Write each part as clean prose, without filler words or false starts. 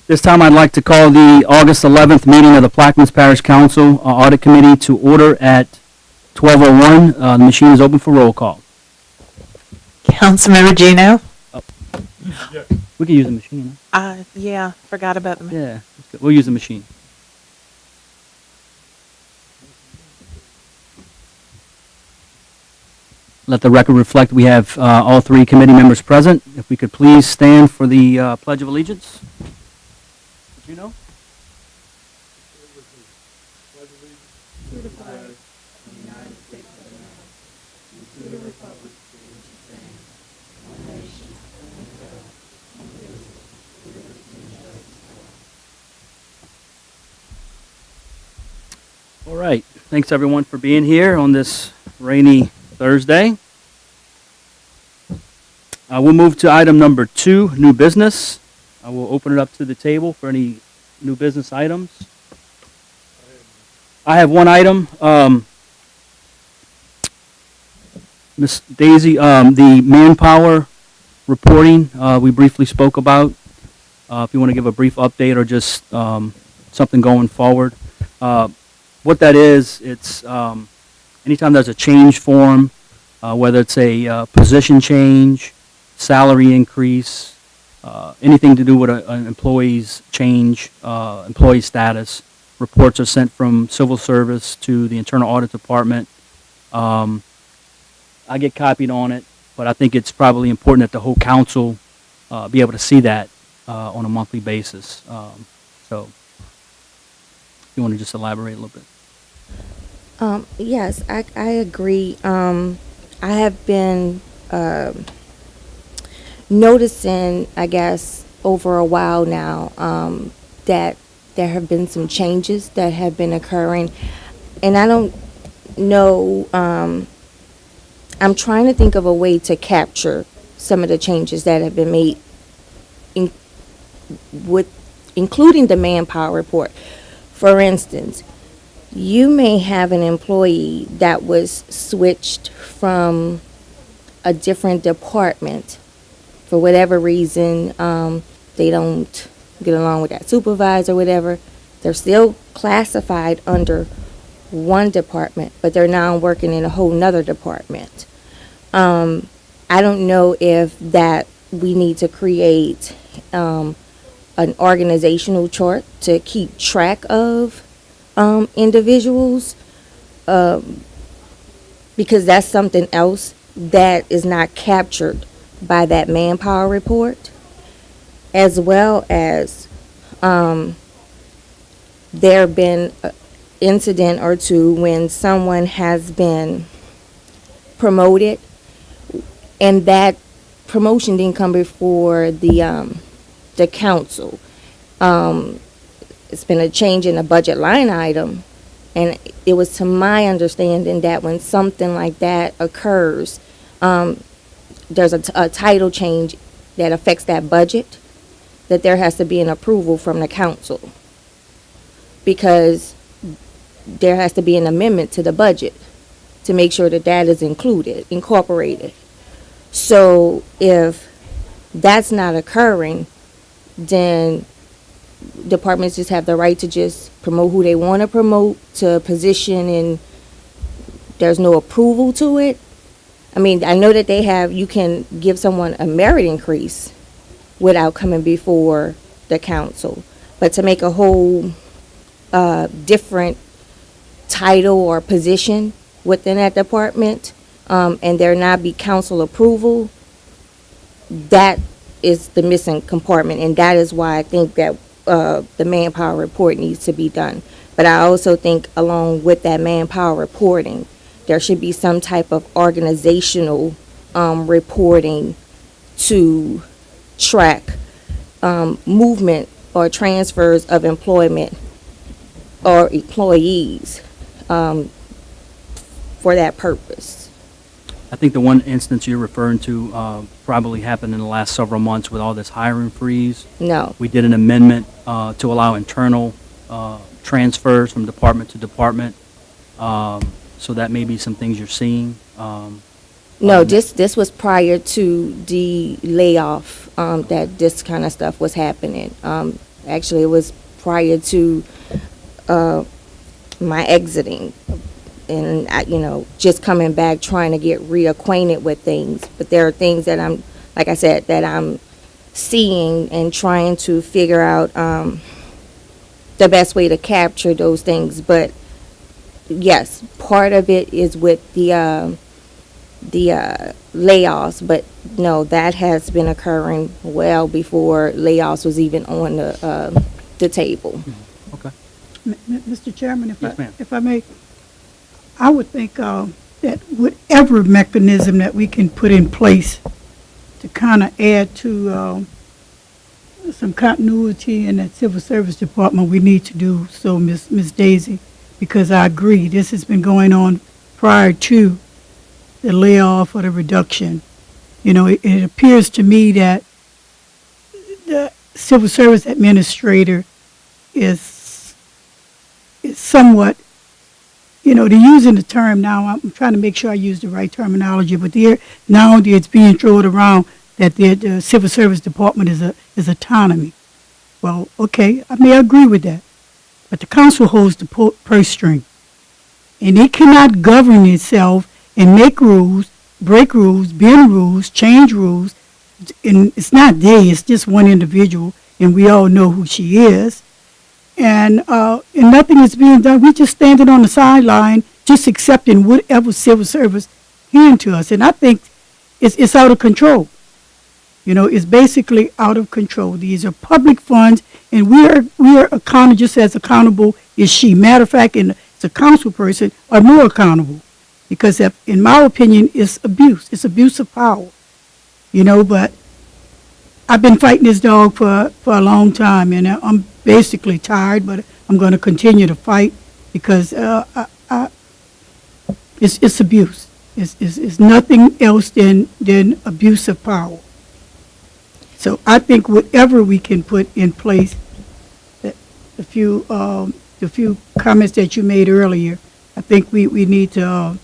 This time I'd like to call the August 11th meeting of the Plaquemines Parish Council Audit Committee to order at 12:01. The machine is open for roll call. Councilmember Gino? We can use the machine. Yeah, forgot about the. Yeah, that's good. We'll use the machine. Let the record reflect we have all three committee members present. If we could please stand for the Pledge of Allegiance. Did you know? All right. Thanks, everyone, for being here on this rainy Thursday. We'll move to item number 2, new business. I will open it up to the table for any new business items. I have one item. Ms. Daisy, the manpower reporting we briefly spoke about. If you want to give a brief update or just something going forward. What that is, it's anytime there's a change form, whether it's a position change, salary increase, anything to do with an employee's change, employee status, reports are sent from civil service to the internal audit department. I get copied on it, but I think it's probably important that the whole council be able to see that on a monthly basis. So, you want to just elaborate a little bit? Yes, I agree. I have been noticing, I guess, over a while now, that there have been some changes that have been occurring. And I don't know, I'm trying to think of a way to capture some of the changes that have been made, including the manpower report. For instance, you may have an employee that was switched from a different department for whatever reason. They don't get along with that supervisor or whatever. They're still classified under one department, but they're now working in a whole nother department. I don't know if that we need to create an organizational chart to keep track of individuals, because that's something else that is not captured by that manpower report, as well as there have been an incident or two when someone has been promoted and that promotion didn't come before the council. It's been a change in a budget line item, and it was to my understanding that when something like that occurs, there's a title change that affects that budget, that there has to be an approval from the council, because there has to be an amendment to the budget to make sure that that is incorporated. So if that's not occurring, then departments just have the right to just promote who they want to promote to a position, and there's no approval to it. I mean, I know that you can give someone a merit increase without coming before the council, but to make a whole different title or position within that department, and there not be council approval, that is the missing compartment, and that is why I think that the manpower report needs to be done. But I also think along with that manpower reporting, there should be some type of organizational reporting to track movement or transfers of employment or employees for that purpose. I think the one instance you're referring to probably happened in the last several months with all this hiring freeze. No. We did an amendment to allow internal transfers from department to department. So that may be some things you're seeing. No, this was prior to the layoff, that this kind of stuff was happening. Actually, it was prior to my exiting, and just coming back trying to get reacquainted with things. But there are things that I'm, like I said, that I'm seeing and trying to figure out the best way to capture those things. But yes, part of it is with the layoffs, but no, that has been occurring well before layoffs was even on the table. Okay. Mr. Chairman, Yes, ma'am. if I may, I would think that whatever mechanism that we can put in place to kind of add to some continuity in that civil service department, we need to do so, Ms. Daisy, because I agree, this has been going on prior to the layoff or the reduction. It appears to me that the civil service administrator is somewhat, they're using the term now, I'm trying to make sure I use the right terminology, but now it's being thrown around that the civil service department is autonomy. Well, okay, I may agree with that, but the council holds the purse string, and it cannot govern itself and make rules, break rules, bend rules, change rules. And it's not they, it's just one individual, and we all know who she is. And nothing is being done. We're just standing on the sideline, just accepting whatever civil service hand to us. And I think it's out of control. It's basically out of control. These are public funds, and we are accountable, just as accountable as she. Matter of fact, and as a council person, are more accountable. Because in my opinion, it's abuse. It's abuse of power. But I've been fighting this dog for a long time, and I'm basically tired, but I'm going to continue to fight because it's abuse. It's nothing else than abuse of power. So I think whatever we can put in place, the few comments that you made earlier, I think we need to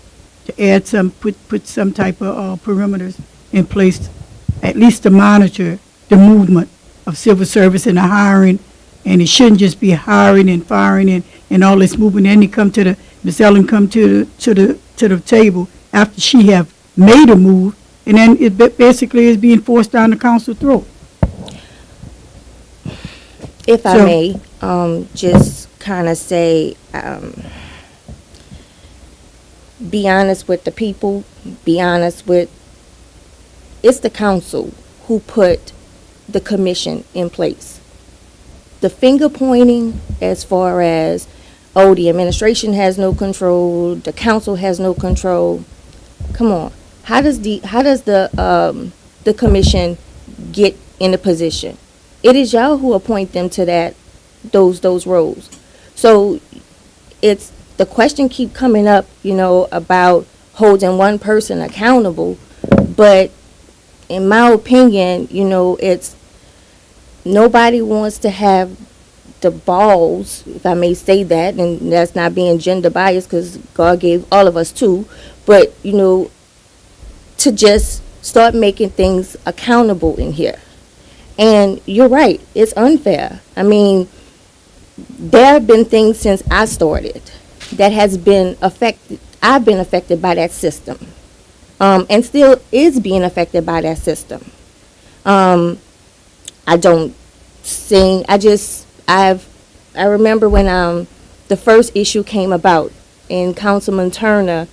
add put some type of perimeters in place, at least to monitor the movement of civil service and the hiring. And it shouldn't just be hiring and firing and all this movement. Then Ms. Ellen come to the table after she have made a move, and then it basically is being forced down the council throat. If I may, just kind of say, be honest with the people, be honest with, it's the council who put the commission in place. The finger pointing as far as, oh, the administration has no control, the council has no control. Come on. How does the commission get in a position? It is y'all who appoint them to those roles. So it's the question keep coming up, about holding one person accountable, but in my opinion, it's nobody wants to have the balls, if I may say that, and that's not being gender biased because God gave all of us two, but to just start making things accountable in here. And you're right, it's unfair. I mean, there have been things since I started that has been affected. I've been affected by that system, and still is being affected by that system. I don't sing. I remember when the first issue came about, and Councilman Turner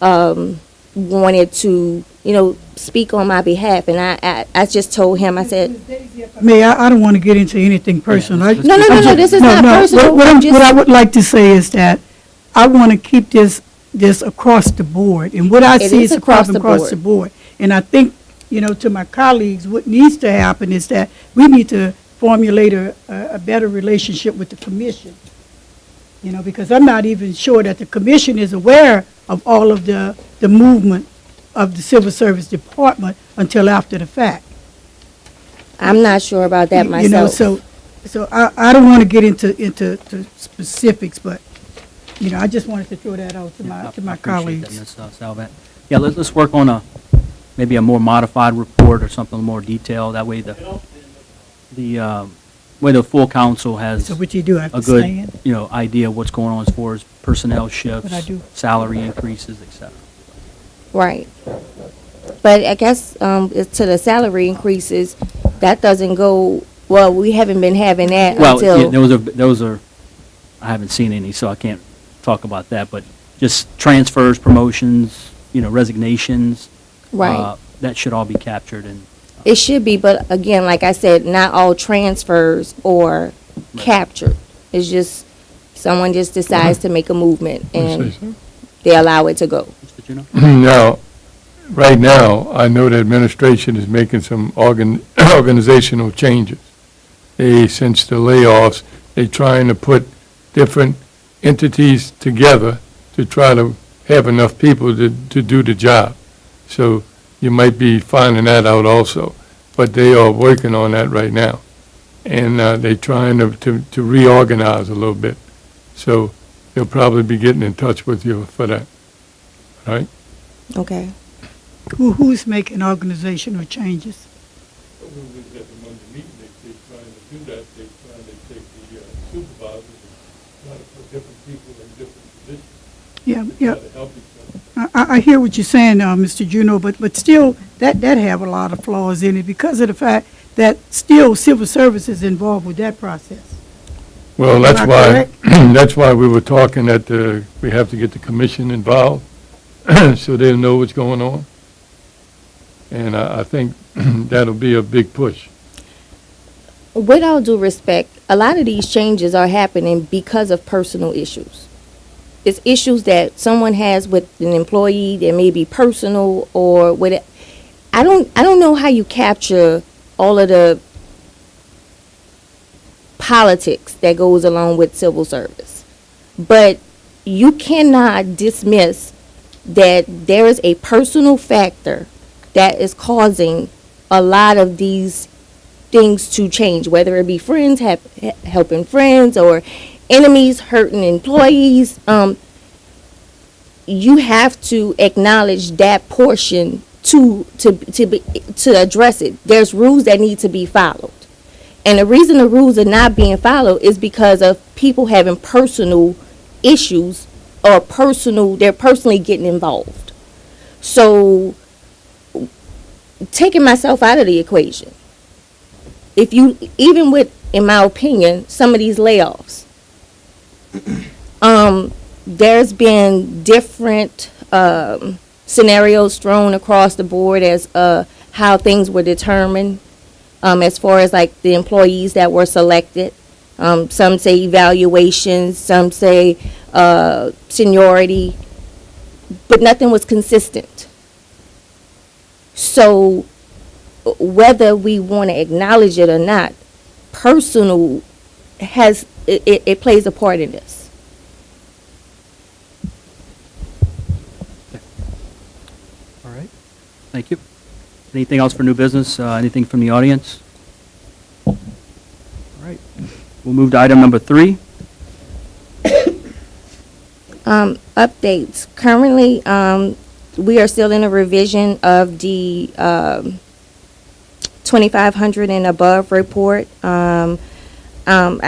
wanted to, speak on my behalf, and I just told him, I said, I don't want to get into anything personal. Yeah, no, this is not personal. What I would like to say is that I want to keep this across the board, and what I see is a problem across the board. And I think, to my colleagues, what needs to happen is that we need to formulate a better relationship with the commission. Because I'm not even sure that the commission is aware of all of the movement of the civil service department until after the fact. I'm not sure about that myself. So I don't want to get into specifics, but I just wanted to throw that out to my I appreciate colleagues. that, Ms. Salvat. Yeah, let's work on maybe a more modified report or something more detailed. That way the where the full council has So what you do, I have a to good, stand? idea of what's going on as far as personnel shifts, What I do? salary increases, et cetera. Right. But I guess, it's to the salary increases, that doesn't go, well, we haven't been having that Well, yeah, until, those are, I haven't seen any, so I can't talk about that, but just transfers, promotions, resignations. right. That should all be captured and, It should be, but again, like I said, not all transfers are captured. It's just, someone just decides to make a movement and they allow it to go. Mr. Juno? Now, right now, I know the administration is making some organizational changes. Since the layoffs, they're trying to put different entities together to try to have enough people to do the job. So you might be finding that out also. But they are working on that right now. And they're trying to reorganize a little bit. So they'll probably be getting in touch with you for that. All right? Okay. Who's making organizational changes? When we was at the Monday meeting, they trying to do that, they trying to take the supervisors and try to put different people in different positions. Yeah, to yeah. try to help each other. I hear what you're saying, Mr. Juno, but still, that have a lot of flaws in it because of the fact that still civil service is involved with that process. Well, Am that's I why, correct? that's why we were talking that we have to get the commission involved, so they'll know what's going on. And I think that'll be a big push. With all due respect, a lot of these changes are happening because of personal issues. It's issues that someone has with an employee that may be personal or with it. I don't know how you capture all of the politics that goes along with civil service. But you cannot dismiss that there is a personal factor that is causing a lot of these things to change, whether it be friends helping friends or enemies hurting employees. You have to acknowledge that portion to address it. There's rules that need to be followed. And the reason the rules are not being followed is because of people having personal issues or they're personally getting involved. So taking myself out of the equation, even with, in my opinion, some of these layoffs, there's been different scenarios thrown across the board as how things were determined, as far as like the employees that were selected. Some say evaluations, some say seniority, but nothing was consistent. So whether we want to acknowledge it or not, personal it plays a part in this. All right. Thank you. Anything else for new business? Anything from the audience? All right. We'll move to item number 3. Updates. Currently, we are still in a revision of the 2,500 and above report. I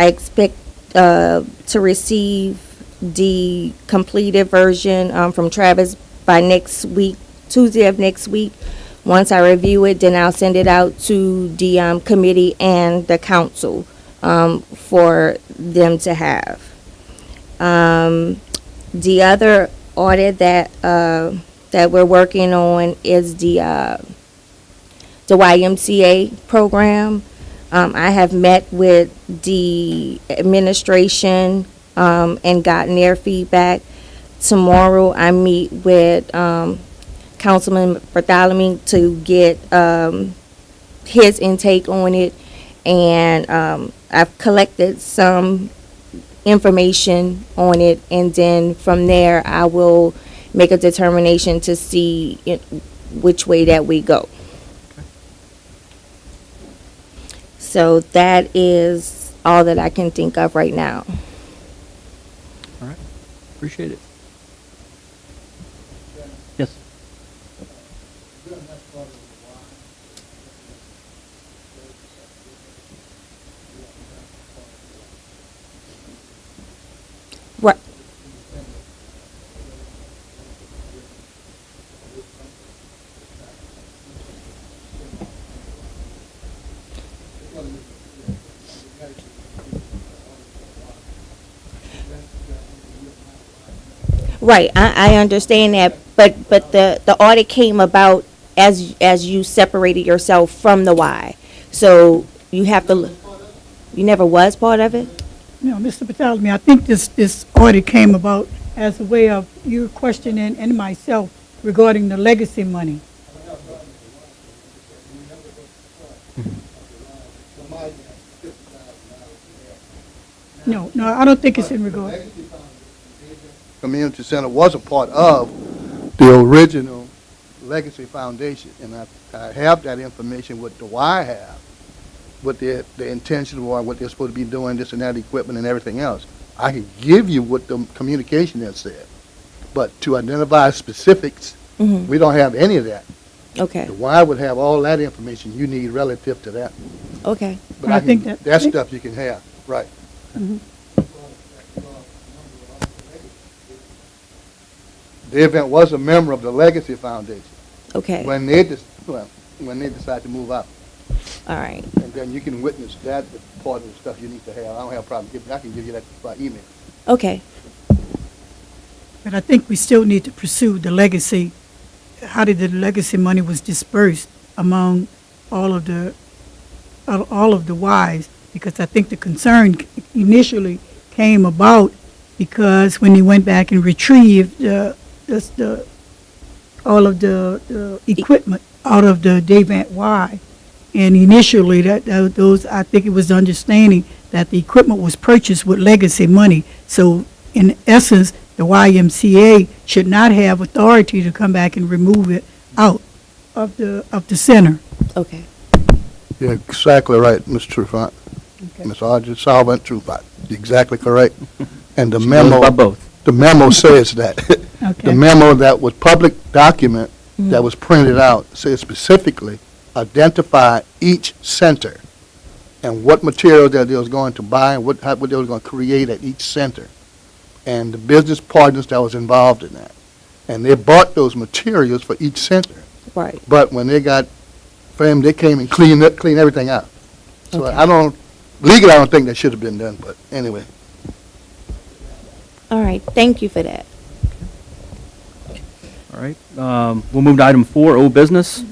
expect to receive the completed version from Travis by next week, Tuesday of next week. Once I review it, then I'll send it out to the committee and the council for them to have. The other audit that we're working on is the YMCA program. I have met with the administration and gotten their feedback. Tomorrow I meet with Councilman Bartholomew to get his intake on it, and I've collected some information on it, and then from there I will make a determination to see which way that we go. So that is all that I can think of right now. All right. Appreciate it. Yes. Right, I understand that, but the audit came about as you separated yourself from the Y. So you have to, you never was part of it? No, Mr. Bartholomew, I think this audit came about as a way of you questioning and myself regarding the legacy money. No, I don't think it's in regard. Community Center was a part of the original Legacy Foundation, and I have that information with the Y have, what the intention was, what they're supposed to be doing, this and that equipment and everything else. I can give you what the communication has said, but to identify specifics, we don't have any of that. Okay, The Y would have all that information you need relative to that. okay, But I I think can, that- that stuff you can have, right. The event was a member of the Legacy Foundation okay, when they decide to move out. all right, And then you can witness that part of the stuff you need to have. I don't have a problem I can give you that by email. okay, But I think we still need to pursue the legacy, how did the legacy money was dispersed among all of the Ys, because I think the concern initially came about because when they went back and retrieved all of the equipment out of the Davant Y, and initially those, I think it was the understanding that the equipment was purchased with legacy money. So in essence, the YMCA should not have authority to come back and remove it out of the center. okay, You're exactly right, Mr. Trufant. Okay. Ms. Audrey Solvent Trufant. You're exactly correct. And the She goes by memo, both. the memo says that. The Okay, memo that was public document that was printed out says specifically identify each center and what material that they was going to buy and what they was going to create at each center, and the business partners that was involved in that. And they bought those materials for each center. right, But when they got framed, they came and cleaned everything out. So Okay. legally, I don't think that should have been done, but anyway. all right, thank you for that. All right, we'll move to item 4, old business.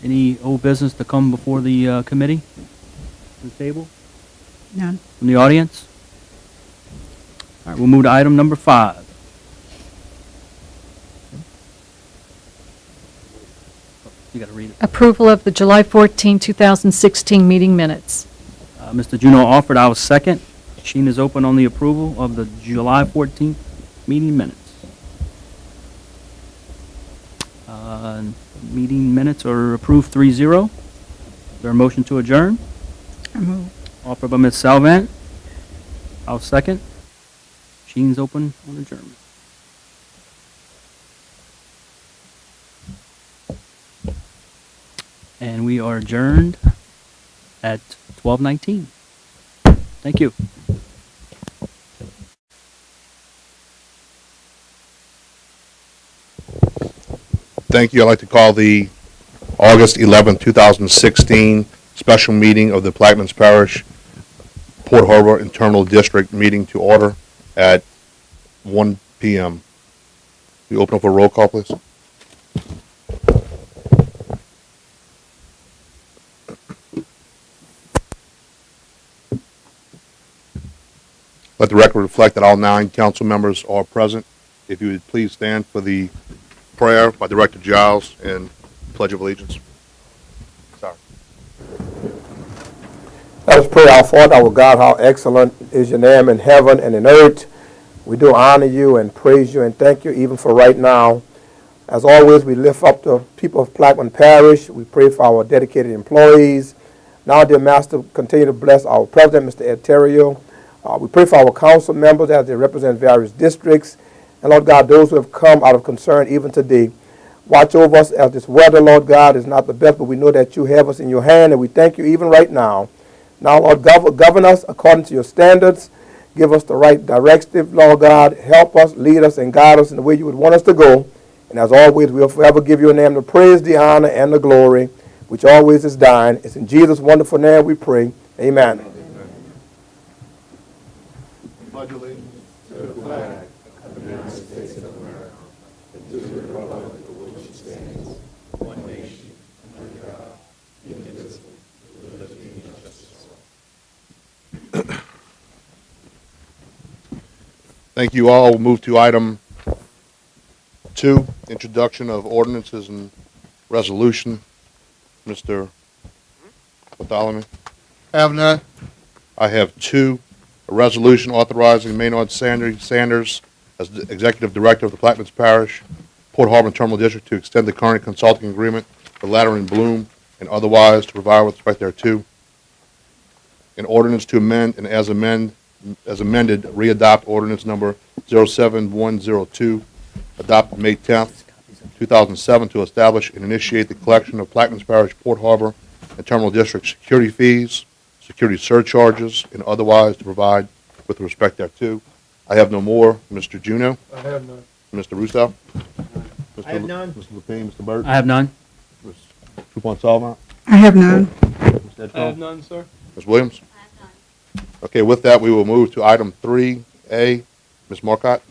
Any old business to come before the committee? The table? none. From the audience? All right, we'll move to item number 5. You got to read it. Approval of the July 14, 2016 meeting minutes. Mr. Juno offered, I was second. Sheen is open on the approval of the July 14th meeting minutes. Meeting minutes are approved 3-0. Is there a motion to adjourn? I move. Offered by Ms. Salvant. I'll second. Sheen's open on adjournment. And we are adjourned at 12:19. Thank you. Thank you. I'd like to call the August 11th, 2016 special meeting of the Plaquemines Parish Port Harbor Internal District meeting to order at 1 p.m. We open up for roll call, please. Let the record reflect that all 9 council members are present. If you would please stand for the prayer by Director Giles and Pledge of Allegiance. Sorry. Let us pray. Our Father, our God, how excellent is your name in heaven and in earth. We do honor you and praise you and thank you even for right now. As always, we lift up the people of Plaquemines Parish. We pray for our dedicated employees. Now, dear Master, continue to bless our President, Mr. Ed Terrio. We pray for our council members as they represent various districts. And, Lord God, those who have come out of concern even today. Watch over us as this weather, Lord God, is not the best, but we know that you have us in your hand, and we thank you even right now. Now, Lord, govern us according to your standards. Give us the right directive, Lord God. Help us, lead us, and guide us in the way you would want us to go. And as always, we'll forever give your name the praise, the honor, and the glory, which always is thine. It's in Jesus' wonderful name we pray. Amen. Thank you all. We'll move to item 2, introduction of ordinances and resolution. Mr. Bartholomew? Have none? I have 2, a resolution authorizing Maynard Sanders as the Executive Director of the Plaquemines Parish, Port Harbor Terminal District to extend the current consulting agreement with Ladder and Bloom and otherwise to provide with respect thereto. An ordinance to amend and as amended, readopt ordinance number 07102, adopted May 10th, 2007, to establish and initiate the collection of Plaquemines Parish, Port Harbor, and Terminal District security fees, security surcharges, and otherwise to provide with respect thereto. I have no more. Mr. Juneau? I have none. Mr. Russo? I have none. Mr. Lapine, Mr. Burt? I have none. Ms. Dupont-Salvant? I have none. Mr. Edcombe? none, sir. Ms. Williams? Okay, with that, we will move to item 3A. Ms. Marcotte?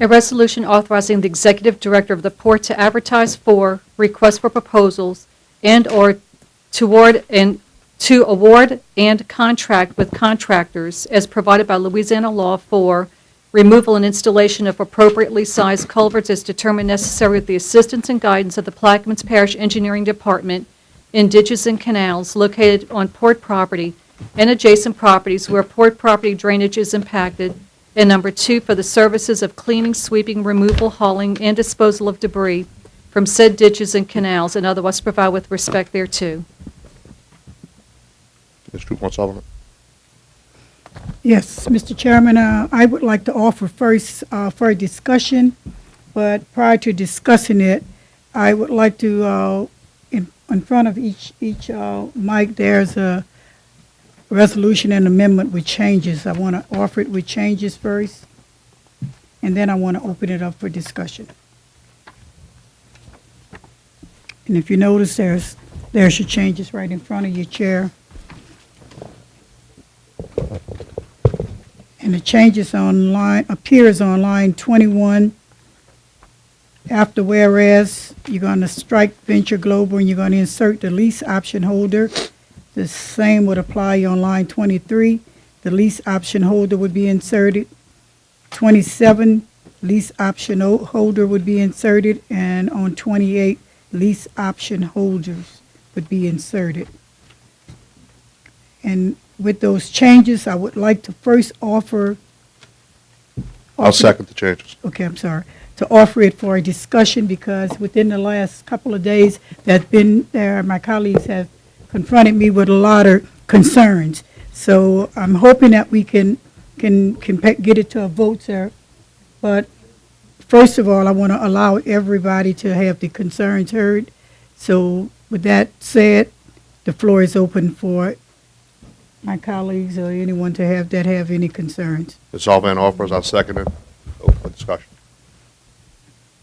A resolution authorizing the executive director of the port to advertise for, request for proposals, and/or to award and contract with contractors as provided by Louisiana law for removal and installation of appropriately sized culverts as determined necessary with the assistance and guidance of the Plaquemines Parish Engineering Department in ditches and canals located on port property and adjacent properties where port property drainage is impacted. And number 2, for the services of cleaning, sweeping, removal, hauling, and disposal of debris from said ditches and canals, and otherwise provide with respect thereto. Ms. Dupont-Salvant? Yes, Mr. Chairman, I would like to offer first for a discussion, but prior to discussing it, I would like to, in front of each mic, there's a resolution and amendment with changes. I want to offer it with changes first, and then I want to open it up for discussion. And if you notice, there's your changes right in front of your chair. And the changes appears on line 21. After whereas, you're going to strike Venture Global and you're going to insert the lease option holder. The same would apply on line 23. The lease option holder would be inserted. 27, lease option holder would be inserted. And on 28, lease option holders would be inserted. And with those changes, I would like to first offer. I'll second the changes. Okay, I'm sorry. To offer it for a discussion because within the last couple of days my colleagues have confronted me with a lot of concerns. So I'm hoping that we can get it to a vote, sir. But first of all, I want to allow everybody to have the concerns heard. So with that said, the floor is open for my colleagues or anyone to have any concerns. Ms. Salvant offers, I'll second it. Open for discussion.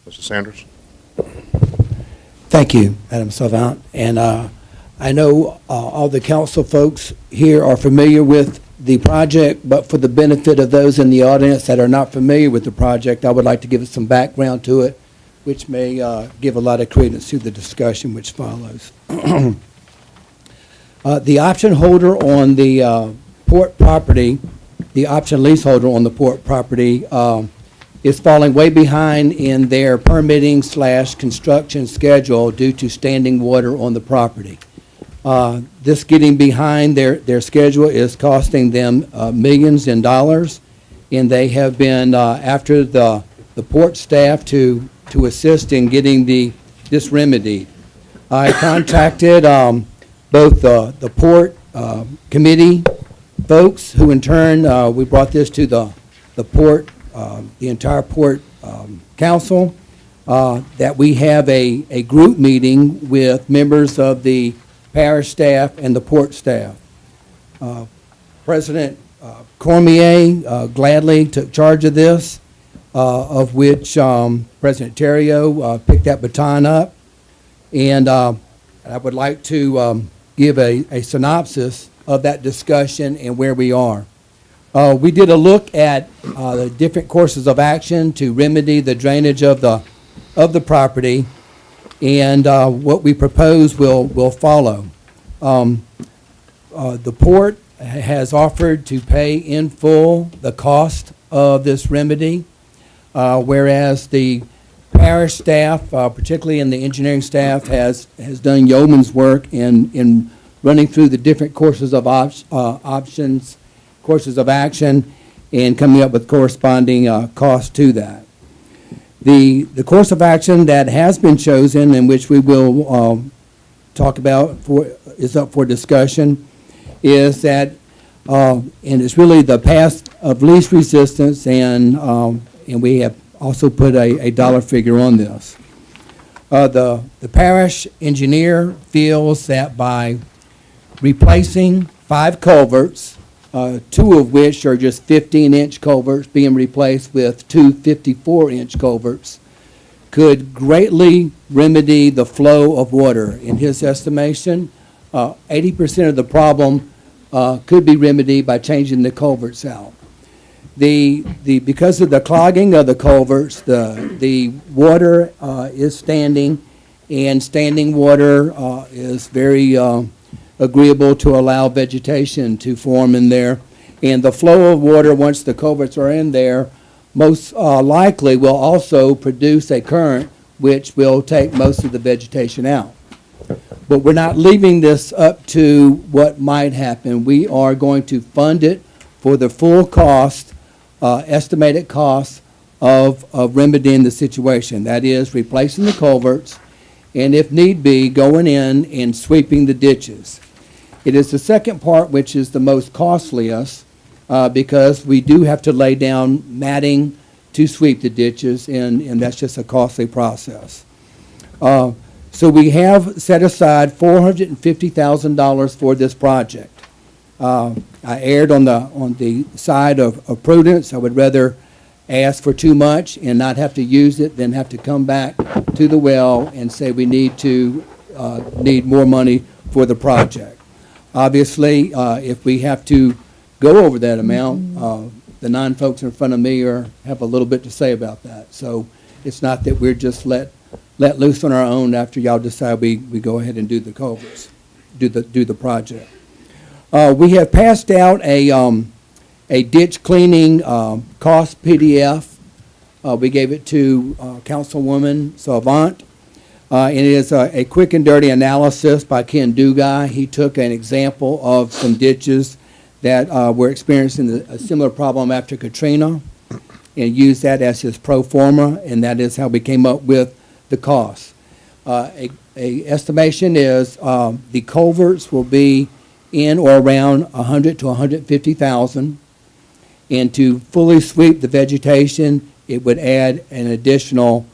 Mr. Sanders? Thank you, Madam Savant. And I know all the council folks here are familiar with the project, but for the benefit of those in the audience that are not familiar with the project, I would like to give some background to it, which may give a lot of credence to the discussion which follows. The option holder on the port property, the option leaseholder on the port property is falling way behind in their permitting / construction schedule due to standing water on the property. This getting behind their schedule is costing them millions in dollars, and they have been after the port staff to assist in getting this remedied. I contacted both the port committee folks, who in turn we brought this to the port, the entire port council, that we have a group meeting with members of the parish staff and the port staff. President Cormier gladly took charge of this, of which President Terrio picked that baton up. And I would like to give a synopsis of that discussion and where we are. We did a look at the different courses of action to remedy the drainage of the property, and what we propose will follow. The port has offered to pay in full the cost of this remedy, whereas the parish staff, particularly in the engineering staff, has done yeoman's work in running through the different courses of options, courses of action, and coming up with corresponding cost to that. The course of action that has been chosen, and which we will talk about, is up for discussion, is that, and it's really the path of least resistance, and we have also put a dollar figure on this. The parish engineer feels that by replacing 5 culverts, 2 of which are just 15-inch culverts being replaced with 2 54-inch culverts, could greatly remedy the flow of water. In his estimation, 80% of the problem could be remedied by changing the culverts out. Because of the clogging of the culverts, the water is standing, and standing water is very agreeable to allow vegetation to form in there. And the flow of water, once the culverts are in there, most likely will also produce a current which will take most of the vegetation out. But we're not leaving this up to what might happen. We are going to fund it for the full cost, estimated cost of remedying the situation. That is, replacing the culverts, and if need be, going in and sweeping the ditches. It is the second part which is the most costliest, because we do have to lay down matting to sweep the ditches, and that's just a costly process. So we have set aside $450,000 for this project. I erred on the side of prudence. I would rather ask for too much and not have to use it than have to come back to the well and say we need more money for the project. Obviously, if we have to go over that amount, the 9 folks in front of me have a little bit to say about that. So it's not that we're just let loose on our own after y'all decide we go ahead and do the culverts, do the project. We have passed out a ditch cleaning cost PDF. We gave it to Councilwoman Savant. And it is a quick and dirty analysis by Ken Dugai. He took an example of some ditches that were experiencing a similar problem after Katrina and used that as his pro forma, and that is how we came up with the cost. A estimation is the culverts will be in or around 100 to 150,000, and to fully sweep the vegetation, it would add an additional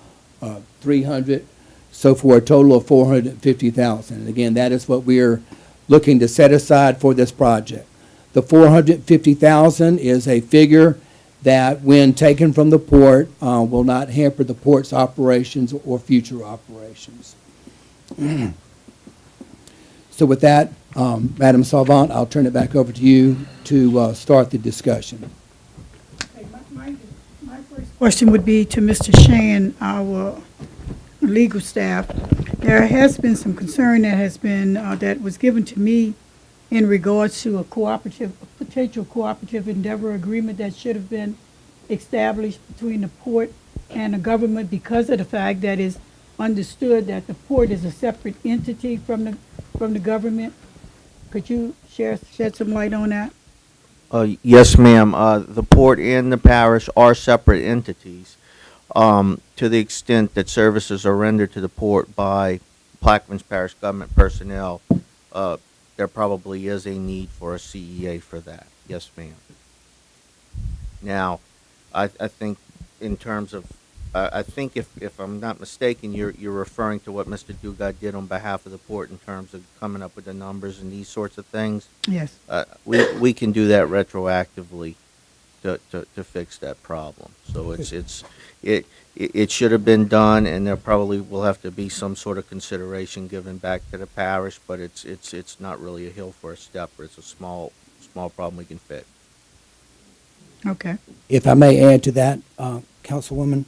300. So for a total of $450,000. And again, that is what we're looking to set aside for this project. The $450,000 is a figure that, when taken from the port, will not hamper the port's operations or future operations. So with that, Madam Savant, I'll turn it back over to you to start the discussion. Okay, my first question would be to Mr. Shan, our legal staff. There has been some concern that has been, that was given to me in regards to a potential cooperative endeavor agreement that should have been established between the port and the government, because of the fact that it's understood that the port is a separate entity from the government. Could you shed some light on that? Yes, ma'am. The port and the parish are separate entities. To the extent that services are rendered to the port by Plaquemines Parish government personnel, there probably is a need for a CEA for that. Yes, ma'am. Now, I think in terms of, I think if I'm not mistaken, you're referring to what Mr. Dugas did on behalf of the port in terms of coming up with the numbers and these sorts of things. Yes. We can do that retroactively to fix that problem. So it should have been done, and there probably will have to be some sort of consideration given back to the parish, but it's not really a hill for a stepper. It's a small problem we can fix. Okay. If I may add to that, Councilwoman,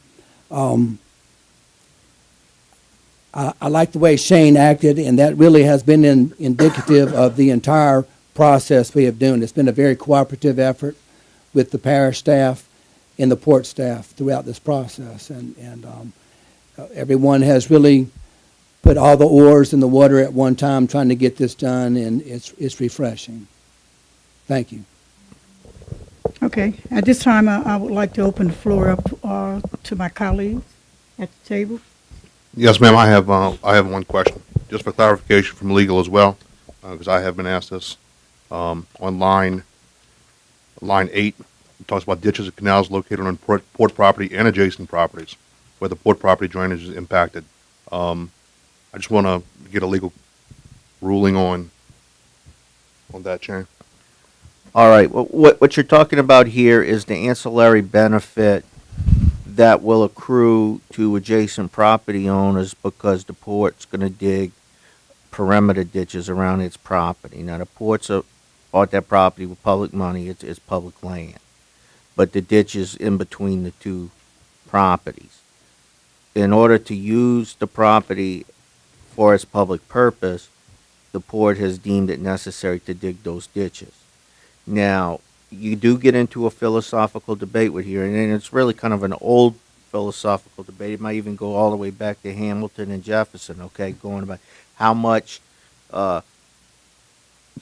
I like the way Shane acted, and that really has been indicative of the entire process we have done. It's been a very cooperative effort with the parish staff and the port staff throughout this process, and everyone has really put all the oars in the water at one time trying to get this done, and it's refreshing. Thank you. Okay. At this time, I would like to open the floor up to my colleagues at the table. Yes, ma'am, I have one question, just for clarification from legal as well, because I have been asked this. On line 8, it talks about ditches and canals located on port property and adjacent properties where the port property drainage is impacted. I just want to get a legal ruling on that, Chair. All right, what you're talking about here is the ancillary benefit that will accrue to adjacent property owners because the port's going to dig perimeter ditches around its property. Now, the port's bought that property with public money, it's public land. But the ditch is in between the two properties. In order to use the property for its public purpose, the port has deemed it necessary to dig those ditches. Now, you do get into a philosophical debate with here, and it's really kind of an old philosophical debate. It might even go all the way back to Hamilton and Jefferson, okay, going about how much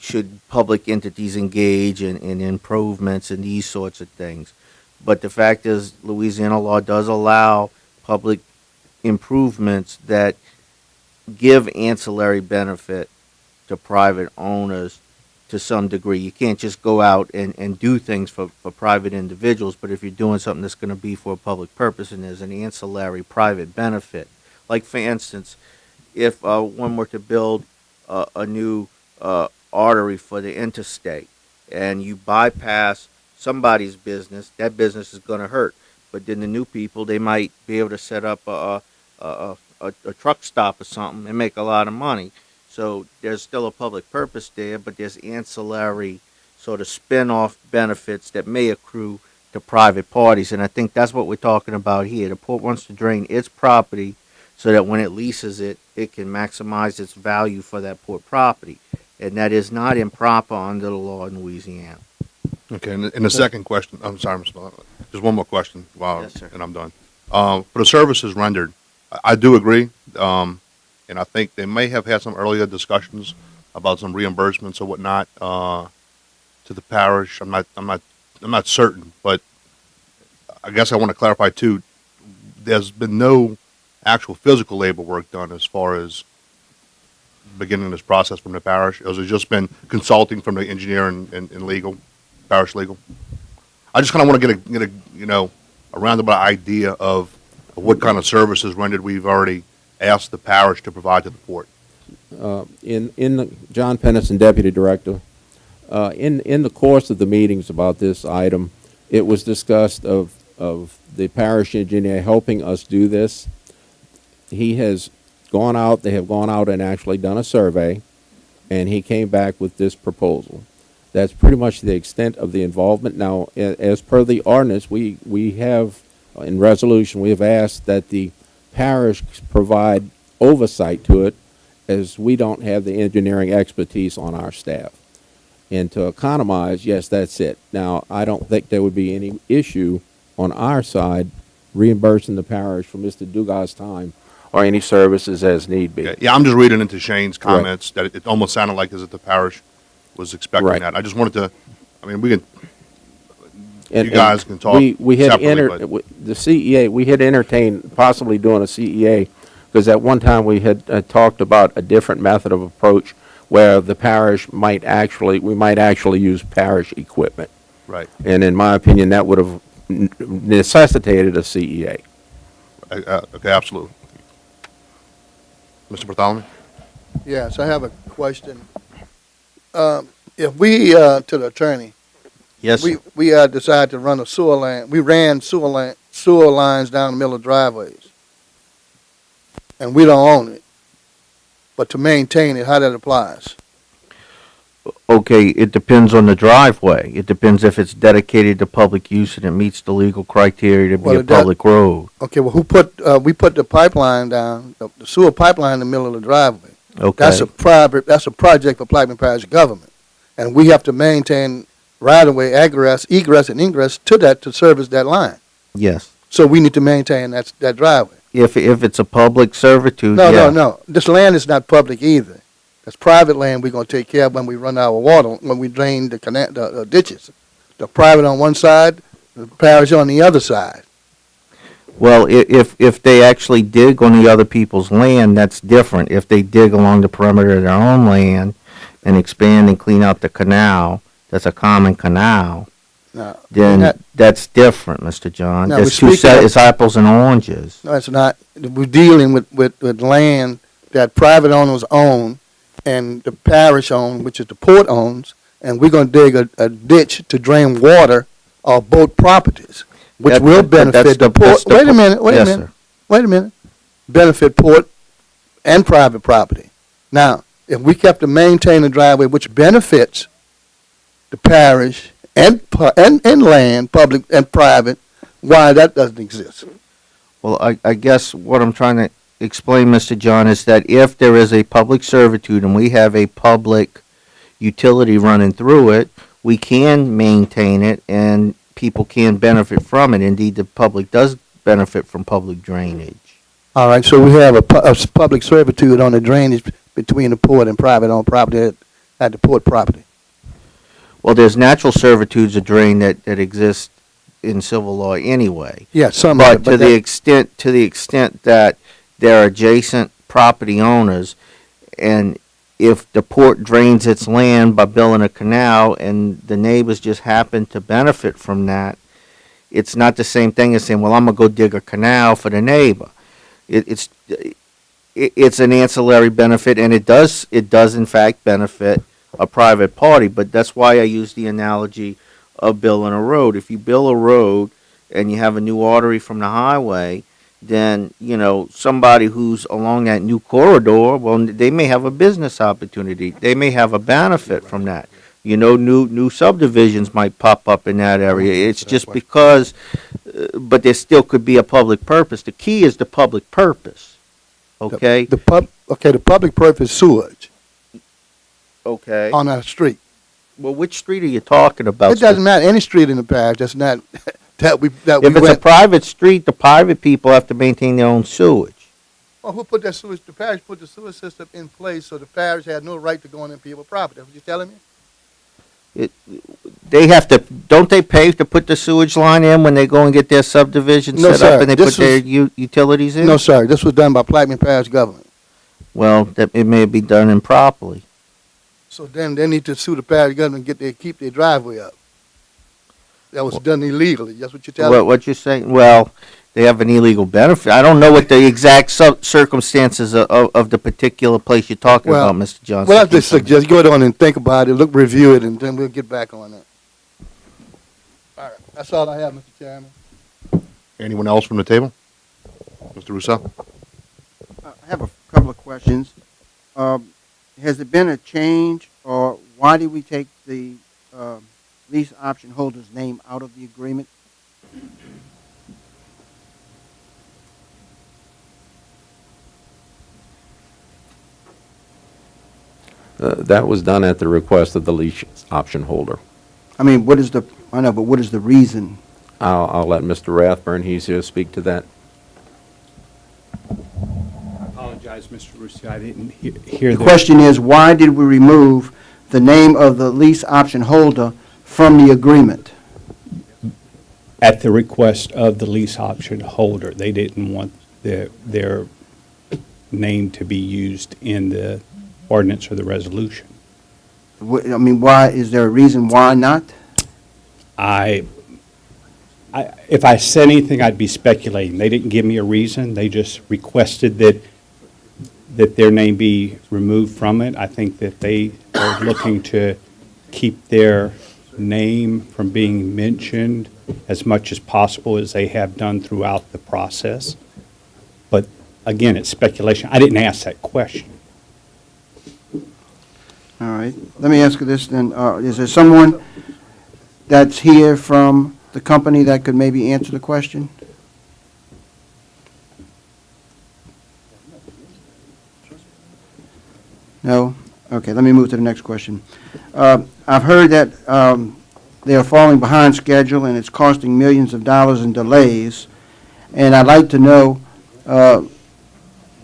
should public entities engage in improvements and these sorts of things. But the fact is, Louisiana law does allow public improvements that give ancillary benefit to private owners to some degree. You can't just go out and do things for private individuals, but if you're doing something that's going to be for a public purpose and there's an ancillary private benefit, like for instance, if one were to build a new artery for the interstate and you bypass somebody's business, that business is going to hurt. But then the new people, they might be able to set up a truck stop or something and make a lot of money. So there's still a public purpose there, but there's ancillary sort of spin-off benefits that may accrue to private parties. And I think that's what we're talking about here. The port wants to drain its property so that when it leases it, it can maximize its value for that port property. And that is not improper under the law in Louisiana. Okay, and the second question, I'm sorry, Mr. Miller, just one more question, Yes, sir. and I'm done. For the services rendered, I do agree, and I think they may have had some earlier discussions about some reimbursements or whatnot to the parish. I'm not certain, but I guess I want to clarify too. There's been no actual physical labor work done as far as beginning this process from the parish. Has it just been consulting from the engineer and legal, parish legal? I just kind of want to get a roundabout idea of what kind of services rendered we've already asked the parish to provide to the port. John Pennison, Deputy Director, in the course of the meetings about this item, it was discussed of the parish engineer helping us do this. He has gone out, they have gone out and actually done a survey, and he came back with this proposal. That's pretty much the extent of the involvement. Now, as per the ordinance, we have, in resolution, we have asked that the parish provide oversight to it, as we don't have the engineering expertise on our staff. And to economize, yes, that's it. Now, I don't think there would be any issue on our side reimbursing the parish for Mr. Dugas' time or any services as need be. Yeah, I'm just reading into Shane's comments that it almost sounded like as if the parish was expecting Right. that. I just wanted to, I mean, we can, And- you guys and can talk we had separately, but the CEA, we had entertained possibly doing a CEA, because at one time we had talked about a different method of approach where the parish might actually, we might actually use parish equipment. right. And in my opinion, that would have necessitated a CEA. Okay, absolutely. Mr. Bartholomew? Yes, I have a question. If we, to the attorney, Yes, sir. we decide to run a sewer line, we ran sewer lines down the middle of driveways, and we don't own it, but to maintain it, how that applies? Okay, it depends on the driveway. It depends if it's dedicated to public use and it meets the legal criteria to be Well, a public road. Okay, well, we put the pipeline down, the sewer pipeline in the middle of the driveway. Okay. That's a project for Plaquemine Parish government. And we have to maintain right-of-way egress, and ingress to that to service that line. Yes. So we need to maintain that driveway. If it's a public servitude, No, yeah. no. This land is not public either. That's private land we're gonna take care of when we run our water, when we drain the ditches. The private on one side, the parish on the other side. Well, if they actually dig on the other people's land, that's different. If they dig along the perimeter of their own land and expand and clean out the canal, that's a common canal, Now, then that's different, Mr. John. No, That's we're two speaking of- it's apples and oranges. No, it's not. We're dealing with land that private owners own and the parish own, which is the port owns, and we're gonna dig a ditch to drain water off both properties, which will benefit the port. Wait a minute, Yes, sir. wait a minute. Benefit port and private property. Now, if we kept to maintain the driveway, which benefits the parish and land, public and private, why that doesn't exist? Well, I guess what I'm trying to explain, Mr. John, is that if there is a public servitude and we have a public utility running through it, we can maintain it and people can benefit from it. Indeed, the public does benefit from public drainage. All right, so we have a public servitude on the drainage between the port and private owned property at the port property. Well, there's natural servitudes of drain that exist in civil law anyway. Yeah, some of But it, to the extent that there are adjacent property owners, and if the port drains its land by building a canal and the neighbors just happen to benefit from that, it's not the same thing as saying, well, I'm gonna go dig a canal for the neighbor. It's an ancillary benefit, and it does in fact benefit a private party, but that's why I use the analogy of building a road. If you build a road and you have a new artery from the highway, then, somebody who's along that new corridor, well, they may have a business opportunity. They may have a benefit from that. New subdivisions might pop up in that area. It's just because, but there still could be a public purpose. The key is the public purpose, okay? The public purpose sewage Okay. on our street. Well, which street are you talking about? It doesn't matter, any street in the parish, that's not, that we If it's a went. private street, the private people have to maintain their own sewage. Well, who put that sewage, the parish put the sewage system in place, so the parish had no right to go on in people's property, that's what you're telling me? They have to, don't they pay to put the sewage line in when they go and get their subdivision No, set sir. up and they This put their was- utilities in? No, sir, this was done by Plaquemine Parish government. Well, it may be done improperly. So then they need to sue the parish government and keep their driveway up. That was done illegally, that's what you're telling me? What you're saying, well, they have an illegal benefit. I don't know what the exact circumstances of the particular place you're talking Well, about, Mr. Johnson. Well, I just suggest, go on and think about it, review it, and then we'll get back on that. All right, that's all I have, Mr. Chairman. Anyone else from the table? Mr. Russo? I have a couple of questions. Has there been a change, or why did we take the lease option holder's name out of the agreement? That was done at the request of the lease option holder. I know, but what is the reason? I'll let Mr. Rathburn, he's here, speak to that. I apologize, Mr. Russo, I didn't hear The that. question is, why did we remove the name of the lease option holder from the agreement? At the request of the lease option holder, they didn't want their name to be used in the ordinance or the resolution. Why, is there a reason why not? If I said anything, I'd be speculating. They didn't give me a reason. They just requested that their name be removed from it. I think that they are looking to keep their name from being mentioned as much as possible as they have done throughout the process. But again, it's speculation. I didn't ask that question. All right. Let me ask you this then. Is there someone that's here from the company that could maybe answer the question? No? Okay, let me move to the next question. I've heard that they are falling behind schedule and it's costing millions of dollars in delays, and I'd like to know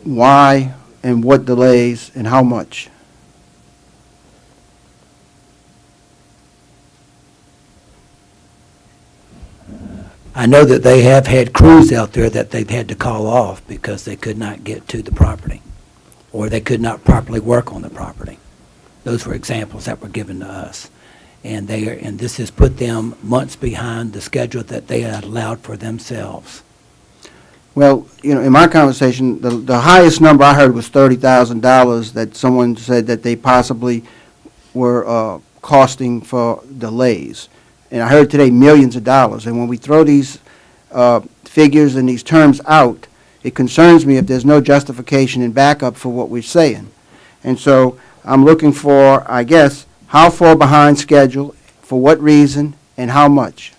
why and what delays and how much. I know that they have had crews out there that they've had to call off because they could not get to the property, or they could not properly work on the property. Those were examples that were given to us. And this has put them months behind the schedule that they had allowed for themselves. Well, you know, in my conversation, the highest number I heard was $30,000 that someone said that they possibly were costing for delays. And I heard today millions of dollars. And when we throw these figures and these terms out, it concerns me if there's no justification and backup for what we're saying. And so I'm looking for, I guess, how far behind schedule, for what reason, and how much.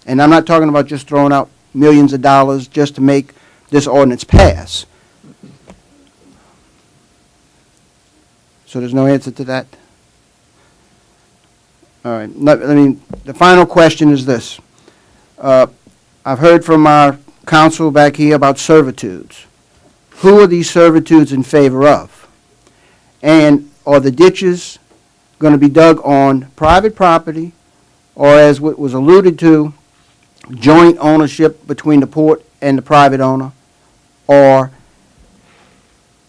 And I'm not talking about just throwing out millions of dollars just to make this ordinance pass. So there's no answer to that? All right. The final question is this. I've heard from our council back here about servitudes. Who are these servitudes in favor of? And are the ditches going to be dug on private property, or as what was alluded to, joint ownership between the port and the private owner? Or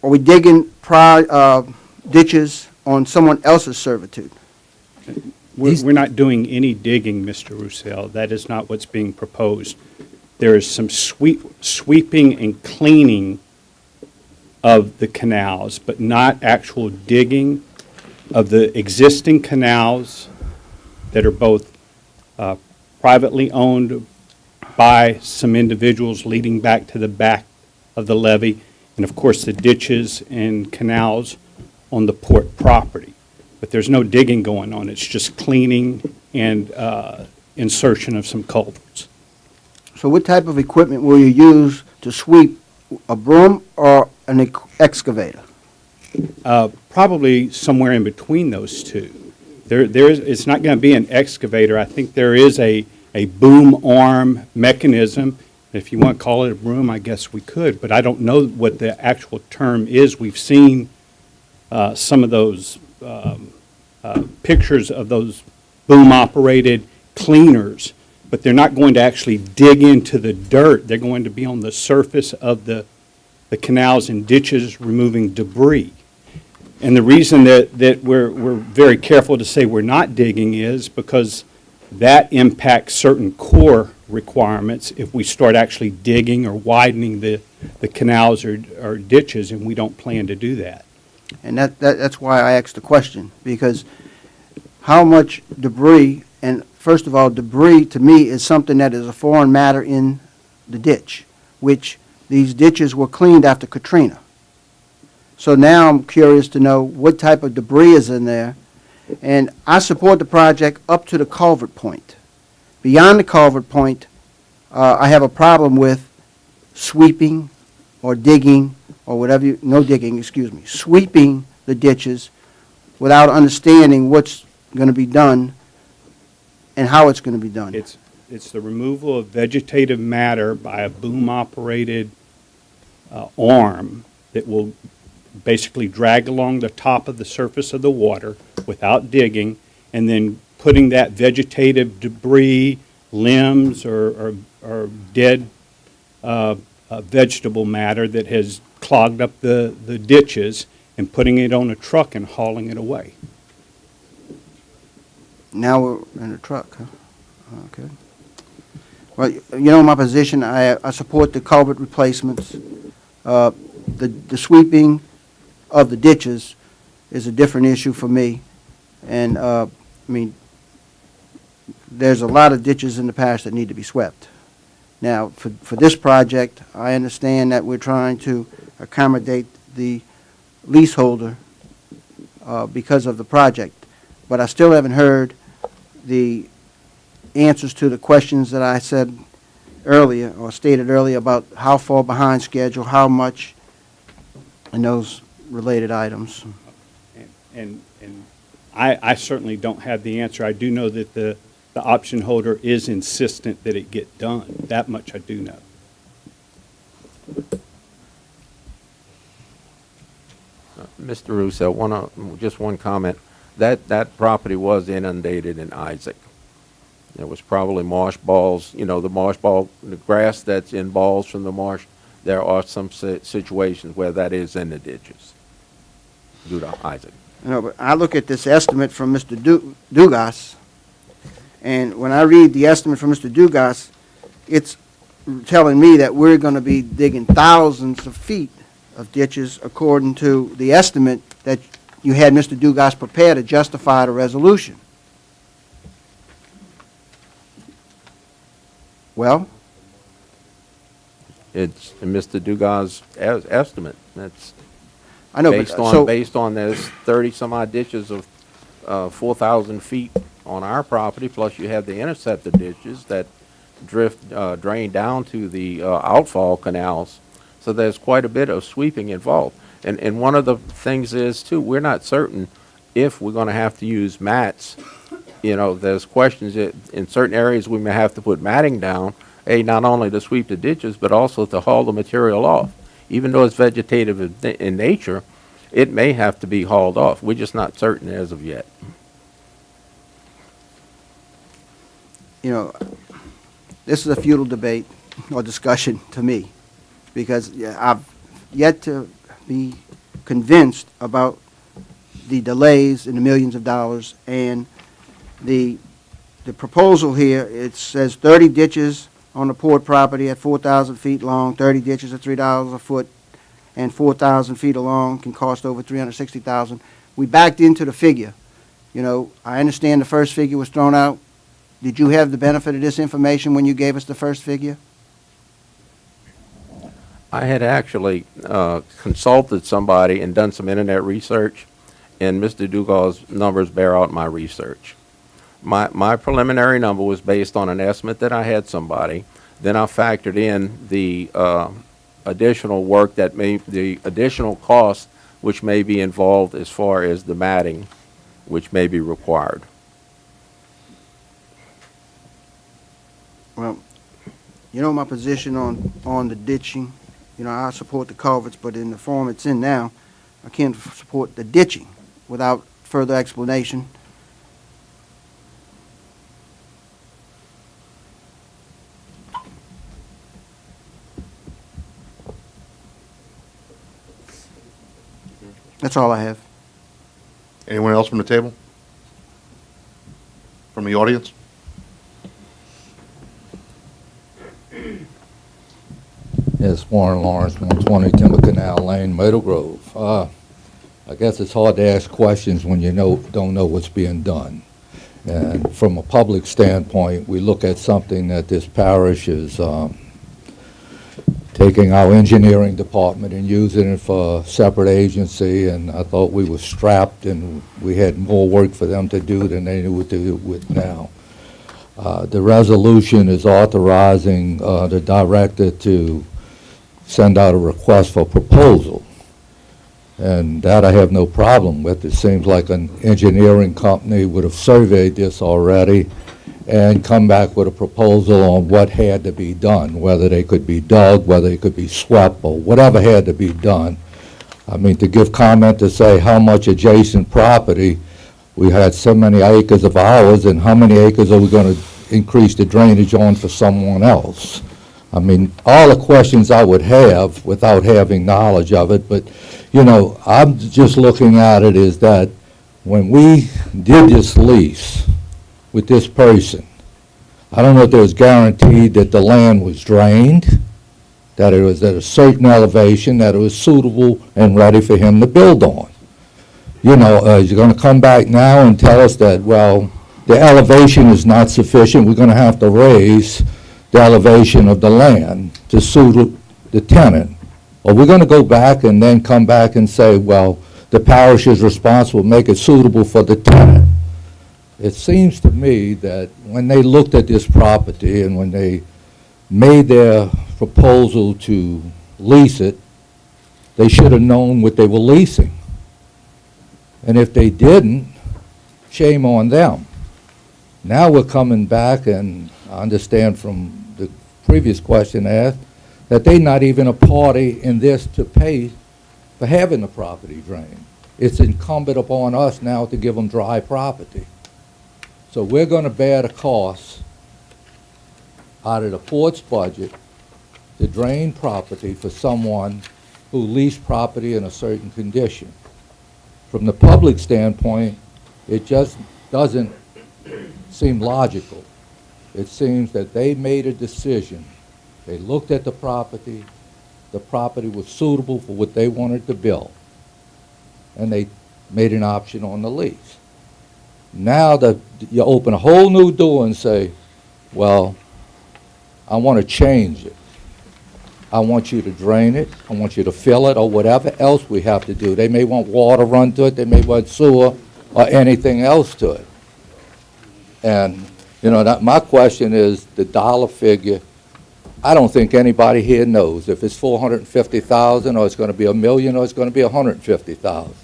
are we digging ditches on someone else's servitude? We're not doing any digging, Mr. Roussel. That is not what's being proposed. There is some sweeping and cleaning of the canals, but not actual digging of the existing canals that are both privately owned by some individuals leading back to the back of the levee, and of course the ditches and canals on the port property. But there's no digging going on. It's just cleaning and insertion of some culverts. So what type of equipment will you use to sweep, a broom or an excavator? Probably somewhere in between those two. It's not going to be an excavator. I think there is a boom arm mechanism. If you want to call it a broom, I guess we could, but I don't know what the actual term is. We've seen some of those pictures of those boom-operated cleaners, but they're not going to actually dig into the dirt. They're going to be on the surface of the canals and ditches removing debris. And the reason that we're very careful to say we're not digging is because that impacts certain core requirements if we start actually digging or widening the canals or ditches, and we don't plan to do that. And that's why I asked the question, because how much debris, and first of all, debris to me is something that is a foreign matter in the ditch, which these ditches were cleaned after Katrina. So now I'm curious to know what type of debris is in there. And I support the project up to the culvert point. Beyond the culvert point, I have a problem with sweeping or digging or whatever, sweeping the ditches without understanding what's going to be done and how it's going to be done. It's the removal of vegetative matter by a boom-operated arm that will basically drag along the top of the surface of the water without digging, and then putting that vegetative debris, limbs, or dead vegetable matter that has clogged up the ditches, and putting it on a truck and hauling it away. Now we're in a truck, huh? Okay. Well, you know my position. I support the culvert replacements. The sweeping of the ditches is a different issue for me. And, I mean, there's a lot of ditches in the past that need to be swept. Now, for this project, I understand that we're trying to accommodate the leaseholder because of the project. But I still haven't heard the answers to the questions that I said earlier, or stated earlier, about how far behind schedule, how much, and those related items. And I certainly don't have the answer. I do know that the option holder is insistent that it get done. That much I do know. Mr. Russo, just one comment. That property was inundated in Isaac. There was probably marsh balls, the marsh ball, the grass that's in balls from the marsh. There are some situations where that is in the ditches due to Isaac. But I look at this estimate from Mr. Dugas, and when I read the estimate from Mr. Dugas, it's telling me that we're going to be digging thousands of feet of ditches according to the estimate that you had Mr. Dugas prepare to justify the resolution. Well, It's Mr. Dugas' estimate. That's I know, based but on, so based on there's 30-some-odd ditches of 4,000 feet on our property, plus you have the interceptor ditches that drain down to the outfall canals. So there's quite a bit of sweeping involved. And one of the things is, too, we're not certain if we're going to have to use mats. There's questions that in certain areas we may have to put matting down, not only to sweep the ditches, but also to haul the material off. Even though it's vegetative in nature, it may have to be hauled off. We're just not certain as of yet. this is a futile debate or discussion to me, because I've yet to be convinced about the delays in the millions of dollars, and the proposal here, it says 30 ditches on the port property at 4,000 feet long, 30 ditches at $3 a foot, and 4,000 feet along can cost over $360,000. We backed into the figure. I understand the first figure was thrown out. Did you have the benefit of this information when you gave us the first figure? I had actually consulted somebody and done some internet research, and Mr. Dugal's numbers bear out my research. My preliminary number was based on an estimate that I had somebody. Then I factored in the additional work the additional costs which may be involved as far as the matting, which may be required. Well, my position on the ditching. I support the culverts, but in the form it's in now, I can't support the ditching without further explanation. That's all I have. Anyone else from the table? From the audience? Yes, Warren Lawrence, 120 Timber Canal Lane, Maple Grove. I guess it's hard to ask questions when you don't know what's being done. And from a public standpoint, we look at something that this parish is taking our engineering department and using it for a separate agency, and I thought we were strapped and we had more work for them to do than they knew what to do with now. The resolution is authorizing the director to send out a request for proposal, and that I have no problem with. It seems like an engineering company would have surveyed this already and come back with a proposal on what had to be done, whether they could be dug, whether they could be swept, or whatever had to be done. I mean, to give comment to say how much adjacent property, we had so many acres of ours, and how many acres are we going to increase the drainage on for someone else? I mean, all the questions I would have without having knowledge of it, but, I'm just looking at it is that when we did this lease with this person, I don't know if there was guaranteed that the land was drained, that it was at a certain elevation, that it was suitable and ready for him to build on. You're going to come back now and tell us that, well, the elevation is not sufficient, we're going to have to raise the elevation of the land to suit the tenant Or we're going to go back and then come back and say, well, the parish is responsible, make it suitable for the tenant. It seems to me that when they looked at this property and when they made their proposal to lease it, they should have known what they were leasing. And if they didn't, shame on them. Now we're coming back, and I understand from the previous question asked, that they're not even a party in this to pay for having the property drained. It's incumbent upon us now to give them dry property. So we're going to bear the costs out of the port's budget to drain property for someone who leased property in a certain condition. From the public standpoint, it just doesn't seem logical. It seems that they made a decision. They looked at the property was suitable for what they wanted to build, and they made an option on the lease. Now that you open a whole new door and say, well, I want to change it. I want you to drain it, I want you to fill it, or whatever else we have to do. They may want water run to it, they may want sewer, or anything else to it. And, you know, my question is the dollar figure. I don't think anybody here knows if it's 450,000 or it's going to be $1 million or it's going to be 150,000.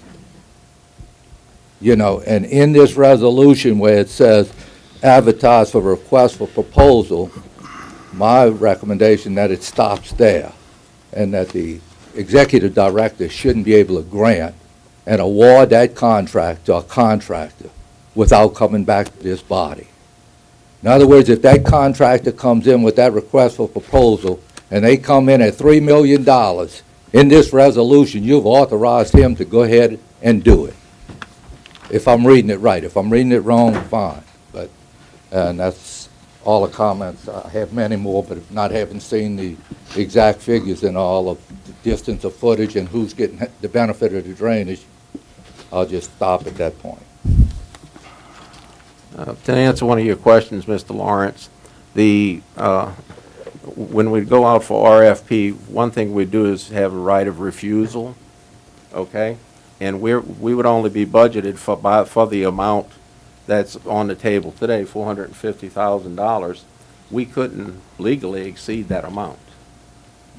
You know, and in this resolution where it says advertise for request for proposal, my recommendation that it stops there and that the executive director shouldn't be able to grant and award that contract to a contractor without coming back to this body. In other words, if that contractor comes in with that request for proposal and they come in at $3 million, in this resolution, you've authorized him to go ahead and do it. If I'm reading it right. If I'm reading it wrong, fine. But, and that's all the comments. I have many more, but not having seen the exact figures and all of the distance of footage and who's getting the benefit of the drainage, I'll just stop at that point. To answer one of your questions, Mr. Lawrence, when we go out for RFP, one thing we do is have a right of refusal, okay? And we would only be budgeted for the amount that's on the table today, $450,000. We couldn't legally exceed that amount.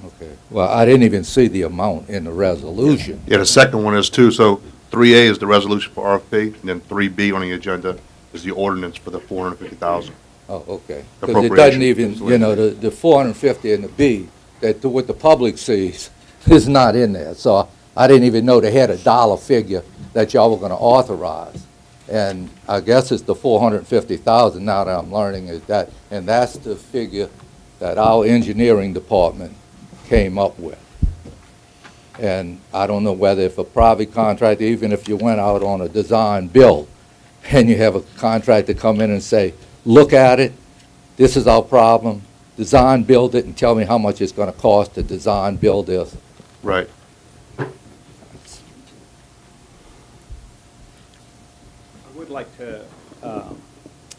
Okay. Well, I didn't even see the amount in the resolution. Yeah, the second one is too, so 3A is the resolution for RFP, and then 3B on the agenda is the ordinance for the 450,000. Oh, okay. Because it doesn't even, you know, the 450 and the B, that what the public sees is not in there. So I didn't even know they had a dollar figure that y'all were going to authorize. And I guess it's the 450,000 now that I'm learning is that, and that's the figure that our engineering department came up with. And I don't know whether if a private contractor, even if you went out on a design build, and you have a contractor come in and say, look at it, this is our problem, design build it, and tell me how much it's going to cost to design build this. Right. I would like to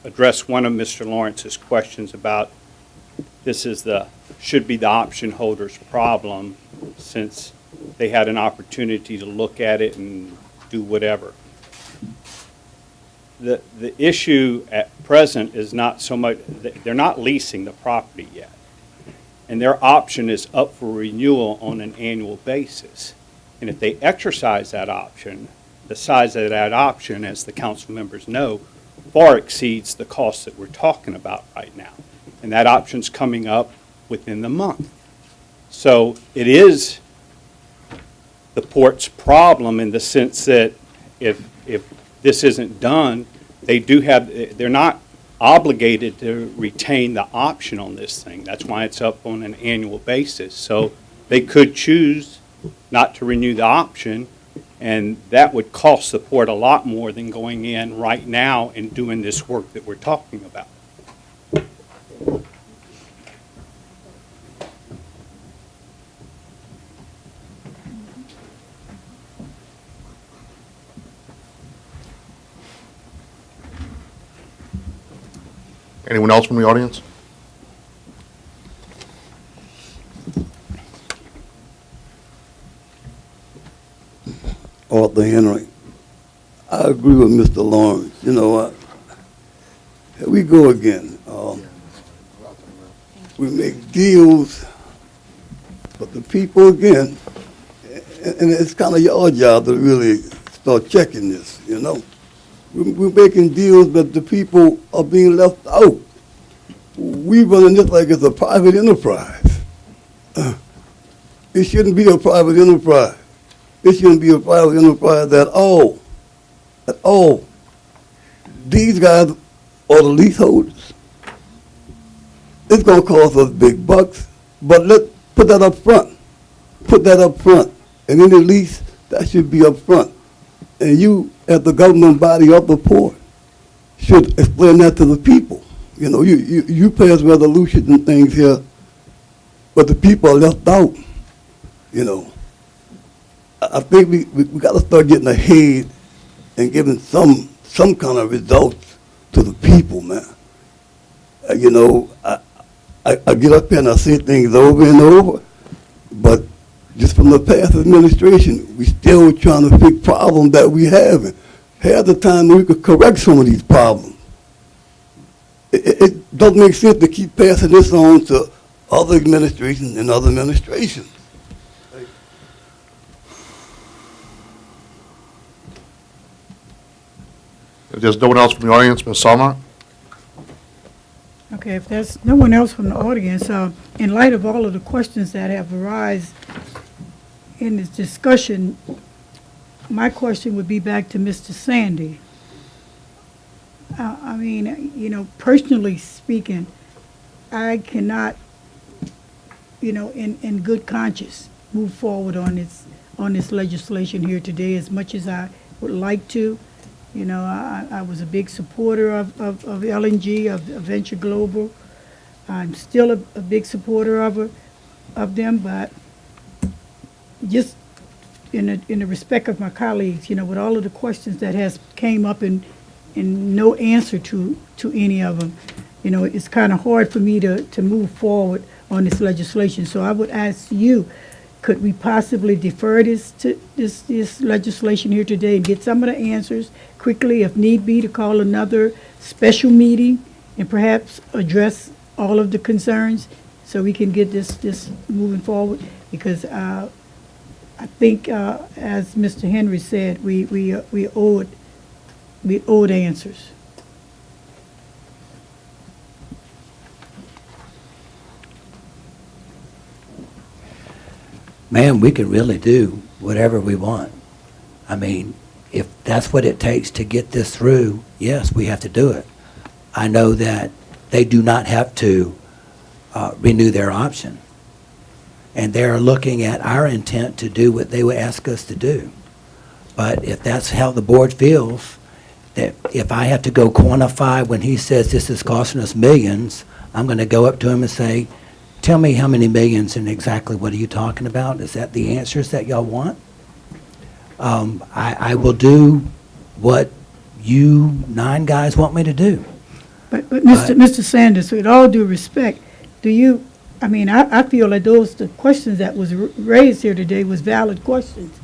address one of Mr. Lawrence's questions about this should be the option holder's problem since they had an opportunity to look at it and do whatever. The issue at present is not so much, they're not leasing the property yet. And their option is up for renewal on an annual basis. And if they exercise that option, the size of that option, as the council members know, far exceeds the cost that we're talking about right now. And that option's coming up within the month. So it is the port's problem in the sense that if this isn't done, they're not obligated to retain the option on this thing. That's why it's up on an annual basis. So they could choose not to renew the option, and that would cost the port a lot more than going in right now and doing this work that we're talking about. Anyone else from the audience? Dr. Henry. I agree with Mr. Lawrence. You know, here we go again. We make deals, but the people again, and it's kind of your job to really start checking this, you know. We're making deals, but the people are being left out. We running this like it's a private enterprise. It shouldn't be a private enterprise. It shouldn't be a private enterprise at all. At all. These guys are the leaseholders. It's going to cost us big bucks, but let's put that up front. Put that up front. And in the lease, that should be up front. And you, as the government body of the port, should explain that to the people. You know, you pass resolutions and things here, but the people are left out. You know, I think we got to start getting ahead and giving some kind of results to the people, man. You know, I get up here and I say things over and over, but just from the past administration, we still trying to fix problems that we have. And half the time we could correct some of these problems. It doesn't make sense to keep passing this on to other administrations and other administrations. If there's no one else from the audience, Ms. Salmont? Okay, if there's no one else from the audience, in light of all of the questions that have arisen in this discussion, my question would be back to Mr. Sandy. I mean, you know, personally speaking, I cannot, you know, in good conscience, move forward on this legislation here today as much as I would like to. You know, I was a big supporter of LNG, of Venture Global. I'm still a big supporter of them, but just in the respect of my colleagues, you know, with all of the questions that has came up and no answer to any of them, you know, it's kind of hard for me to move forward on this legislation. So I would ask you, could we possibly defer this legislation here today and get some of the answers quickly, if need be, to call another special meeting and perhaps address all of the concerns so we can get this moving forward? Because I think, as Mr. Henry said, we owed answers. Man, we can really do whatever we want. I mean, if that's what it takes to get this through, yes, we have to do it. I know that they do not have to renew their option. And they're looking at our intent to do what they would ask us to do. But if that's how the board feels, that if I have to go quantify when he says this is costing us millions, I'm going to go up to him and say, tell me how many millions and exactly what are you talking about? Is that the answers that y'all want? I will do what you 9 guys want me to do. But Mr. Sanders, with all due respect, do you, I mean, I feel like the questions that was raised here today was valid questions.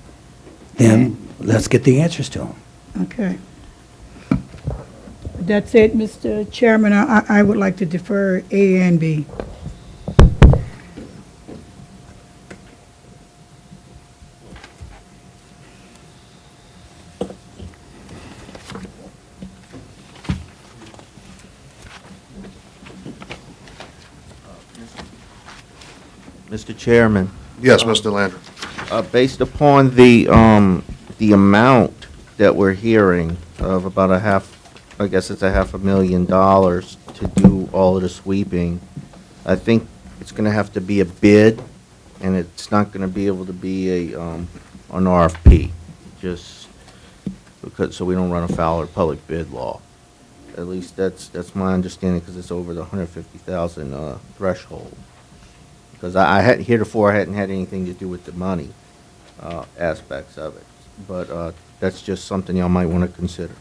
Then let's get the answers to them. Okay. That's it, Mr. Chairman. I would like to defer A and B. Mr. Chairman. Yes, Mr. Landry. Based upon the amount that we're hearing of about I guess it's $500,000 to do all of the sweeping, I think it's going to have to be a bid, and it's not going to be able to be an RFP, just because, so we don't run afoul of public bid law. At least that's my understanding, because it's over the 150,000 threshold. Because heretofore I hadn't had anything to do with the money aspects of it. But that's just something y'all might want to consider.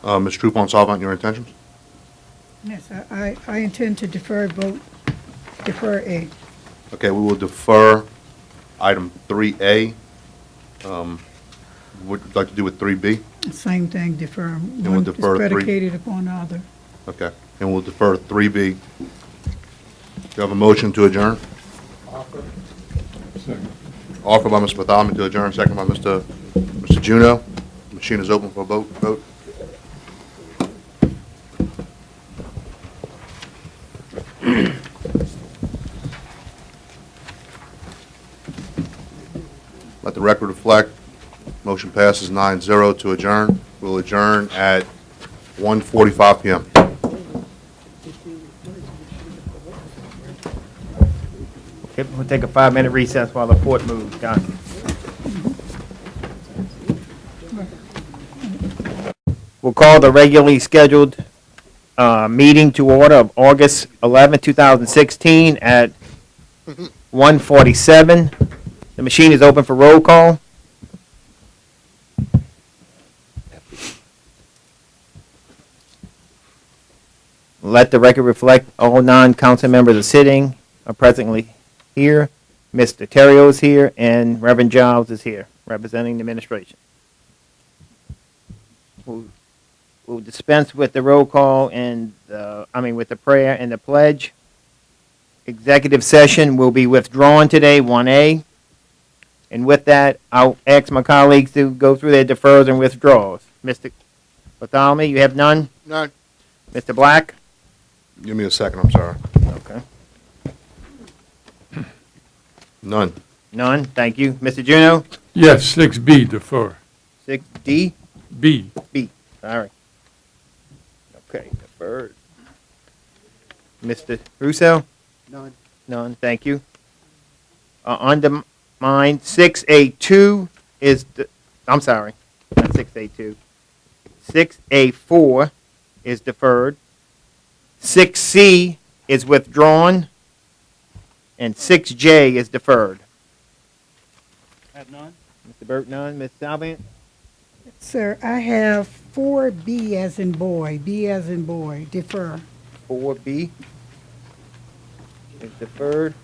Ms. Trufant-Salvant, your intentions? Yes, I intend to defer A. Okay, we will defer item 3A. What would you like to do with 3B? Same thing, defer. we'll One is defer three. predicated upon the other. Okay, and we'll defer 3B. Do you have a motion to adjourn? Offer by Mr. Bartholomew to adjourn, second by Mr. Juno. Machine is open for a vote. Let the record reflect, motion passes 9-0 to adjourn. We'll adjourn at 1:45 PM. Okay, we'll take a 5-minute recess while the port moves, guys. We'll call the regularly scheduled meeting to order of August 11, 2016 at 1:47. The machine is open for roll call. Let the record reflect all non-council members are sitting, are presently here. Mr. Terrio is here, and Reverend Giles is here, representing the administration. We'll dispense with the roll call and, with the prayer and the pledge. Executive session will be withdrawn today, 1A. And with that, I'll ask my colleagues to go through their deferrals and withdrawals. Mr. Bartholomew, you have none? None. Mr. Black? Give me a second, I'm sorry. Okay. None. None, thank you. Mr. Juno? Yes, 6B, defer. 6D? B. B, all right. Okay, deferred. Mr. Russo? None. None, thank you. Under mine, 6A2 is, I'm sorry, not 6A2. 6A4 is deferred. 6C is withdrawn. And 6J is deferred. Have none? Mr. Burt, none. Ms. Salvant? Sir, I have 4B as in boy, B as in boy, defer. 4B is deferred.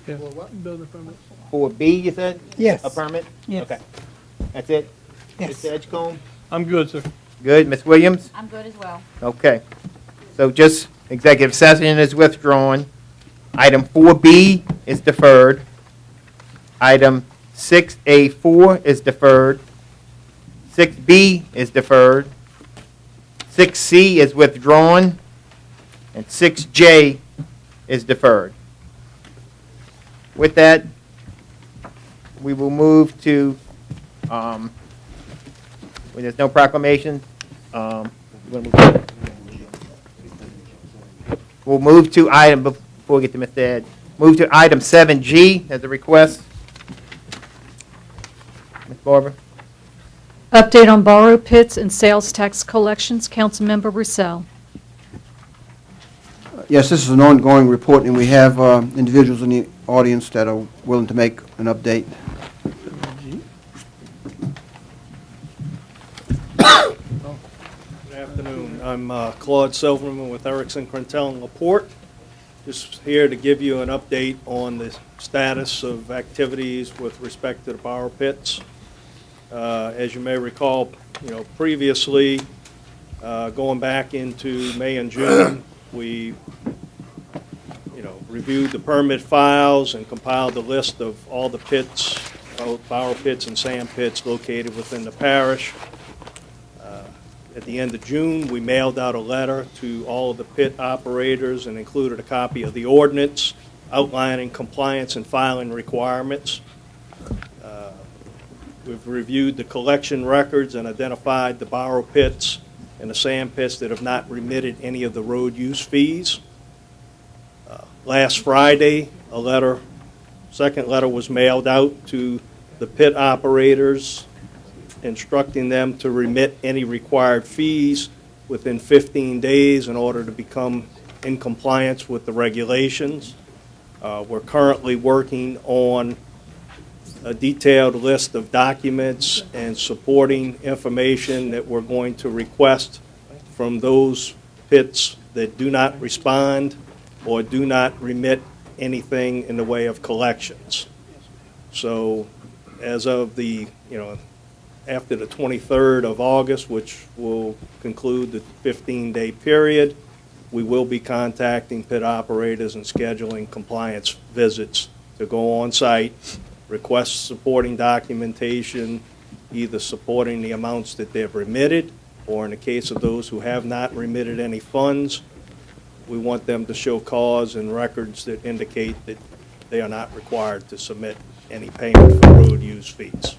4B, you said? Yes. A permit? Yes. Okay. That's it? Yes. Mr. Edgecombe? I'm good, sir. Good. Ms. Williams? I'm good as well. Okay. So just executive session is withdrawn. Item 4B is deferred. Item 6A4 is deferred. 6B is deferred. 6C is withdrawn. And 6J is deferred. With that, we will move to, when there's no proclamation, we'll move to item, before we get to Mr. Ed, move to item 7G as a request. Ms. Barber? Update on borrow pits and sales tax collections. Councilmember Roussel. Yes, this is an ongoing report, and we have individuals in the audience that are willing to make an update. Good afternoon. I'm Claude Silverman with Erickson, Quintel, and LaPorte. Just here to give you an update on the status of activities with respect to the borrow pits. As you may recall, previously, going back into May and June, we, reviewed the permit files and compiled the list of all the pits, both borrow pits and sand pits located within the parish. At the end of June, we mailed out a letter to all of the pit operators and included a copy of the ordinance outlining compliance and filing requirements. We've reviewed the collection records and identified the borrow pits and the sand pits that have not remitted any of the road use fees. Last Friday, second letter was mailed out to the pit operators instructing them to remit any required fees within 15 days in order to become in compliance with the regulations. We're currently working on a detailed list of documents and supporting information that we're going to request from those pits that do not respond or do not remit anything in the way of collections. So as of after the 23rd of August, which will conclude the 15-day period, we will be contacting pit operators and scheduling compliance visits to go on site, request supporting documentation, either supporting the amounts that they've remitted, or in the case of those who have not remitted any funds, we want them to show cause and records that indicate that they are not required to submit any payment for road use fees.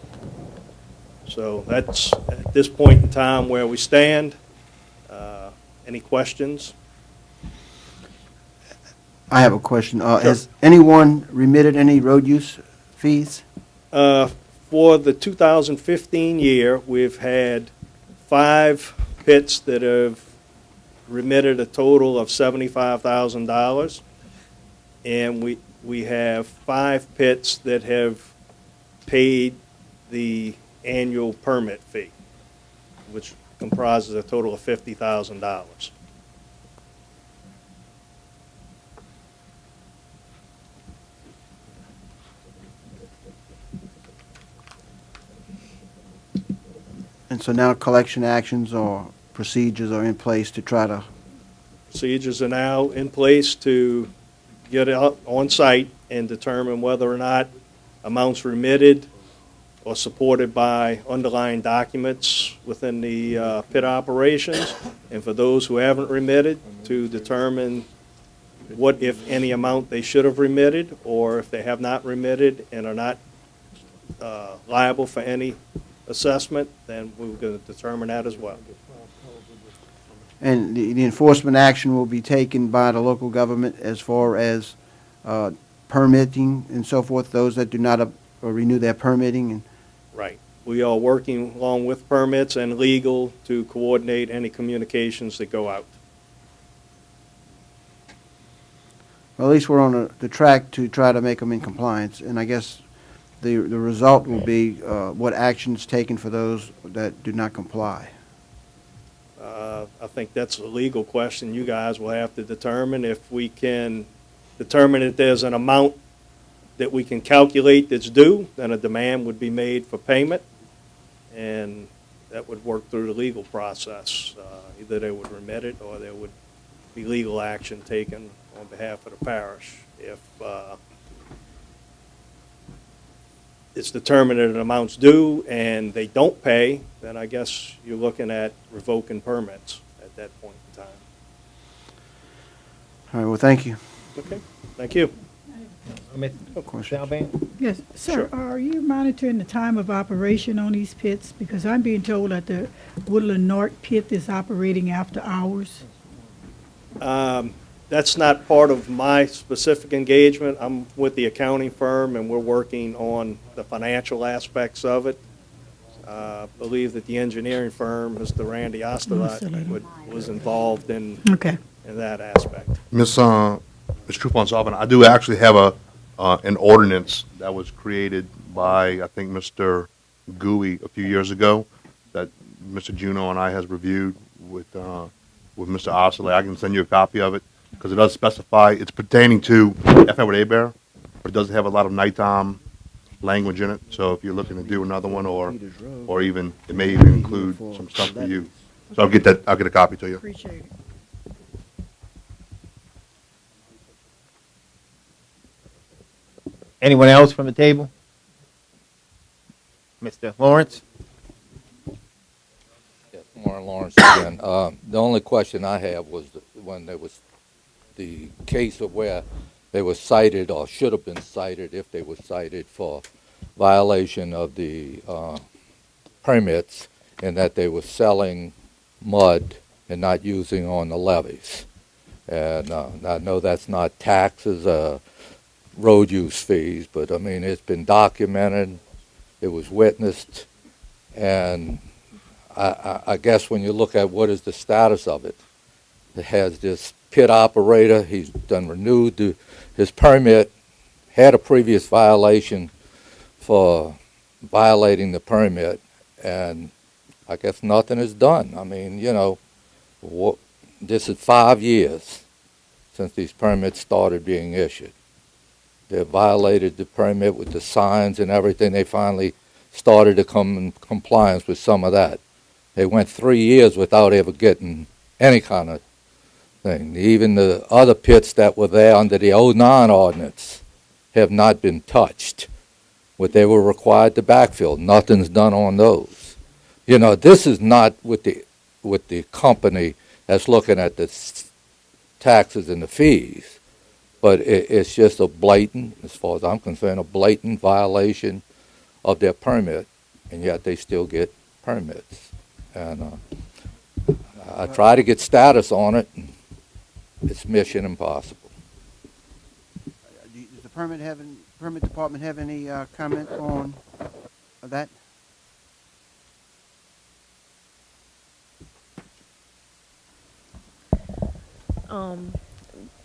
So that's, at this point in time, where we stand. Any questions? I have a question. Has anyone remitted any road use fees? For the 2015 year, we've had 5 pits that have remitted a total of $75,000, and we have 5 pits that have paid the annual permit fee, which comprises a total of $50,000. And so now collection actions or procedures are in place to try to... Procedures are now in place to get out on site and determine whether or not amounts remitted or supported by underlying documents within the pit operations, and for those who haven't remitted, to determine what, if any, amount they should have remitted, or if they have not remitted and are not liable for any assessment, then we're going to determine that as well. And the enforcement action will be taken by the local government as far as permitting and so forth, those that do not renew their permitting? And Right. We are working along with permits and legal to coordinate any communications that go out. well, at least we're on the track to try to make them in compliance, and I guess the result will be what actions taken for those that do not comply. I think that's a legal question you guys will have to determine. If we can determine that there's an amount that we can calculate that's due, then a demand would be made for payment, and that would work through the legal process. Either they would remit it or there would be legal action taken on behalf of the parish. If it's determined that an amount's due and they don't pay, then I guess you're looking at revoking permits at that point in time. All right, well, thank you. Okay, thank you. Yes, sir, are you monitoring the time of operation on these pits? Because I'm being told that the Woodland North pit is operating after hours. That's not part of my specific engagement. I'm with the accounting firm, and we're working on the financial aspects of it. I believe that the engineering firm, Mr. Randy Osterlot, was involved in that aspect. Ms. Trufant-Sullivan, I do actually have an ordinance that was created by, I think, Mr. Gouy a few years ago that Mr. Juneau and I has reviewed with Mr. Osterlot. I can send you a copy of it because it does specify, it's pertaining to FM with A-Bear, but it doesn't have a lot of nighttime language in it. So if you're looking to do another one, or even, it may even include some stuff for you. So I'll get a copy to you. Appreciate it. Anyone else from the table? Mr. Lawrence? Yes, Warren Lawrence again. The only question I have was when there was the case of where they were cited or should have been cited if they were cited for violation of the permits and that they were selling mud and not using on the levees. And I know that's not taxes, road use fees, but I mean, it's been documented, it was witnessed, and I guess when you look at what is the status of it, it has this pit operator, he's done renewed his permit, had a previous violation for violating the permit, and I guess nothing is done. I mean, you know, this is 5 years since these permits started being issued. They violated the permit with the signs and everything. They finally started to come in compliance with some of that. They went 3 years without ever getting any kind of thing. Even the other pits that were there under the '09 ordinance have not been touched. What they were required to backfill, nothing's done on those. You know, this is not with the company that's looking at the taxes and the fees, but it's just a blatant, as far as I'm concerned, a blatant violation of their permit, and yet they still get permits. And I try to get status on it, and it's mission impossible. Does the permit department have any comment on that?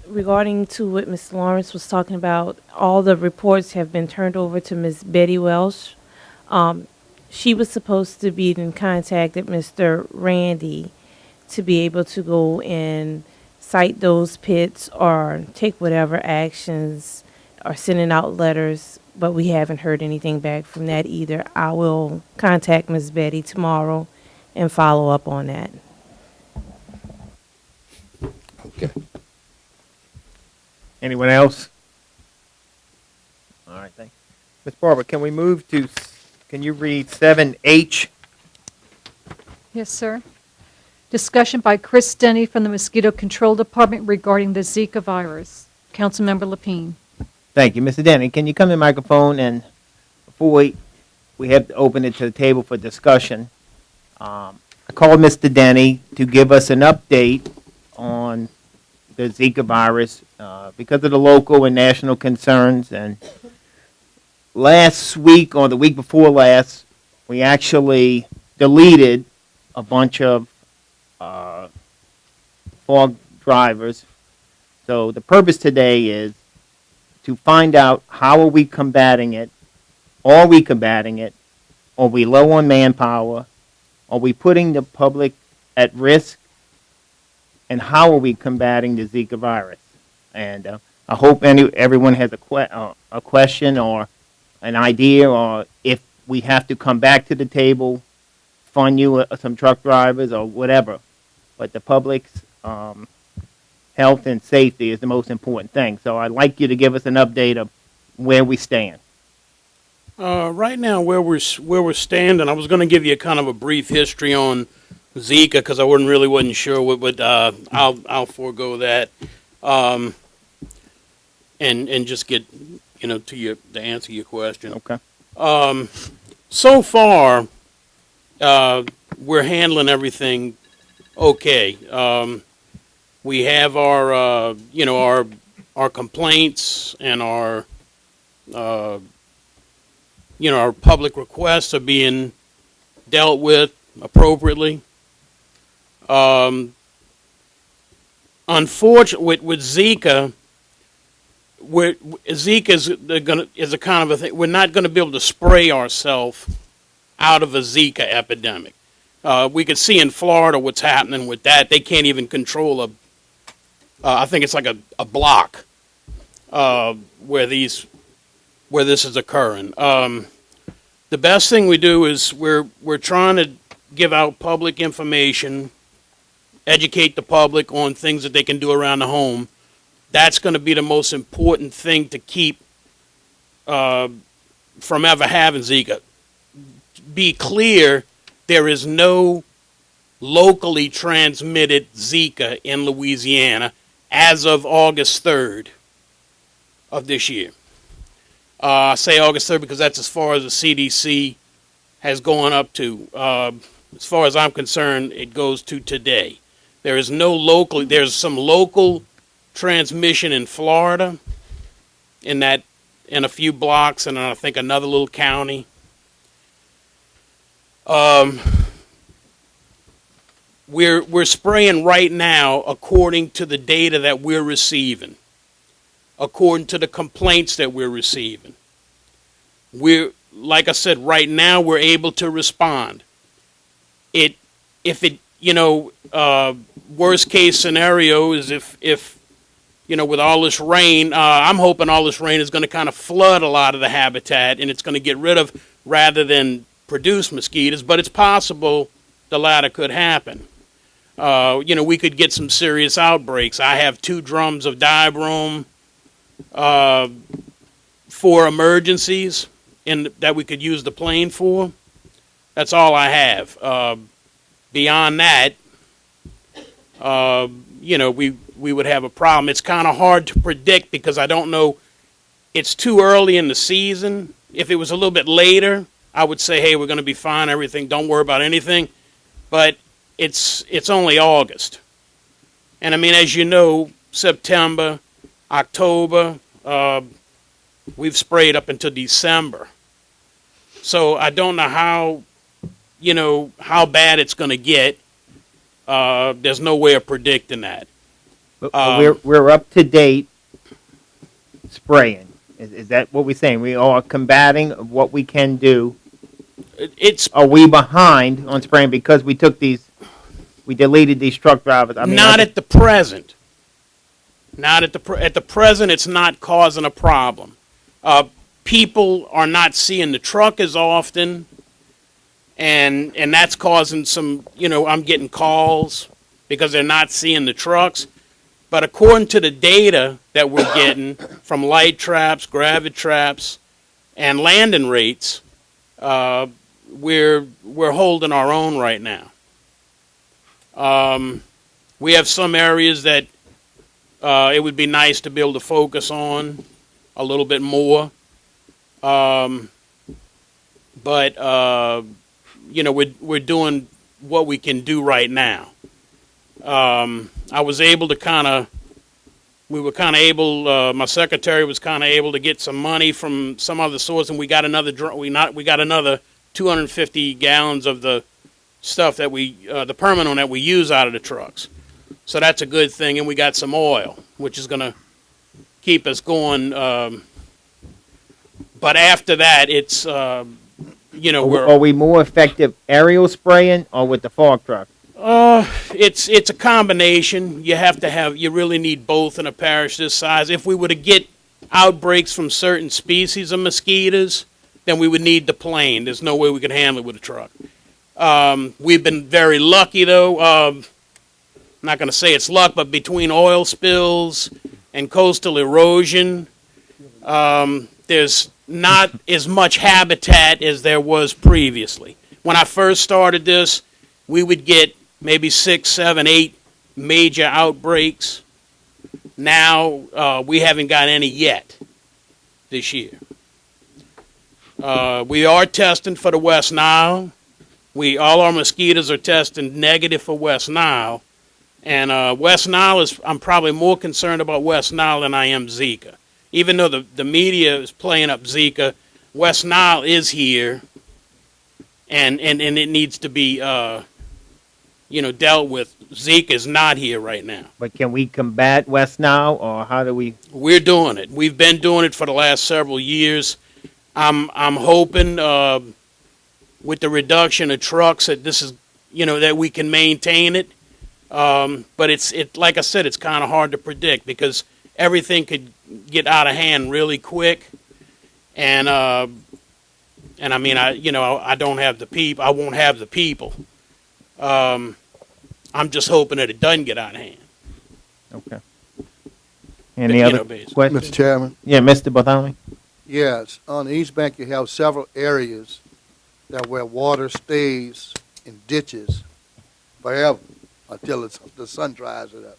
Regarding to what Ms. Lawrence was talking about, all the reports have been turned over to Ms. Betty Welsh. She was supposed to be in contact with Mr. Randy to be able to go and cite those pits or take whatever actions or sending out letters, but we haven't heard anything back from that either. I will contact Ms. Betty tomorrow and follow up on that. Okay. Anyone else? All right, thanks. Ms. Barber, can we move to, can you read 7H? Yes, sir. Discussion by Chris Denny from the Mosquito Control Department regarding the Zika virus. Councilmember Lapine. Thank you. Mr. Denny, can you come to the microphone, and before we have to open it to the table for discussion, I called Mr. Denny to give us an update on the Zika virus because of the local and national concerns. And last week or the week before last, we actually deleted a bunch of fog drivers. So the purpose today is to find out how are we combating it. Are we combating it? Are we low on manpower? Are we putting the public at risk? And how are we combating the Zika virus? And I hope everyone has a question or an idea, or if we have to come back to the table, fund you some truck drivers or whatever. But the public's health and safety is the most important thing. So I'd like you to give us an update of where we stand. Right now, where we're standing, I was going to give you a kind of a brief history on Zika because I wasn't sure what, but I'll forego that, and just get to answer your question. Okay. So far, we're handling everything okay. We have our our complaints and our our public requests are being dealt with appropriately. Unfortunately, with Zika, Zika is a kind of a thing. We're not going to be able to spray ourselves out of a Zika epidemic. We could see in Florida what's happening with that. They can't even control I think it's like a block where this is occurring. The best thing we do is we're trying to give out public information, educate the public on things that they can do around the home. That's going to be the most important thing to keep from ever having Zika. Be clear, there is no locally transmitted Zika in Louisiana as of August 3rd of this year. I say August 3rd because that's as far as the CDC has gone up to. As far as I'm concerned, it goes to today. There's some local transmission in Florida, in a few blocks, and I think another little county. We're spraying right now according to the data that we're receiving, according to the complaints that we're receiving. Like I said, right now we're able to respond. Worst case scenario is if with all this rain, I'm hoping all this rain is going to kind of flood a lot of the habitat, and it's going to get rid of rather than produce mosquitoes. But it's possible the latter could happen. We could get some serious outbreaks. I have 2 drums of dibroom for emergencies that we could use the plane for. That's all I have. Beyond that, we would have a problem. It's kind of hard to predict because I don't know. It's too early in the season. If it was a little bit later, I would say, hey, we're going to be fine, everything, don't worry about anything. But it's only August. And I mean, as you know, September, October, we've sprayed up until December. So I don't know how bad it's going to get. There's no way of predicting that. But we're up to date spraying. Is that what we're saying? We are combating what we can do. Are we behind on spraying because we deleted these truck drivers? I mean, not at the present. Not at the present. It's not causing a problem. People are not seeing the truck as often, and that's causing some. I'm getting calls because they're not seeing the trucks. But according to the data that we're getting from light traps, gravity traps, and landing rates, we're holding our own right now. We have some areas that it would be nice to be able to focus on a little bit more. But we're doing what we can do right now. I was able to my secretary was kind of able to get some money from some other source, and we got another 250 gallons of the stuff that the permanent that we use out of the trucks. So that's a good thing, and we got some oil, which is going to keep us going. But after that, it's are we more effective aerial spraying or with the fog truck? It's a combination. You really need both in a parish this size. If we were to get outbreaks from certain species of mosquitoes, then we would need the plane. There's no way we could handle it with a truck. We've been very lucky, though. I'm not going to say it's luck, but between oil spills and coastal erosion, there's not as much habitat as there was previously. When I first started this, we would get maybe 6, 7, 8 major outbreaks. Now we haven't got any yet this year. We are testing for the West Nile. All our mosquitoes are testing negative for West Nile. And West Nile I'm probably more concerned about West Nile than I am Zika. Even though the media is playing up Zika, West Nile is here, and it needs to be dealt with. Zika is not here right now. But can we combat West Nile, or how do we? We're doing it. We've been doing it for the last several years. I'm hoping with the reduction of trucks that this is that we can maintain it. But it's like I said, it's kind of hard to predict because everything could get out of hand really quick, and I mean I don't have the people. I won't have the people. I'm just hoping that it doesn't get out of hand. Okay. Any other questions? Mr. Chairman? Yeah, Mr. Bartholomew? Yes. On the East Bank, you have several areas where water stays in ditches forever until the sun dries it up.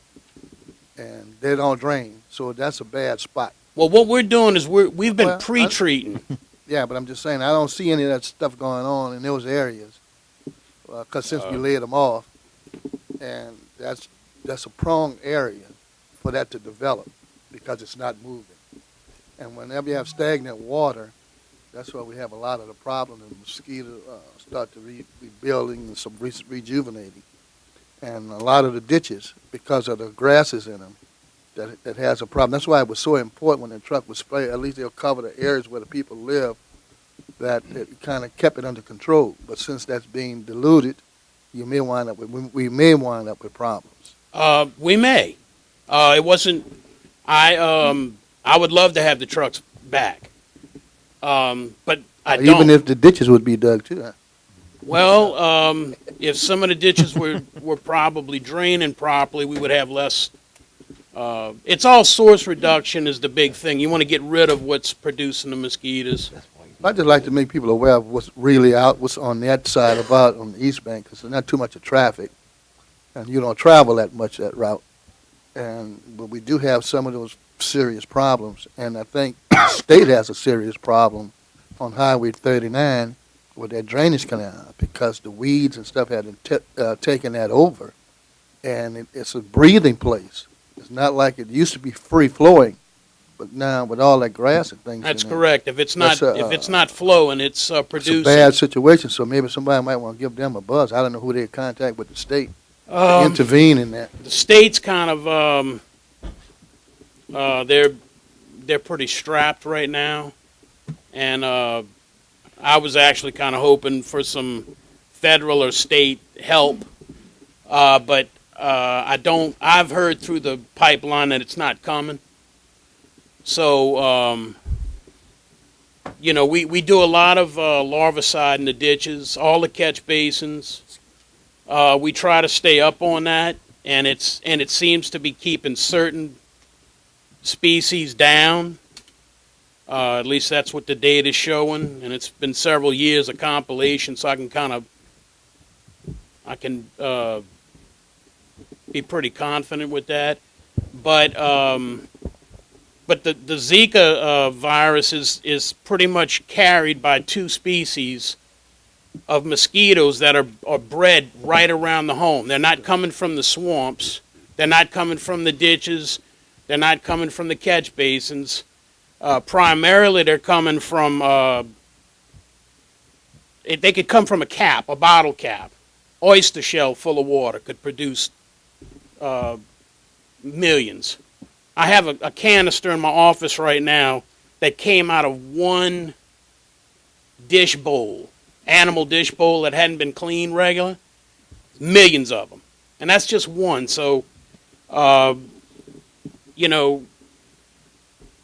And they don't drain, so that's a bad spot. Well, what we're doing is we've been pre-treating. Yeah, but I'm just saying, I don't see any of that stuff going on in those areas, because since we laid them off, and that's a prone area for that to develop because it's not moving. And whenever you have stagnant water, that's why we have a lot of the problem, and mosquitoes start to rebuilding and some rejuvenating. And a lot of the ditches, because of the grasses in them, that has a problem. That's why it was so important when the truck was sprayed. At least they'll cover the areas where the people live, that it kind of kept it under control. But since that's being diluted, we may wind up with problems. We may. It wasn't. I would love to have the trucks back. But I don't. Even if the ditches would be dug too, huh? Well, if some of the ditches were probably draining properly, we would have less. It's all source reduction is the big thing. You want to get rid of what's producing the mosquitoes. I'd just like to make people aware of what's really out, what's on that side about on the East Bank, because there's not too much of traffic, and you don't travel that much that route. But we do have some of those serious problems, and I think the state has a serious problem on Highway 39 with that drainage canal, because the weeds and stuff had taken that over, and it's a breathing place. It's not like it used to be free flowing, but now with all that grass and things. That's in there, correct. If it's not flowing, it's producing. it's a bad situation. So maybe somebody might want to give them a buzz. I don't know who they contact with the state to intervene in that. The state's kind of they're pretty strapped right now, and I was actually kind of hoping for some federal or state help, but I don't. I've heard through the pipeline that it's not coming. So, we do a lot of larvicide in the ditches, all the catch basins. We try to stay up on that, and it seems to be keeping certain species down. At least that's what the data is showing, and it's been several years of compilation, so I can be pretty confident with that. But the Zika virus is pretty much carried by two species of mosquitoes that are bred right around the home. They're not coming from the swamps. They're not coming from the ditches. They're not coming from the catch basins. Primarily, they're coming from, they could come from a bottle cap. Oyster shell full of water could produce millions. I have a canister in my office right now that came out of one dish bowl, animal dish bowl that hadn't been cleaned regular. Millions of them. And that's just one. So,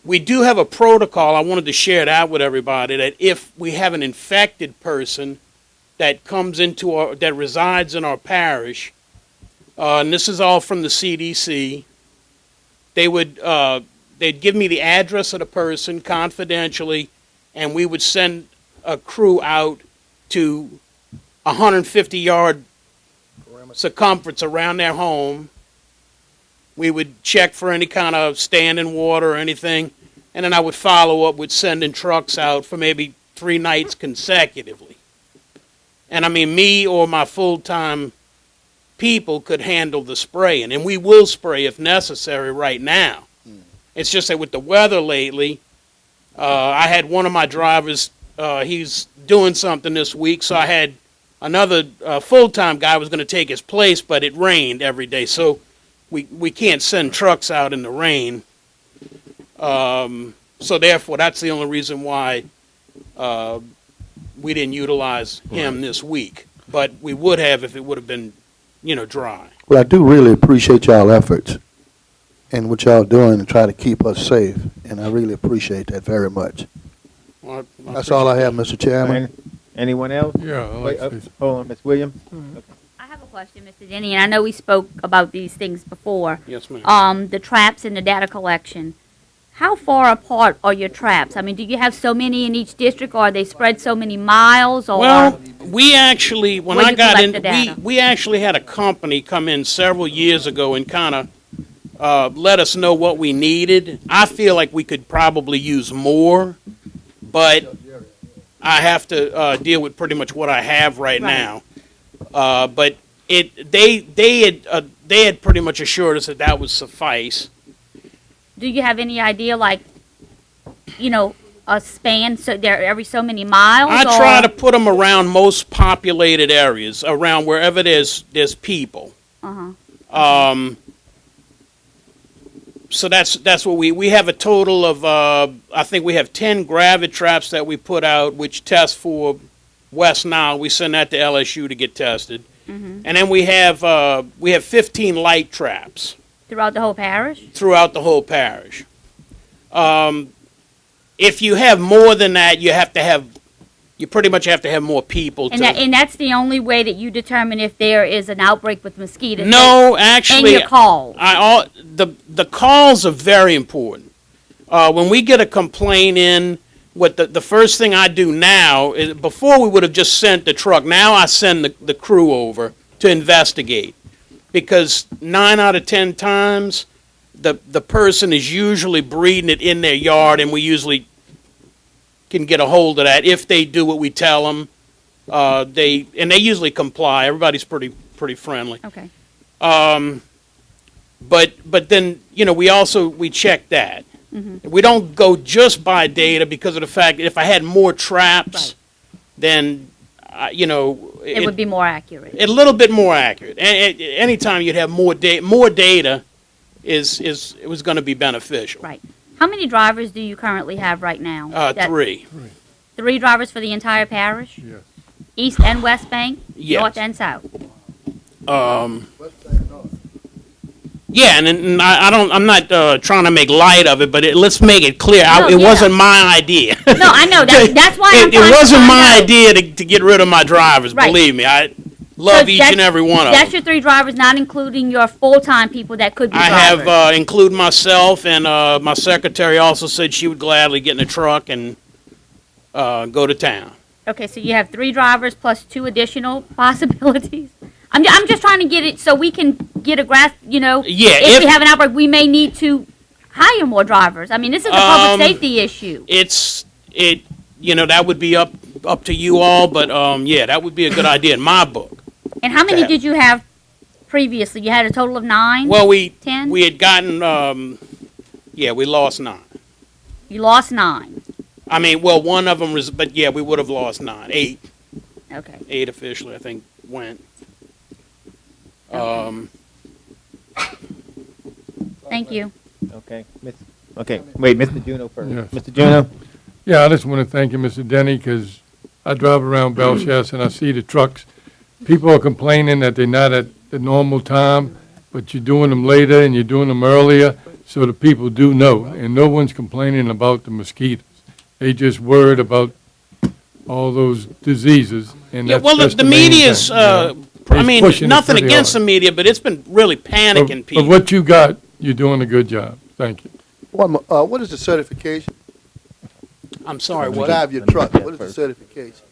we do have a protocol. I wanted to share that with everybody, that if we have an infected person that comes that resides in our parish, and this is all from the CDC, they'd give me the address of the person confidentially, and we would send a crew out to 150-yard circumference around their home. We would check for any kind of standing water or anything, and then I would follow up with sending trucks out for maybe 3 nights consecutively. And I mean, me or my full-time people could handle the spraying, and we will spray if necessary right now. It's just that with the weather lately, I had one of my drivers, he's doing something this week, so I had another full-time guy was going to take his place, but it rained every day, so we can't send trucks out in the rain. So therefore, that's the only reason why we didn't utilize him this week. But we would have if it would have been, dry. Well, I do really appreciate y'all efforts and what y'all doing to try to keep us safe, and I really appreciate that very much. Well, That's all I have, Mr. Chairman. Anyone else? Yeah, Wait, hold on, Ms. Williams. I have a question, Mr. Denny, and I know we spoke about these things before. Yes, ma'am. The traps and the data collection. How far apart are your traps? I mean, do you have so many in each district, or are they spread so many miles? Or Well, we actually, when Where I you got collect in, the data? we actually had a company come in several years ago and kind of let us know what we needed. I feel like we could probably use more, but I have to deal with pretty much what I have right now. But they had pretty much assured us that would suffice. do you have any idea, like, a span, so they're every so many miles? I try to put them around most populated areas, around wherever there's people. Uh-huh. So that's what we have a total of, I think we have 10 gravid traps that we put out, which test for West Nile. We send that to LSU to get tested. Mm-hmm. And then we have 15 light traps. Throughout the whole parish? throughout the whole parish. If you have more than that, you pretty much have to have more people. And that's the only way that you determine if there is an outbreak with mosquitoes? No, actually, And your call? the calls are very important. When we get a complaint in, what the first thing I do now is, before we would have just sent the truck, now I send the crew over to investigate. Because 9 out of 10 times, the person is usually breeding it in their yard, and we usually can get a hold of that if they do what we tell them. They usually comply. Everybody's pretty friendly. Okay. But then we check that. Mm-hmm. We don't go just by data because of the fact that if I had more traps, then It would be more accurate. a little bit more accurate. Anytime you'd have more data it was going to be beneficial. Right. How many drivers do you currently have right now? 3. 3 drivers for the entire parish? Yes. East and West Bank? Yes. North and South? Yeah, and I'm not trying to make light of it, but let's make it clear. No, it yeah. wasn't my idea. No, I know. That's why I'm It trying to wasn't find my out. idea to get rid of my drivers. Right. Believe me, I love each and every one of That's them. your 3 drivers, not including your full-time people that could be I drivers. have include myself, and my secretary also said she would gladly get in a truck and go to town. Okay, so you have 3 drivers plus 2 additional possibilities? I'm just trying to get it so we can get a grasp, Yeah, if we have an outbreak, we may need to hire more drivers. I mean, this is a public safety issue. That would be up to you all, but that would be a good idea in my book. And how many did you have previously? You had a total of 9? Well, 10? we had gotten we lost 9. You lost 9. I mean, well, one of them was, but yeah, we would have lost 9, 8. Okay. 8 officially, I think, went. Thank you. Okay. Wait, Mr. Juno first. Yes. Mr. Juno? Yeah, I just want to thank you, Mr. Denny, because I drive around Belchester and I see the trucks. People are complaining that they're not at the normal time, but you're doing them later and you're doing them earlier, so the people do know. And no one's complaining about the mosquitoes. They just worried about all those diseases. And Yeah, that's well, just the main media's, thing, you know. I It's mean, pushing it nothing pretty against hard. the media, but it's been really panicking But people. what you got, you're doing a good job. Thank you. What is the certification? I'm sorry, To what? drive your truck, what is the certification?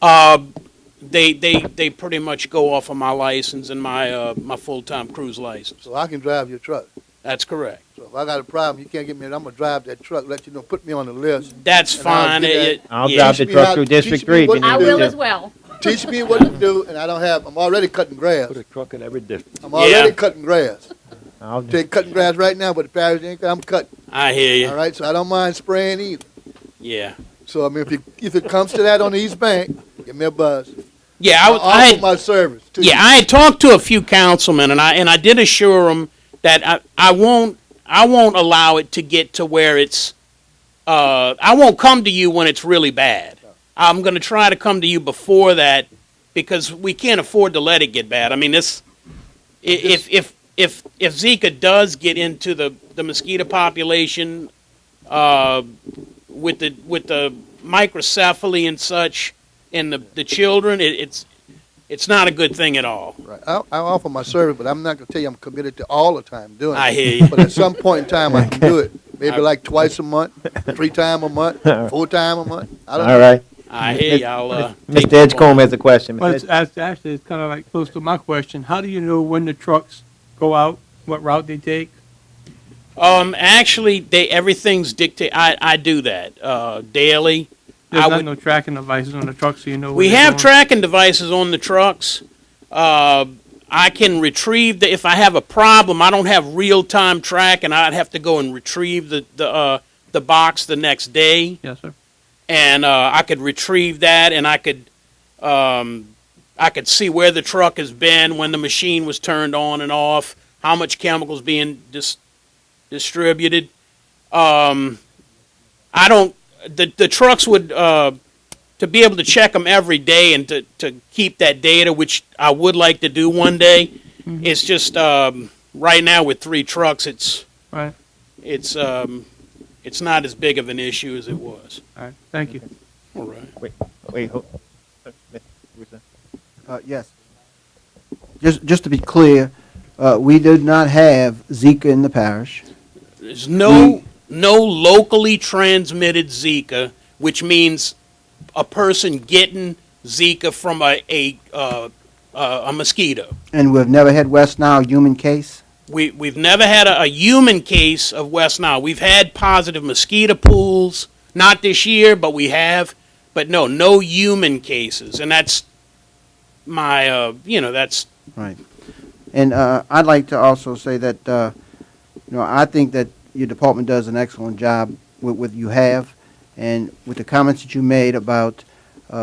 They pretty much go off of my license and my full-time cruise license. So I can drive your truck. That's correct. So if I got a problem, you can't get me, I'm gonna drive that truck, let you know, put me on the list. That's and I'll fine. get that. I'll Yeah. drive the Teach me truck how- through teach District me 3. what if to you I need do. will to. as well. Teach me what to do, and I'm already cutting grass. Put a truck in every district. I'm already Yeah. cutting grass. I'll Take cutting grass right now, but the parish ain't, I'm cutting. I hear you. All right, so I don't mind spraying either. Yeah. So I mean, if it comes to that on the East Bank, give me a buzz. Yeah, I'll I offer had, my service to you. yeah, I had talked to a few councilmen, and I did assure them that I won't allow it to get to where it's. I won't come to you when it's really bad. I'm going to try to come to you before that, because we can't afford to let it get bad. I mean, this. If Zika does get into the mosquito population, with the microcephaly and such, and the children, it's not a good thing at all. Right. I offer my service, but I'm not gonna tell you I'm committed to all the time doing it. I hear you. But at some point in time, I can do it. Maybe like twice a month, 3 times a month, 4 times a month. I don't know. All right. I hear you. I'll. Mr. Edgecombe has a question. Well, Mr. actually, it's kind of like close to my question. How do you know when the trucks go out, what route they take? Actually, everything's dictated. I do that daily. There's not no tracking devices on the truck, so you know. We have tracking devices on the trucks. I can retrieve if I have a problem. I don't have real-time tracking. I'd have to go and retrieve the box the next day. Yes, sir. And I could retrieve that, and I could see where the truck has been, when the machine was turned on and off, how much chemicals being distributed. I don't. The trucks would to be able to check them every day and to keep that data, which I would like to do one day. It's just right now with 3 trucks, Right. it's not as big of an issue as it was. All right, thank you. All right. Wait, Yes. Just to be clear, we did not have Zika in the parish. There's no locally transmitted Zika, which means a person getting Zika from a mosquito. And we've never had West Nile human case? We've never had a human case of West Nile. We've had positive mosquito pools, not this year, but we have. But no human cases, and that's my, that's Right. And I'd like to also say that, I think that your department does an excellent job with what you have, and with the comments that you made about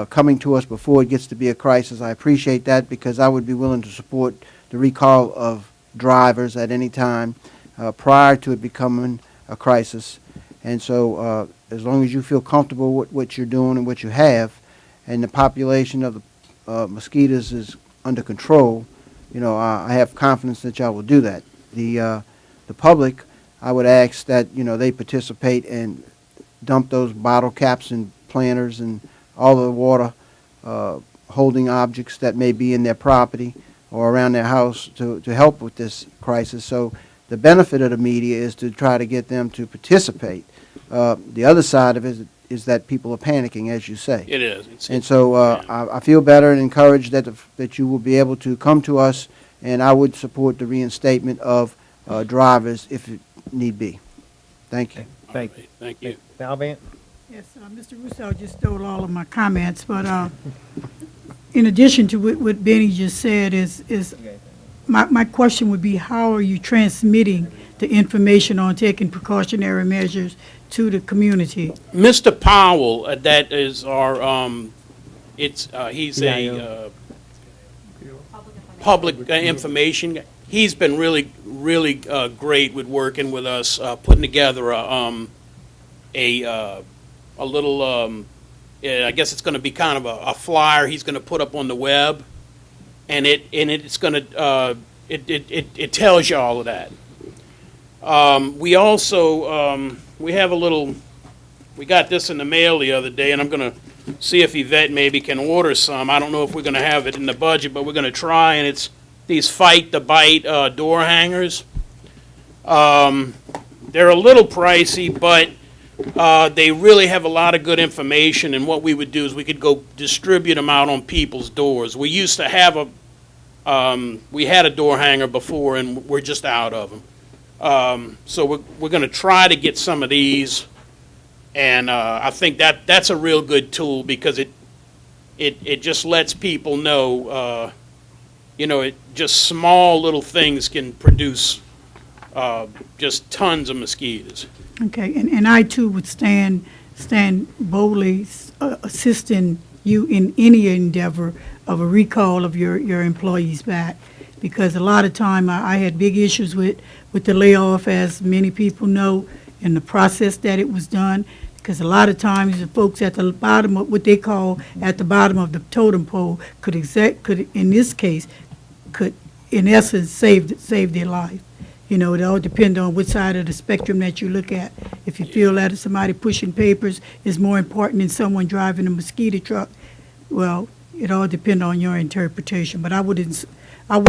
coming to us before it gets to be a crisis. I appreciate that, because I would be willing to support the recall of drivers at any time prior to it becoming a crisis. And so as long as you feel comfortable with what you're doing and what you have, and the population of the mosquitoes is under control, I have confidence that y'all will do that. The public, I would ask that, they participate and dump those bottle caps and planters and all the water holding objects that may be in their property or around their house to help with this crisis. So the benefit of the media is to try to get them to participate. The other side of it is that people are panicking, as you say. it is. And so I feel better and encouraged that you will be able to come to us, and I would support the reinstatement of drivers if it need be. Thank you. Thank you. Thank you. Alvan? Yes, Mr. Russo just stole all of my comments, but in addition to what Benny just said, my question would be, how are you transmitting the information on taking precautionary measures to the community? Mr. Powell, that is our, he's a public information guy. He's been really great with working with us, putting together a little, I guess it's going to be kind of a flyer he's going to put up on the web, and it's going to it tells you all of that. We also we have a little. We got this in the mail the other day, and I'm going to see if Yvette maybe can order some. I don't know if we're going to have it in the budget, but we're going to try, and it's these Fight the Bite door hangers. They're a little pricey, but they really have a lot of good information, and what we would do is we could go distribute them out on people's doors. We used to have we had a door hanger before, and we're just out of them. So we're going to try to get some of these, and I think that's a real good tool, because it just lets people know, just small little things can produce just tons of mosquitoes. Okay, and I too would stand boldly assisting you in any endeavor of a recall of your employees back, because a lot of time I had big issues with the layoff, as many people know, in the process that it was done, because a lot of times the folks at the bottom of what they call at the bottom of the totem pole could in this case could in essence save their life. It all depends on which side of the spectrum that you look at. If you feel that somebody pushing papers is more important than someone driving a mosquito truck, well, it all depends on your interpretation. But I would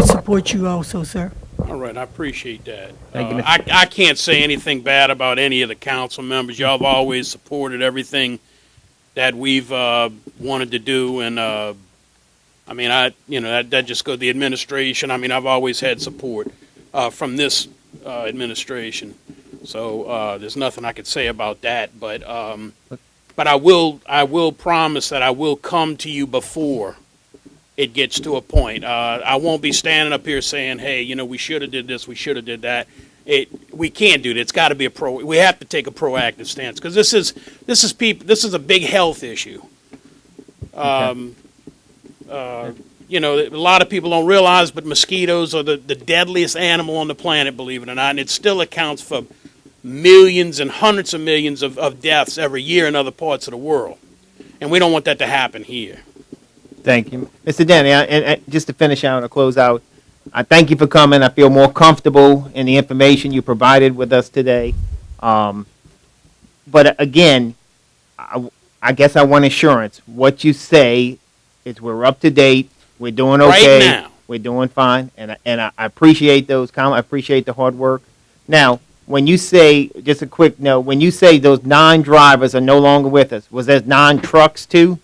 support you also, sir. All right, I appreciate that. Thank you, Mr. I can't say anything bad about any of the council members. Y'all have always supported everything that we've wanted to do, and that just goes the administration. I've always had support from this administration, so there's nothing I could say about that. But I will promise that I will come to you before it gets to a point. I won't be standing up here saying, hey, we should have did this, we should have did that. We can't do that. It's got to be we have to take a proactive stance, because this is a big health issue. Okay. A lot of people don't realize, but mosquitoes are the deadliest animal on the planet, believe it or not, and it still accounts for millions and hundreds of millions of deaths every year in other parts of the world. And we don't want that to happen here. Thank you. Mr. Denny, and just to finish out or close out, I thank you for coming. I feel more comfortable in the information you provided with us today. But again, I guess I want assurance. What you say is we're up to date, we're doing okay. Right now. We're doing fine, and I appreciate those comments. I appreciate the hard work. Now, when you say, just a quick note, when you say those 9 drivers are no longer with us, was there 9 trucks too?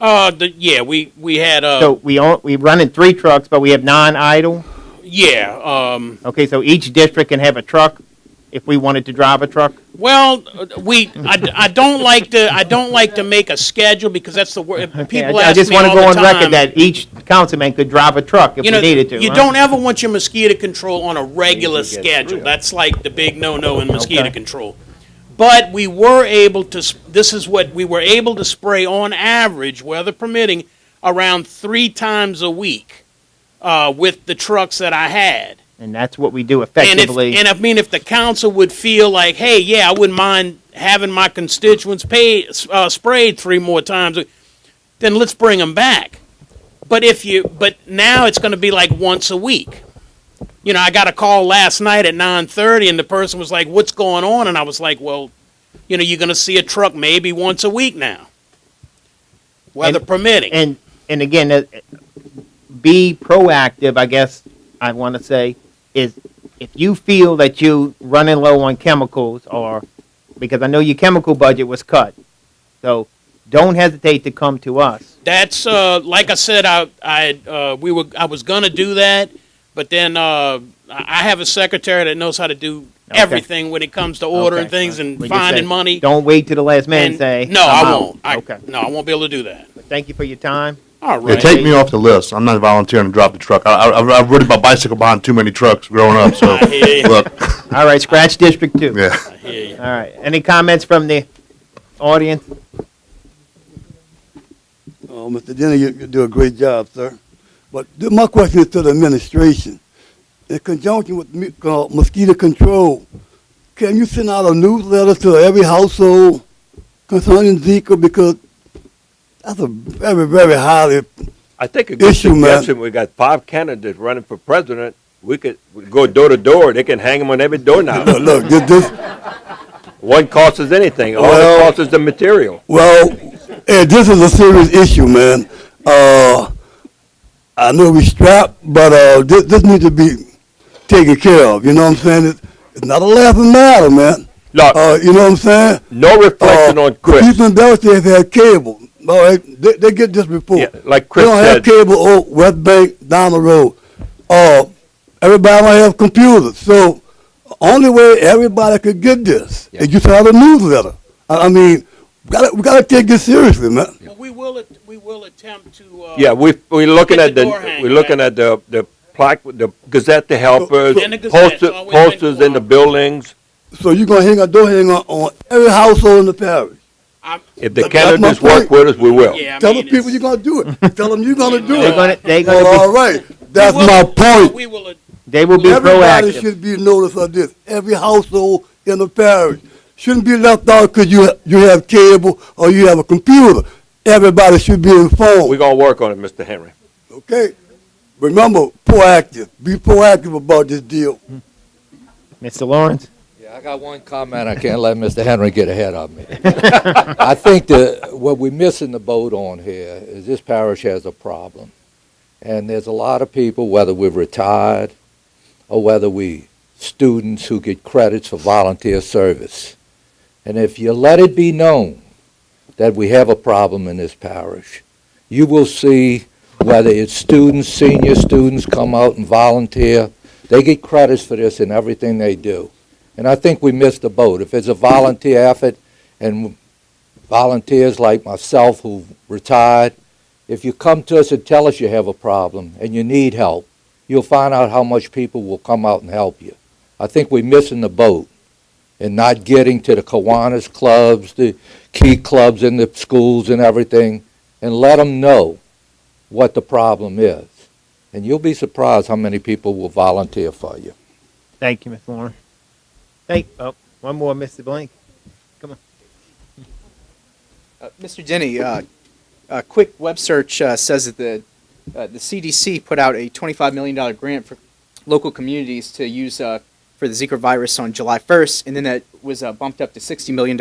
Yeah, we had, So we running 3 trucks, but we have 9 idle? yeah, Okay, so each district can have a truck if we wanted to drive a truck? well, I don't like to make a schedule because that's the word, people I ask just me want to all go the on time. record that each councilman could drive a truck if we needed to. You huh? don't ever want your mosquito control on a regular schedule. That's like the big no-no in mosquito control. But we were able to, this is what we were able to spray on average, weather permitting, around 3 times a week with the trucks that I had. And that's what we do effectively. And if the council would feel like, hey, yeah, I wouldn't mind having my constituents sprayed 3 more times, then let's bring them back. But now it's going to be like once a week. You know, I got a call last night at 9:30, and the person was like, "What's going on?" And I was like, "Well, you know, you're going to see a truck maybe once a week now, weather permitting." And again, be proactive. I guess I want to say is if you feel that you running low on chemicals, or because I know your chemical budget was cut, so don't hesitate to come to us. That's like I said, I was going to do that. But then I have a secretary that knows how to do everything when it comes to ordering things and finding money. Don't wait till the last minute and say, no, I won't. Okay. No, I won't be able to do that. But thank you for your time. All Yeah, right. take me off the list. I'm not volunteering to drop the truck. I've ridden my bicycle behind too many trucks growing up, so, I hear you. look. All right, scratch District 2. Yeah. I hear you. All right. Any comments from the audience? Mr. Denny, you do a great job, sir. But my question is to the administration. In conjunction with mosquito control, can you send out a newsletter to every household concerning Zika? Because that's a very, very highly I think a good issue, man. suggestion, we got 5 candidates running for president. We could go door to door. They can hang them on every door now. Look, this. One costs us anything. All Well- it costs is the material. Well, this is a serious issue, man. I know we're strapped, but this needs to be taken care of. You know what I'm saying? It's not a laughing matter, man. Look, You know what I'm saying? no reflection on The Chris. people in Belcher have had cable. All right, they get this report. Yeah, like They Chris don't have said, cable West Bank down the road. Everybody might have computers. So only way everybody could get this is you send out a newsletter. I mean, we gotta take this seriously, man. Well, we will attempt to. yeah, we're looking get at the the door hanger we're looking at the plaque, the Gazette, the helpers, And the Gazette, it's always been posters in the buildings. So you're gonna hang a door hanger on every household in the parish. If the That's my candidates work point. with us, we will. Yeah, I Tell mean, the people you're gonna do it. Tell them you're gonna do They're it. gonna Well, all right, that's my point. We will. They will be Everybody proactive. should be noticed of this. Every household in the parish shouldn't be left out because you have cable or you have a computer. Everybody should be informed. We're gonna work on it, Mr. Henry. Okay? Remember, proactive. Be proactive about this deal. Mr. Lawrence? Yeah, I got one comment. I can't let Mr. Henry get ahead of me. I think what we're missing the boat on here is this parish has a problem. And there's a lot of people, whether we're retired or whether we students who get credits for volunteer service. And if you let it be known that we have a problem in this parish, you will see whether it's students, senior students come out and volunteer, they get credits for this in everything they do. And I think we missed the boat. If it's a volunteer effort and volunteers like myself who retired, if you come to us and tell us you have a problem and you need help, you'll find out how much people will come out and help you. I think we're missing the boat and not getting to the Kiwanis clubs, the key clubs in the schools and everything, and let them know what the problem is. And you'll be surprised how many people will volunteer for you. Thank you, Mr. Lawrence. One more, Mr. Blank. Come on. Mr. Denny, a quick web search says that the the CDC put out a $25 million grant for local communities to use for the Zika virus on July 1st, and then that was bumped up to $60 million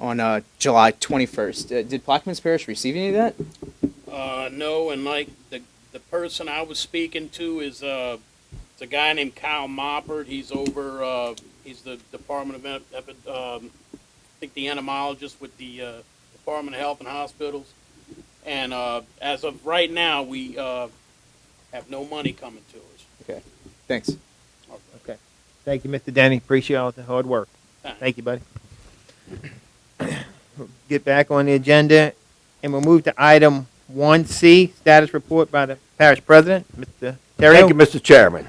on July 21st. Did Plaquemines Parish receive any of that? No, and like the person I was speaking to is it's a guy named Kyle Moppert. He's over, he's the Department of, I think the entomologist with the Department of Health and Hospitals. And as of right now, we have no money coming to us. Okay, thanks. Okay. Thank you, Mr. Denny. Appreciate all the hard work. Thank you, buddy. Get back on the agenda, and we'll move to item 1C, status report by the parish president, Mr. Terrio. Thank you, Mr. Chairman.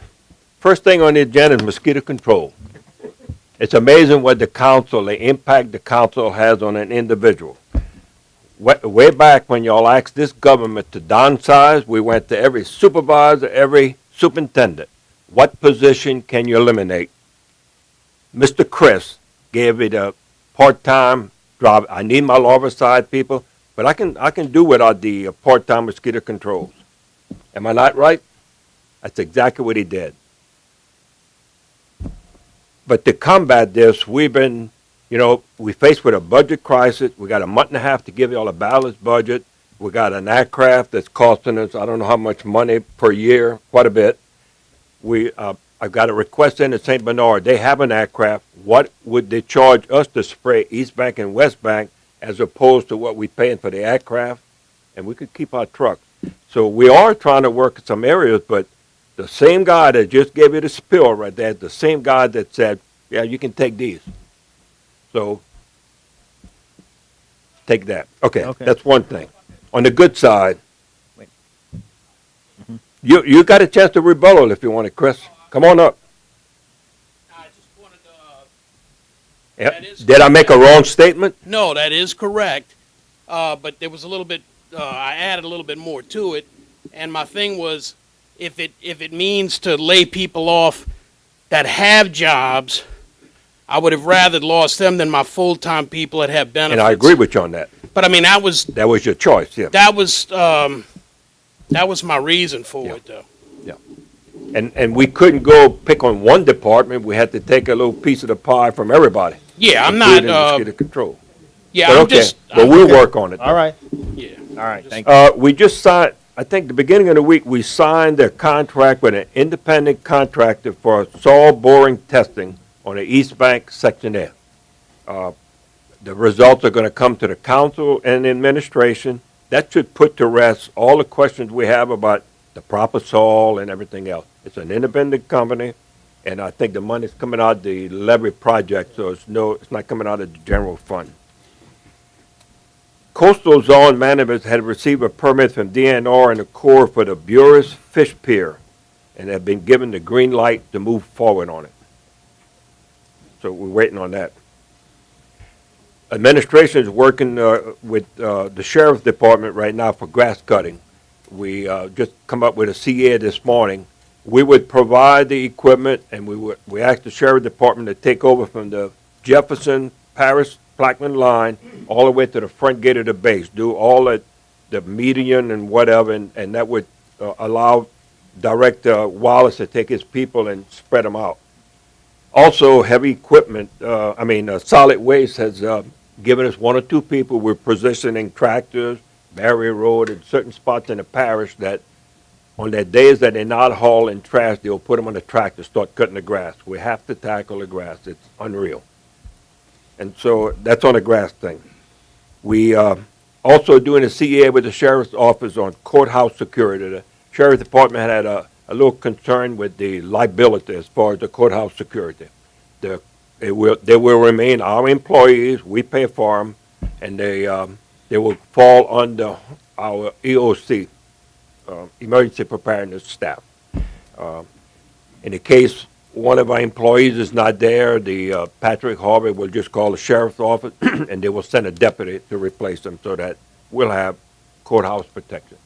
First thing on the agenda is mosquito control. It's amazing what the impact the council has on an individual. Way back when y'all asked this government to downsize, we went to every supervisor, every superintendent. What position can you eliminate? Mr. Chris gave me the part-time job. I need my larvicide people, but I can do without the part-time mosquito controls. Am I not right? That's exactly what he did. But to combat this, we've been, we faced with a budget crisis. We got a month and a half to give y'all a balanced budget. We got an aircraft that's costing us, I don't know how much money per year, quite a bit. I've got a request in at St. Bernard. They have an aircraft. What would they charge us to spray East Bank and West Bank as opposed to what we're paying for the aircraft? And we could keep our trucks. So we are trying to work in some areas, but the same guy that just gave you the spill right there, the same guy that said, yeah, you can take these. So take that. Okay. That's one thing. On the good side, you got a chance to rebuttal if you want it, Chris. Come on up. Yep. Did I make a wrong statement? No, that is correct. But there was a little bit, I added a little bit more to it. And my thing was, if it means to lay people off that have jobs, I would have rather lost them than my full-time people that have benefits. And I agree with you on that. But I mean, that was your choice, yeah. That was my reason for it, though. Yeah. And we couldn't go pick on one department. We had to take a little piece of the pie from everybody. Yeah, I'm not. Mosquito control. Yeah, but I'm okay. just. Well, we'll work on it. All right. Yeah. All right. Thank you. We just signed. I think the beginning of the week we signed a contract with an independent contractor for soil boring testing on the East Bank section there. The results are going to come to the council and the administration. That should put to rest all the questions we have about the proper soil and everything else. It's an independent company, and I think the money's coming out of the levy project, so it's not coming out of the general fund. Coastal Zone Management had received a permit from DNR and the Corps for the Buras Fish Pier, and have been given the green light to move forward on it. So we're waiting on that. Administration is working with the Sheriff's Department right now for grass cutting. We just come up with a CA this morning. We would provide the equipment, and we asked the Sheriff's Department to take over from the Jefferson Parish Plaquemine line all the way to the front gate of the base, do all the median and whatever, and that would allow Director Wallace to take his people and spread them out. Also, heavy equipment, solid waste has given us one or two people. We're positioning tractors, Barrier Road, and certain spots in the parish that on their days that they're not hauling trash, they'll put them on the tractor, start cutting the grass. We have to tackle the grass. It's unreal. And so that's on the grass thing. We also doing a CA with the Sheriff's Office on courthouse security. The Sheriff's Department had a little concern with the liability as far as the courthouse security. They will remain our employees. We pay for them, and they will fall under our EOC, Emergency Preparedness staff. In the case one of our employees is not there, the Patrick Harvey will just call the Sheriff's Office, and they will send a deputy to replace them so that we'll have courthouse protection.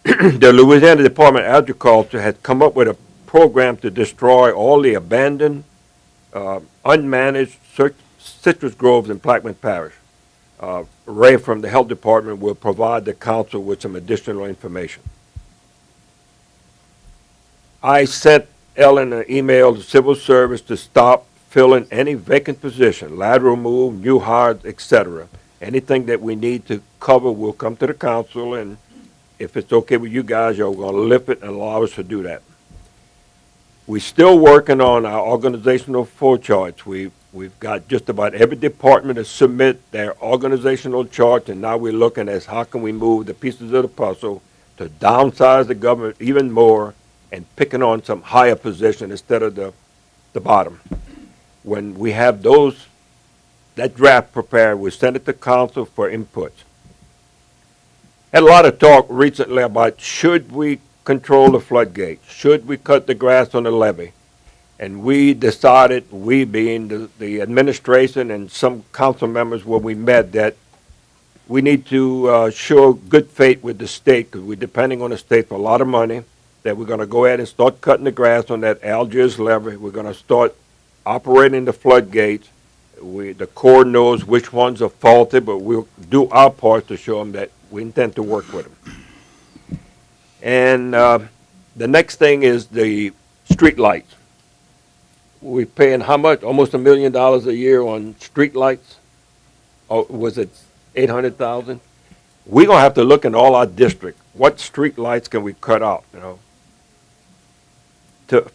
The Louisiana Department of Agriculture has come up with a program to destroy all the abandoned, unmanaged citrus groves in Plaquemine Parish. Ray from the Health Department will provide the council with some additional information. I sent Ellen an email to Civil Service to stop filling any vacant position, lateral move, new hires, etc. Anything that we need to cover will come to the council, and if it's okay with you guys, you're going to lift it and allow us to do that. We're still working on our organizational flow charts. We've got just about every department to submit their organizational chart, and now we're looking at how can we move the pieces of the puzzle to downsize the government even more and picking on some higher position instead of the bottom. When we have that draft prepared, we send it to council for input. Had a lot of talk recently about should we control the floodgates? Should we cut the grass on the levee? And we decided, we being the administration and some council members when we met, that we need to show good faith with the state, because we're depending on the state for a lot of money, that we're going to go ahead and start cutting the grass on that Algiers levee. We're going to start operating the floodgates. The Corps knows which ones are faulty, but we'll do our part to show them that we intend to work with them. And the next thing is the street lights. We're paying how much? Almost $1 million a year on street lights? Or was it 800,000? We're going to have to look in all our districts. What street lights can we cut out, you know?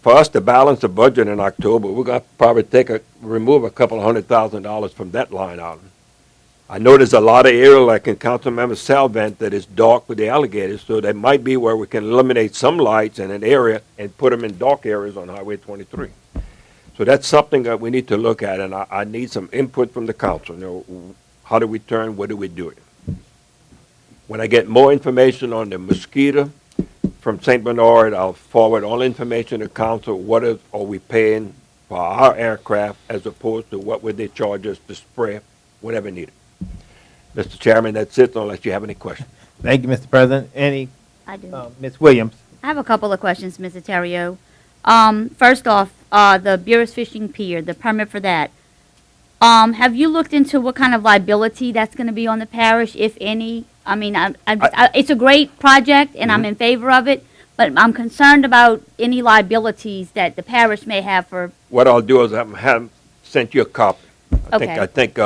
For us to balance the budget in October, we're going to probably remove a couple of $100,000 from that line item. I know there's a lot of area, like in Councilmember Salvant, that is dark with the alligators, so that might be where we can eliminate some lights in an area and put them in dark areas on Highway 23. So that's something that we need to look at, and I need some input from the council. You know, how do we turn? What do we do? When I get more information on the mosquito from St. Bernard, I'll forward all information to council. What are we paying for our aircraft as opposed to what would they charge us to spray whenever needed? Mr. Chairman, that's it, unless you have any questions. Thank you, Mr. President. I do. Ms. Williams? I have a couple of questions, Mr. Terrio. First off, the Bureau's Fishing Pier, the permit for that. Have you looked into what kind of liability that's going to be on the parish, if any? I mean, it's a great project, and I'm in favor of it, but I'm concerned about any liabilities that the parish may have for. What I'll do is have sent you a copy. Okay. I think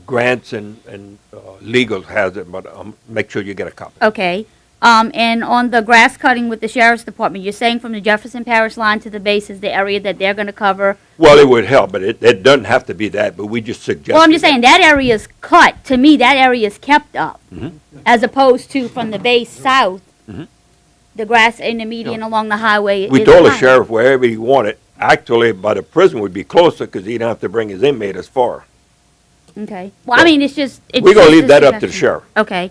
Grants and Legal has it, but make sure you get a copy. Okay. And on the grass cutting with the sheriff's department, you're saying from the Jefferson Parish line to the base is the area that they're going to cover? Well, it would help, but it doesn't have to be that, but we just suggest. Well, I'm just saying that area is cut. To me, that area is kept up, as opposed to from the base south, the grass in the median along the highway. We is told the fine. sheriff wherever he wanted. Actually, by the prison would be closer because he didn't have to bring his inmate as far. Okay. Well, I mean, it's just. We're going to leave that up to the sheriff. Okay.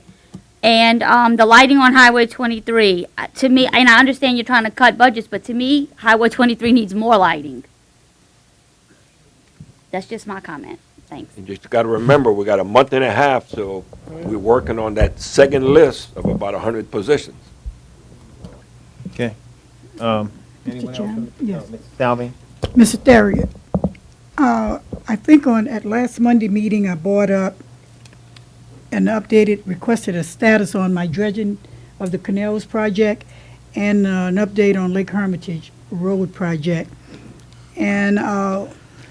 And the lighting on Highway 23, to me, and I understand you're trying to cut budgets, but to me, Highway 23 needs more lighting. That's just my comment. Thanks. You just got to remember, we got a month and a half, so we're working on that second list of about 100 positions. Okay. Anyone else? Chairman? Yes. Mr. Salvi? Mr. Theriot, I think at last Monday meeting, I brought up requested a status on my dredging of the canals project and an update on Lake Hermitage Road project. And I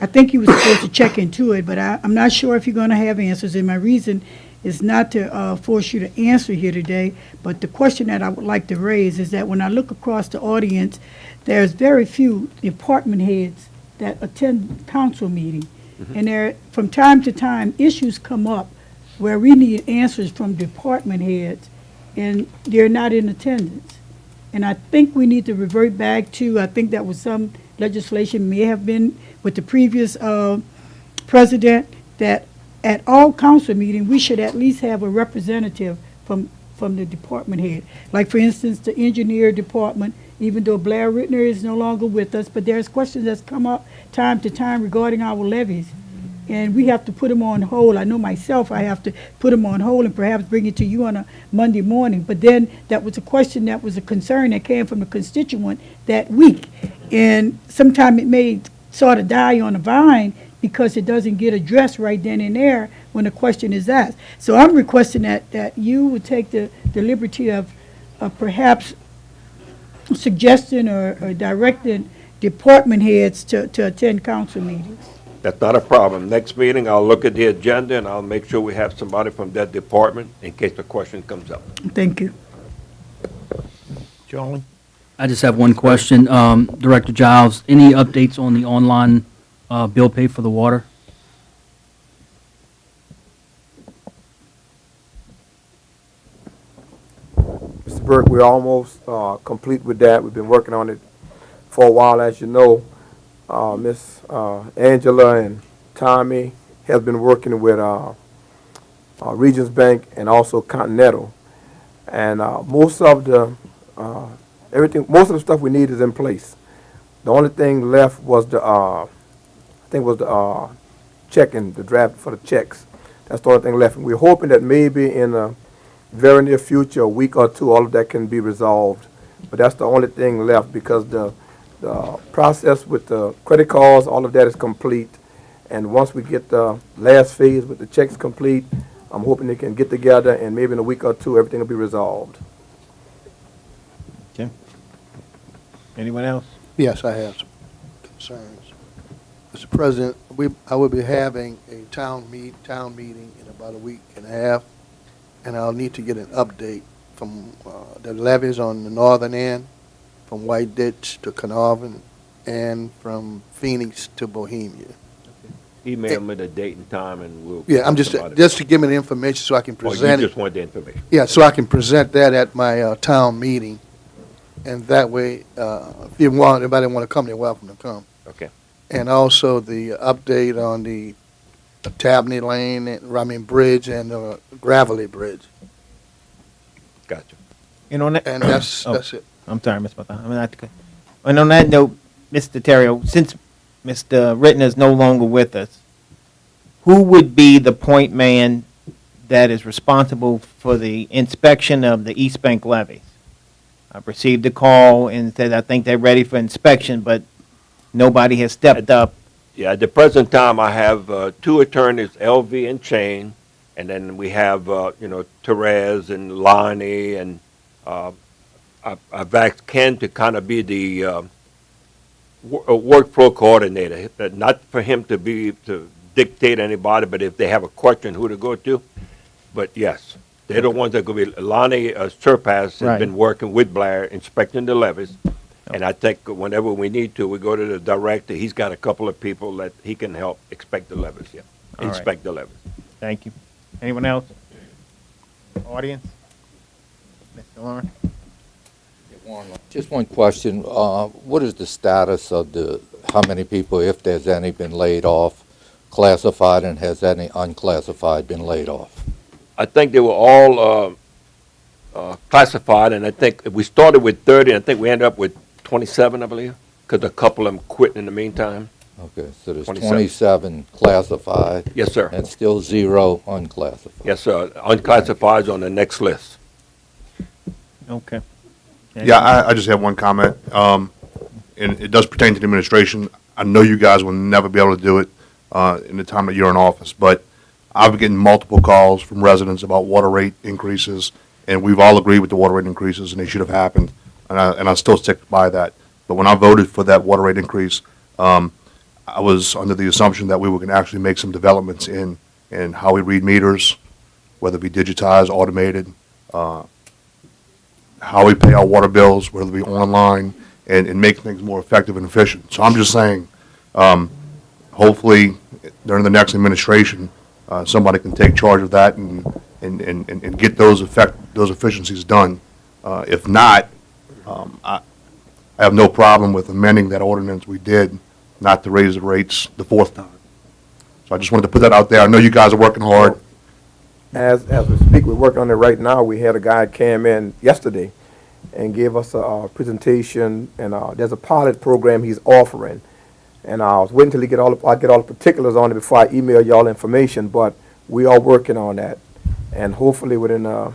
think you were supposed to check into it, but I'm not sure if you're going to have answers. And my reason is not to force you to answer here today, but the question that I would like to raise is that when I look across the audience, there's very few department heads that attend council meeting. And there, from time to time, issues come up where we need answers from department heads, and they're not in attendance. And I think we need to revert back to, I think that was some legislation may have been with the previous president, that at all council meetings, we should at least have a representative from the department head. Like, for instance, the engineer department, even though Blair Rittner is no longer with us, but there's questions that's come up time to time regarding our levies. And we have to put them on hold. I know myself, I have to put them on hold and perhaps bring it to you on a Monday morning. But then that was a question, that was a concern that came from the constituent that week. And sometimes it may sort of die on the vine because it doesn't get addressed right then and there when a question is asked. So I'm requesting that you would take the liberty of perhaps suggesting or directing department heads to attend council meetings. That's not a problem. Next meeting, I'll look at the agenda and I'll make sure we have somebody from that department in case the question comes up. Thank you. Charlie? I just have one question. Director Giles, any updates on the online bill pay for the water? Mr. Burke, we're almost complete with that. We've been working on it for a while, as you know. Miss Angela and Tommy has been working with Regions Bank and also Continental, and most of the stuff we need is in place. The only thing left was the checking, the draft for the checks. That's the only thing left. And we're hoping that maybe in the very near future, a week or two, all of that can be resolved. But that's the only thing left because the process with the credit cards, all of that is complete. And once we get the last phase with the checks complete, I'm hoping they can get together and maybe in a week or two, everything will be resolved. Okay. Anyone else? Yes, I have some concerns. Mr. President, I will be having a town meeting in about a week and a half, and I'll need to get an update from the levees on the northern end, from White Ditch to Carnarvon, and from Phoenix to Bohemia. Email me the date and time and we'll. Yeah, I'm just to give me the information so I can Or present you it. just want the information? Yeah, so I can present that at my town meeting, and that way, if anybody want to come, they're welcome to come. Okay. And also the update on the Tabney Lane, Bridge, and the Gravelly Bridge. Gotcha. And on that, And that's it. I'm sorry, Ms. Bata. And on that note, Mr. Terrio, since Mr. Rittner is no longer with us, who would be the point man that is responsible for the inspection of the East Bank levees? I've received a call and said I think they're ready for inspection, but nobody has stepped up. Yeah, at the present time, I have two attorneys, LV and Chain, and then we have, Therese and Lonnie, and I've asked Ken to kind of be the workflow coordinator, not for him to dictate anybody, but if they have a question, who to go to. But yes, they're the ones that go be, Lonnie Surpass has been working with Blair, inspecting the levees. And I think whenever we need to, we go to the director. He's got a couple of people that he can help inspect the levees, inspect the levees. Thank you. Anyone else? Audience? Mr. Lawrence? Just one question. What is the status of how many people, if there's any, been laid off, classified, and has any unclassified been laid off? I think they were all classified, and I think we started with 30, and I think we ended up with 27, I believe, because a couple of them quit in the meantime. Okay, so there's 27 classified. Yes, sir. And still 0 unclassified. Yes, sir. Unclassified is on the next list. Okay. Yeah, I just have one comment, and it does pertain to the administration. I know you guys will never be able to do it in the time that you're in office, but I've been getting multiple calls from residents about water rate increases, and we've all agreed with the water rate increases, and they should have happened, and I still stick by that. But when I voted for that water rate increase, I was under the assumption that we were going to actually make some developments in how we read meters, whether it be digitized, automated, how we pay our water bills, whether it be online, and make things more effective and efficient. So I'm just saying, hopefully, during the next administration, somebody can take charge of that and get those efficiencies done. If not, I have no problem with amending that ordinance we did not to raise the rates the fourth time. So I just wanted to put that out there. I know you guys are working hard. As we speak, we're working on it right now. We had a guy came in yesterday and gave us a presentation, and there's a pilot program he's offering. And I was waiting until I get all the particulars on it before I email y'all information, but we are working on that. And hopefully within, I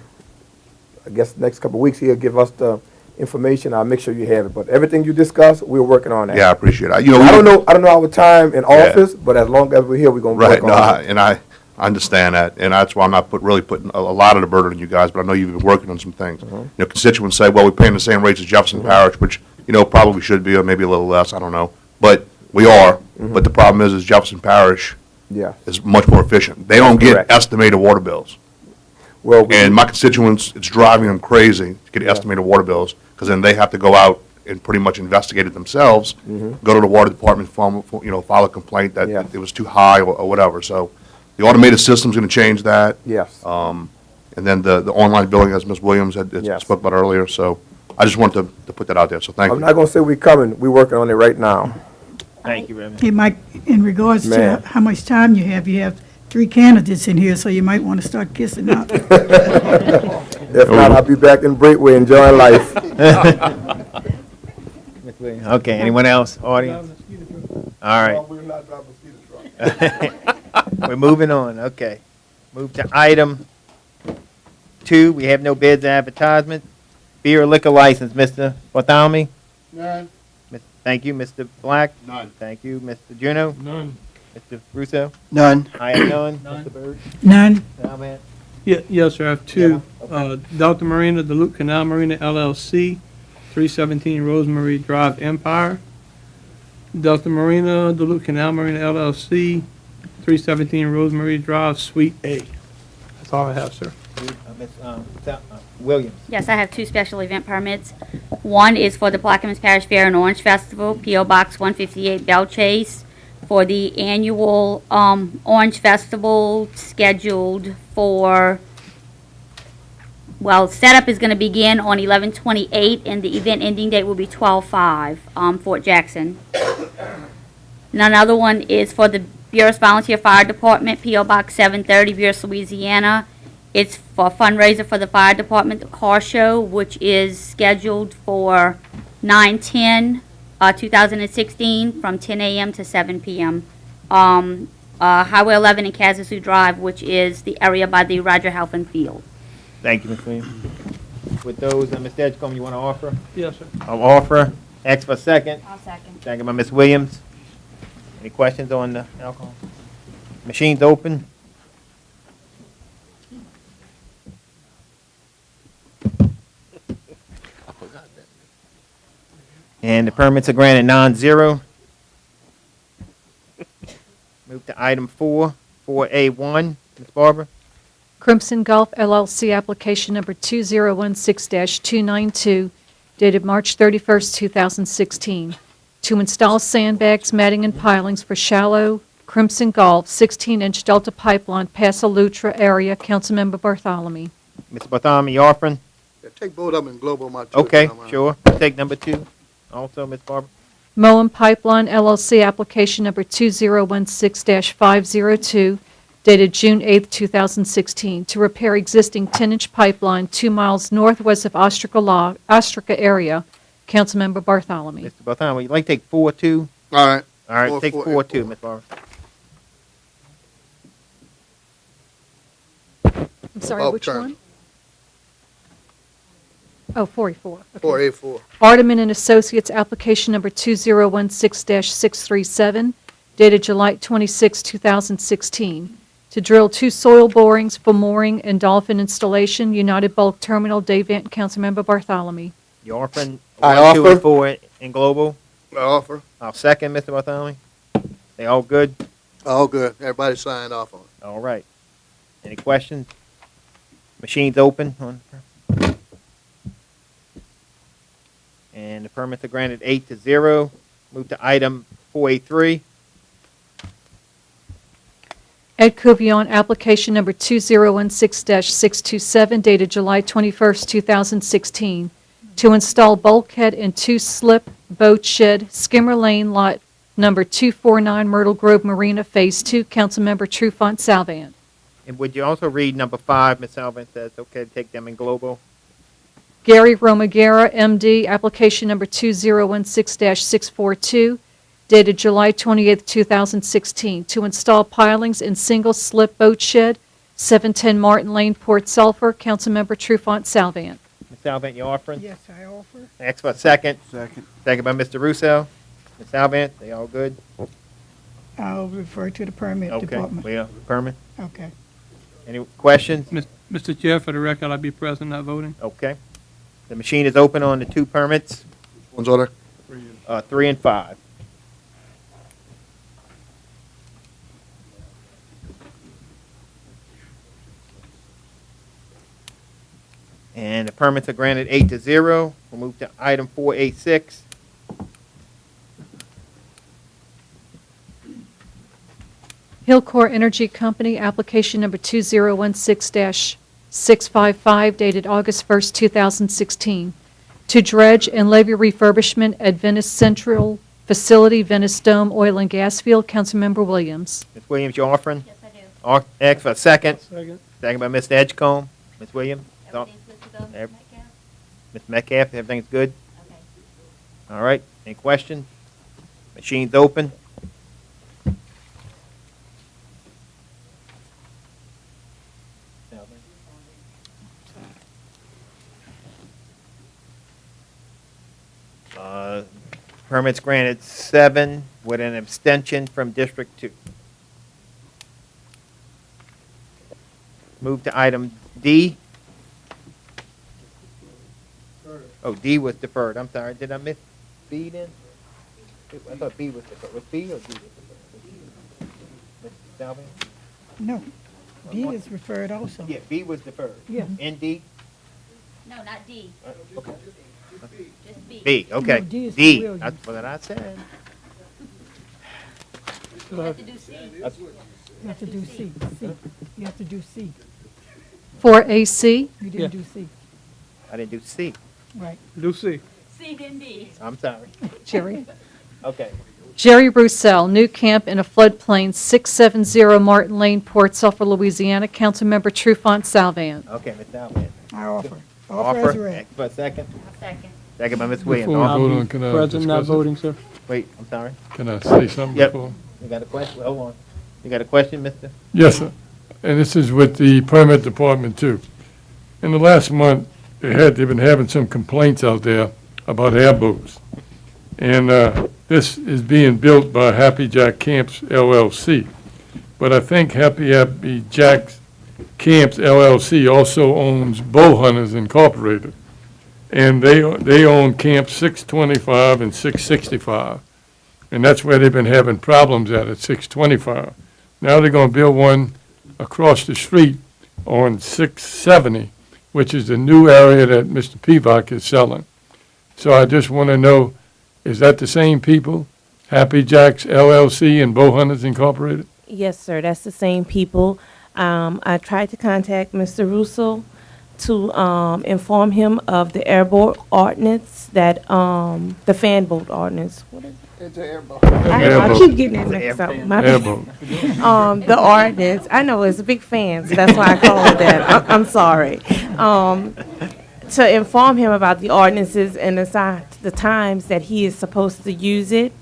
guess, the next couple of weeks, he'll give us the information. I'll make sure you have it. But everything you discussed, we're working on that. Yeah, I appreciate it. I don't know our time in office, but as long as we're here, we're going to work on it. And I I understand that, and that's why I'm not really putting a lot of the burden on you guys, but I know you've been working on some things. You know, constituents say, well, we're paying the same rates as Jefferson Parish, which, you know, probably should be, or maybe a little less, I don't know. But we are, but the problem is Jefferson Parish Yeah. is much more efficient. They don't get Correct. estimated water bills. Well, And my constituents, it's driving them crazy to get estimated water bills, because then they have to go out and pretty much investigate it themselves, go to the water department, file a complaint that Yeah. it was too high or whatever. So the automated system's gonna change that. Yes. And then the online billing, as Ms. Williams had Yes. spoke about earlier, so I just wanted to put that out there, so thank I'm you. not gonna say we're coming, we're working on it right now. Thank you, Reverend. Hey, Mike, in regards to Ma'am. how much time you have 3 candidates in here, so you might want to start kissing up. If not, I'll be back in Breakway enjoying life. Okay, anyone else, audience? All right. We're moving on, okay. Move to item 2, we have no bids and advertisement. Beer liquor license, Mr. Bartholomew? None. Thank you, Mr. Black. None. Thank you, Mr. Juno. None. Mr. Russo. None. I have none. Mr. Byrd. None. Salman. Yes, sir, I have two. Delta Marina, Duluth Canal Marina LLC, 317 Rosemary Drive, Empire. Delta Marina, Duluth Canal Marina LLC, 317 Rosemary Drive, Suite A. That's all I have, sir. Ms. Williams. Yes, I have 2 special event permits. One is for the Plaquemines Parish Fair and Orange Festival, P.O. Box 158, Bell Chase, for the annual Orange Festival scheduled for, well, setup is going to begin on 11/28, and the event ending date will be 12/5, Fort Jackson. And another one is for the Buras Volunteer Fire Department, P.O. Box 730, Buras, Louisiana. It's for a fundraiser for the fire department, the car show, which is scheduled for 9/10/2016 from 10 a.m. to 7 p.m. Highway 11 and Kazasu Drive, which is the area by the Roger Halfin Field. Thank you, Ms. Williams. With those, Mr. Edgecombe, you want to offer? Yes, sir. I'll offer. Ask for a second. I'll second. Second by Ms. Williams. Any questions on the alcohol? Machines open. And the permits are granted 9-0. Move to item 4, 4A1. Ms. Barber? Crimson Gulf LLC application number 2016-292 dated March 31st, 2016, to install sandbags, matting, and pilings for shallow Crimson Gulf 16-inch Delta pipeline, Paso Lutra area. Councilmember Bartholomew. Mr. Bartholomew, you offering? Yeah, take both of them and globe on my two. Okay, sure. Take number 2. Also, Ms. Barber? Moen Pipeline LLC application number 2016-502 dated June 8, 2016, to repair existing 10-inch pipeline 2 miles northwest of Ostraca area. Councilmember Bartholomew. Mr. Bartholomew, you'd like to take 4, 2? All right. All right, Four, take four, 4, and 2, four. Ms. Barber. I'm sorry, Oh, which turn. one? Oh, 44. Okay. 4A4. Ardeman and Associates, application number 2016-637, dated July 26, 2016, to drill 2 soil borings for mooring and dolphin installation, United Bulk Terminal, Dave Vanton, Councilmember Bartholomew. You offering? I 1, 2, and offer. 4 in global? I offer. I'll second, Mr. Bartholomew. They all good? All good. Everybody signed off on it. All right. Any questions? Machines open on. And the permits are granted 8-0. Move to item 4A3. Ed Covion, application number 2016-627, dated July 21st, 2016, to install bulkhead and 2-slip boat shed, Skimmer Lane, lot number 249, Myrtle Grove Marina, Phase 2. Councilmember Trufant Salvant. And would you also read number 5? Ms. Alvin says, okay, to take them in global. Gary Romagera, MD, application number 2016-642, dated July 28, 2016, to install pilings in single-slip boat shed, 710 Martin Lane, Port Sulphur. Councilmember Trufant Salvant. Ms. Alvin, you offering? Yes, I offer. Ask for a second. Second. Second by Mr. Russo. Ms. Alvin, they all good? I'll refer to the permit Okay, department. we are permit. Okay. Any questions? Mr. Chair, for the record, I'll be present, not voting. Okay. The machine is open on the two permits. One's order. 3 and 5. And the permits are granted 8-0. We'll move to item 486. Hillcore Energy Company, application number 2016-655, dated August 1st, 2016, to dredge and levee refurbishment at Venice Central Facility, Venice Dome Oil and Gas Field. Councilmember Williams. Ms. Williams, you offering? Yes, I do. Ask for a second. Second. Second by Mr. Edgecombe. Ms. Williams? Everything's good to go, Mr. Ev- Metcalf? Ms. Metcalf, everything's good? Okay. All right. Any questions? Machine's open. Permits granted 7 with an abstention from District 2. Move to item D. Oh, D was deferred. I'm sorry. Did I miss B then? I thought B was deferred. Was B or D was deferred? Mr. Salvin? No, D is referred also. Yeah, B was deferred. Yeah. And D? No, not D, Okay. just B. B, okay. No, D is for D. Williams. That's what I said. You have to do C. You have to do C. You have to do C. 4AC, You didn't do C. I didn't do C. Right. Lucy. C then D. I'm sorry. Jerry. Okay. Jerry Roussel, new camp in a floodplain, 670 Martin Lane, Port Sulphur, Louisiana. Councilmember Trufant Salvant. Okay, Ms. Salvin. I offer. Offer as read. Ask for a second. A second. Second by Ms. Williams. Before we All- vote on, can I President, not discuss it? voting, sir. Wait, I'm sorry. Can I say something Yep. before? You got a question? Hold on. You got a question, Mr.? Yes, sir. And this is with the permit department, too. In the last month, they've been having some complaints out there about airboats. And this is being built by Happy Jack Camps LLC. But I think Happy Jack Camps LLC also owns Bow Hunters Incorporated. And they own Camp 625 and 665. And that's where they've been having problems at 625. Now they're going to build one across the street on 670, which is the new area that Mr. Pivac is selling. So I just want to know, is that the same people? Happy Jacks LLC and Bow Hunters Incorporated? Yes, sir, that's the same people. I tried to contact Mr. Russo to inform him of the airboat ordinance that, the fan boat ordinance. What is it? It's an airboat. I Airboat. keep getting it mixed up. My bad. Airboat. The ordinance, I know, it's a big fan, so that's why I call it that. I'm sorry. To inform him about the ordinances and the times that he is supposed to use it,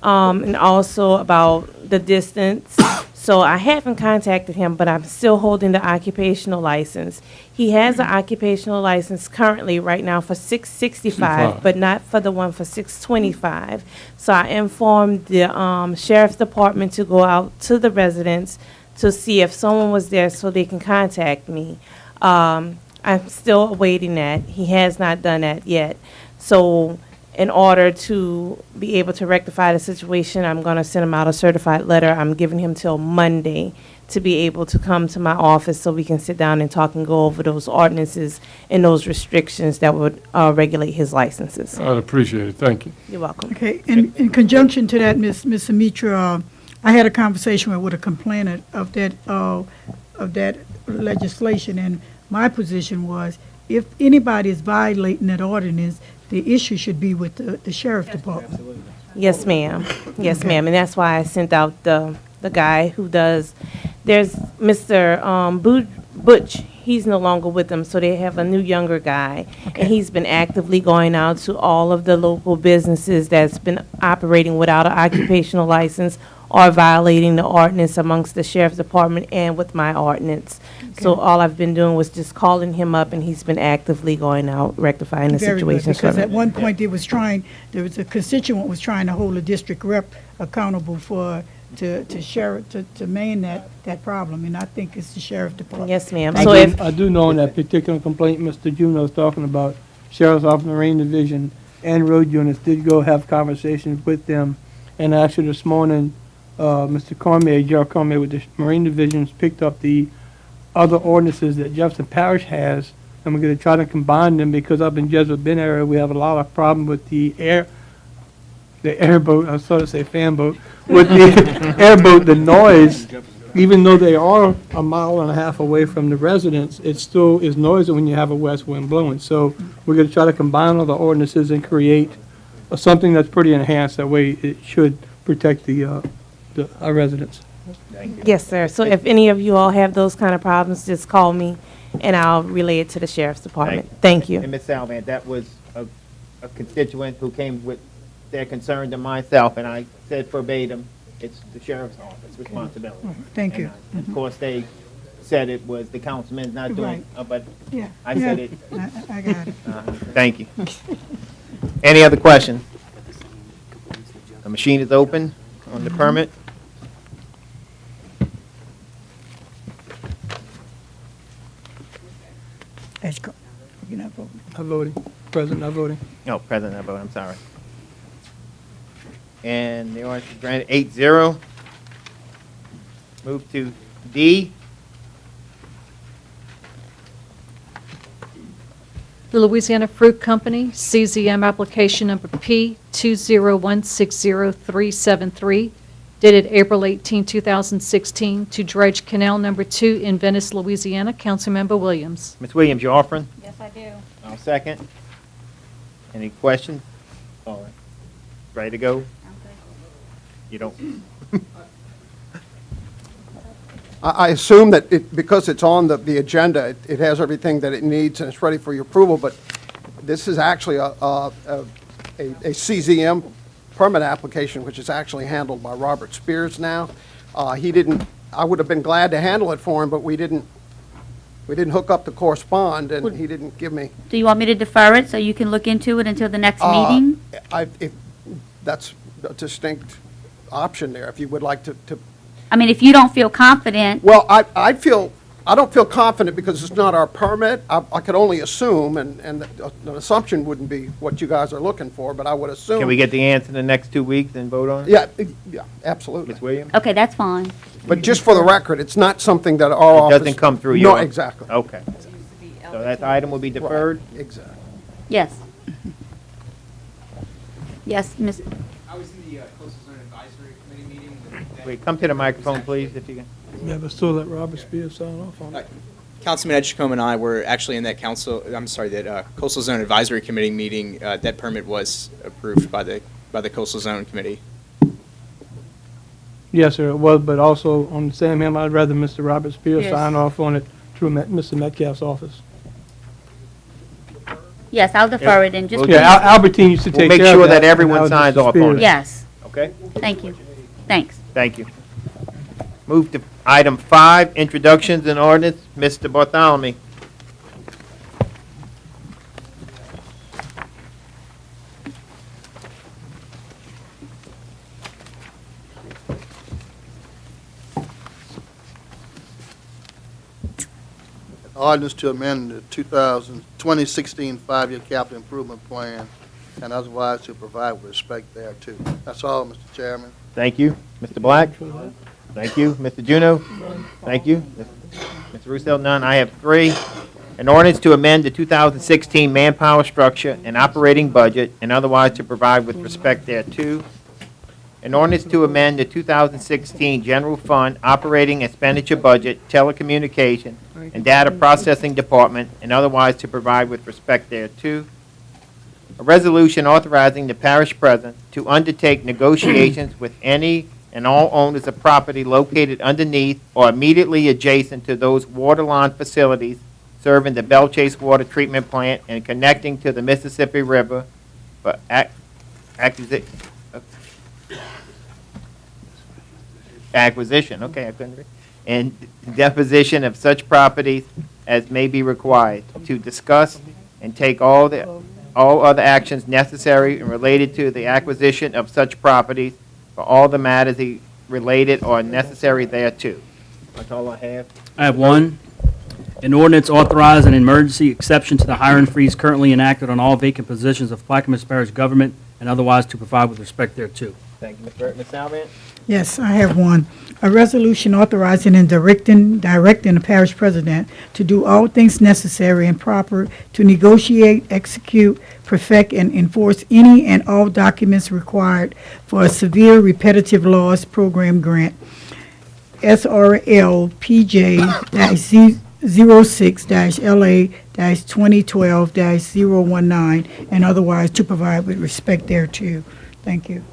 and also about the distance. So I haven't contacted him, but I'm still holding the occupational license. He has an occupational license currently right now for 665, but not for the one for 625. So I informed the sheriff's department to go out to the residents to see if someone was there so they can contact me. I'm still awaiting that. He has not done that yet. So in order to be able to rectify the situation, I'm going to send him out a certified letter. I'm giving him till Monday to be able to come to my office so we can sit down and talk and go over those ordinances and those restrictions that would regulate his licenses. I'd appreciate it. Thank you. You're welcome. Okay, in conjunction to that, Ms. Sumitra, I had a conversation with a complainant of that legislation, and my position was, if anybody is violating that ordinance, the issue should be with the sheriff department. Yes, ma'am. Yes, ma'am. And that's why I sent out the guy who does, there's Mr. Butch. He's no longer with them, so they have a new younger guy. And he's been actively going out to all of the local businesses that's been operating without an occupational license or violating the ordinance amongst the sheriff's department and with my ordinance. So all I've been doing was just calling him up, and he's been actively going out rectifying the Very good, situation. because at one point there was a constituent was trying to hold a district rep accountable for to sheriff, to main that problem, and I think it's the sheriff department. Yes, ma'am. I So do- if, I do know on that particular complaint Mr. Juno is talking about, Sheriff's Office, Marine Division, and road units did go have conversations with them. And actually this morning, Mr. Cormier, Gerald Cormier with the Marine Divisions picked up the other ordinances that Jefferson Parish has, and we're gonna try to combine them because up in Jesuit Bend area, we have a lot of problem with the airboat, I was sort of say fan boat, with the airboat, the noise, even though they are a mile and a half away from the residents, it still is noisy when you have a west wind blowing. So we're gonna try to combine all the ordinances and create something that's pretty enhanced. That way it should protect our residents. yes, sir. So if any of you all have those kind of problems, just call me and I'll relay it to the sheriff's department. Thank you. And Ms. Salvan, that was a constituent who came with their concern to myself, and I said verbatim, it's the sheriff's office responsibility. Thank you. And of course, they said it was the councilman not doing, but Yeah. I said yeah, it. I got it. Thank you. Any other questions? The machine is open on the permit. You're not voting. I'm voting. President, I'm voting. No, President, I vote, I'm sorry. And the ordinance is granted 8-0. Move to D. The Louisiana Fruit Company, CZM application number P 20160-373, dated April 18, 2016, to dredge Canal Number 2 in Venice, Louisiana. Councilmember Williams. Ms. Williams, you offering? Yes, I do. I'll second. Any questions? All right. Ready to go? You don't? I assume that because it's on the agenda, it has everything that it needs and it's ready for your approval, but this is actually a CZM permit application, which is actually handled by Robert Spears now. He didn't, I would have been glad to handle it for him, but we didn't hook up to correspond, and he didn't give me. Do you want me to defer it so you can look into it until the next meeting? That's a distinct option there, if you would like to. I mean, if you don't feel confident. Well, I don't feel confident because it's not our permit. I could only assume, and an assumption wouldn't be what you guys are looking for, but I would assume. Can we get the answer in the next 2 weeks and vote on it? Yeah, absolutely. Ms. Williams? Okay, that's fine. But just for the record, it's not something that our office. It doesn't come through you? No, exactly. Okay. So that item will be deferred? Right, exactly. Yes. Yes, Ms. I was in the Coastal Zone Advisory Committee meeting. Wait, come to the microphone, please, if you can. Yeah, but still let Robert Spears sign off on it. Councilman Edgecombe and I were actually in that Coastal Zone Advisory Committee meeting. That permit was approved by the Coastal Zone Committee. Yes, sir, it was, but also on the same hand, I'd rather Mr. Robert Spears Yes. sign off on it through Mr. Metcalf's office. Yes, I'll defer it and just. Yeah, Albertine used to take care of that. We'll make sure that and everyone now it's signs Mr. off on Spears. it. Yes. Okay? Thank you. Thanks. Thank you. Move to item 5, introductions and ordinance. Mr. Bartholomew. Ordinance to amend the 2016 five-year capital improvement plan and otherwise to provide with respect thereto. That's all, Mr. Chairman. Thank you. Mr. Black? Thank you. Mr. Juno? Thank you. Mr. Russo, none. I have 3. An ordinance to amend the 2016 manpower structure and operating budget and otherwise to provide with respect thereto. An ordinance to amend the 2016 general fund operating expenditure budget, telecommunication, and data processing department and otherwise to provide with respect thereto. A resolution authorizing the parish president to undertake negotiations with any and all owners of property located underneath or immediately adjacent to those waterline facilities serving the Belle Chase Water Treatment Plant and connecting to the Mississippi River for acquisition, okay, I couldn't read, and deposition of such properties as may be required, to discuss and take all other actions necessary and related to the acquisition of such properties for all the matters related or necessary thereto. That's all I have. I have one. An ordinance authorizing an emergency exception to the hiring freeze currently enacted on all vacant positions of Plaquemines Parish government and otherwise to provide with respect thereto. Thank you, Ms. Burton. Ms. Alvan? Yes, I have one. A resolution authorizing and directing the parish president to do all things necessary and proper to negotiate, execute, perfect, and enforce any and all documents required for a severe repetitive loss program grant, SRL PJ-06-LA-2012-019, and otherwise to provide with respect thereto. Thank you.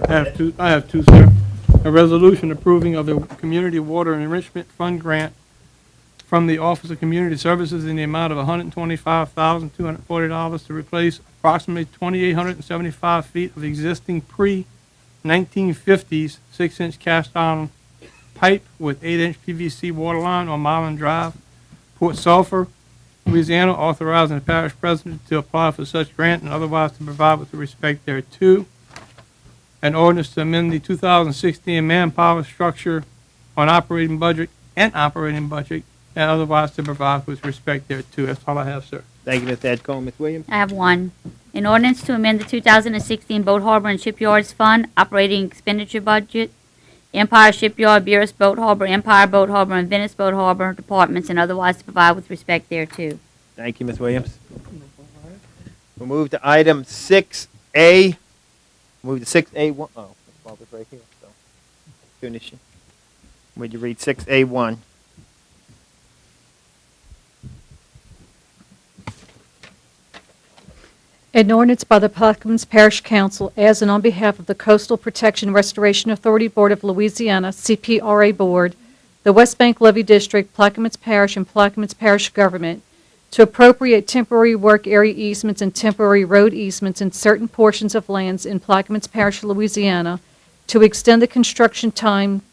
I have two, sir. A resolution approving of a Community Water Enrichment Fund grant from the Office of Community Services in the amount of $125,240 to replace approximately 2,875 feet of existing pre-1950s 6-inch cast iron pipe with 8-inch PVC water line on Milan Drive, Port Sulphur, Louisiana, authorizing the parish president to apply for such grant and otherwise to provide with respect thereto. An ordinance to amend the 2016 manpower structure on operating budget and otherwise to provide with respect thereto. That's all I have, sir. Thank you, Ms. Edgecombe. Ms. Williams? I have one. An ordinance to amend the 2016 Boat Harbor and Shipyards Fund operating expenditure budget, Empire Shipyard, Beerus Boat Harbor, Empire Boat Harbor, and Venice Boat Harbor departments, and otherwise to provide with respect thereto. Thank you, Ms. Williams. We'll move to item 6A. Move to 6A1. Oh, Barbara's right here. So, finish it. Would you read 6A1? An ordinance by the Plaquemines Parish Council as and on behalf of the Coastal Protection Restoration Authority Board of Louisiana, CPRA Board, the West Bank Levee District, Plaquemines Parish, and Plaquemines Parish Government to appropriate temporary work area easements and temporary road easements in certain portions of lands in Plaquemines Parish, Louisiana, to extend the construction time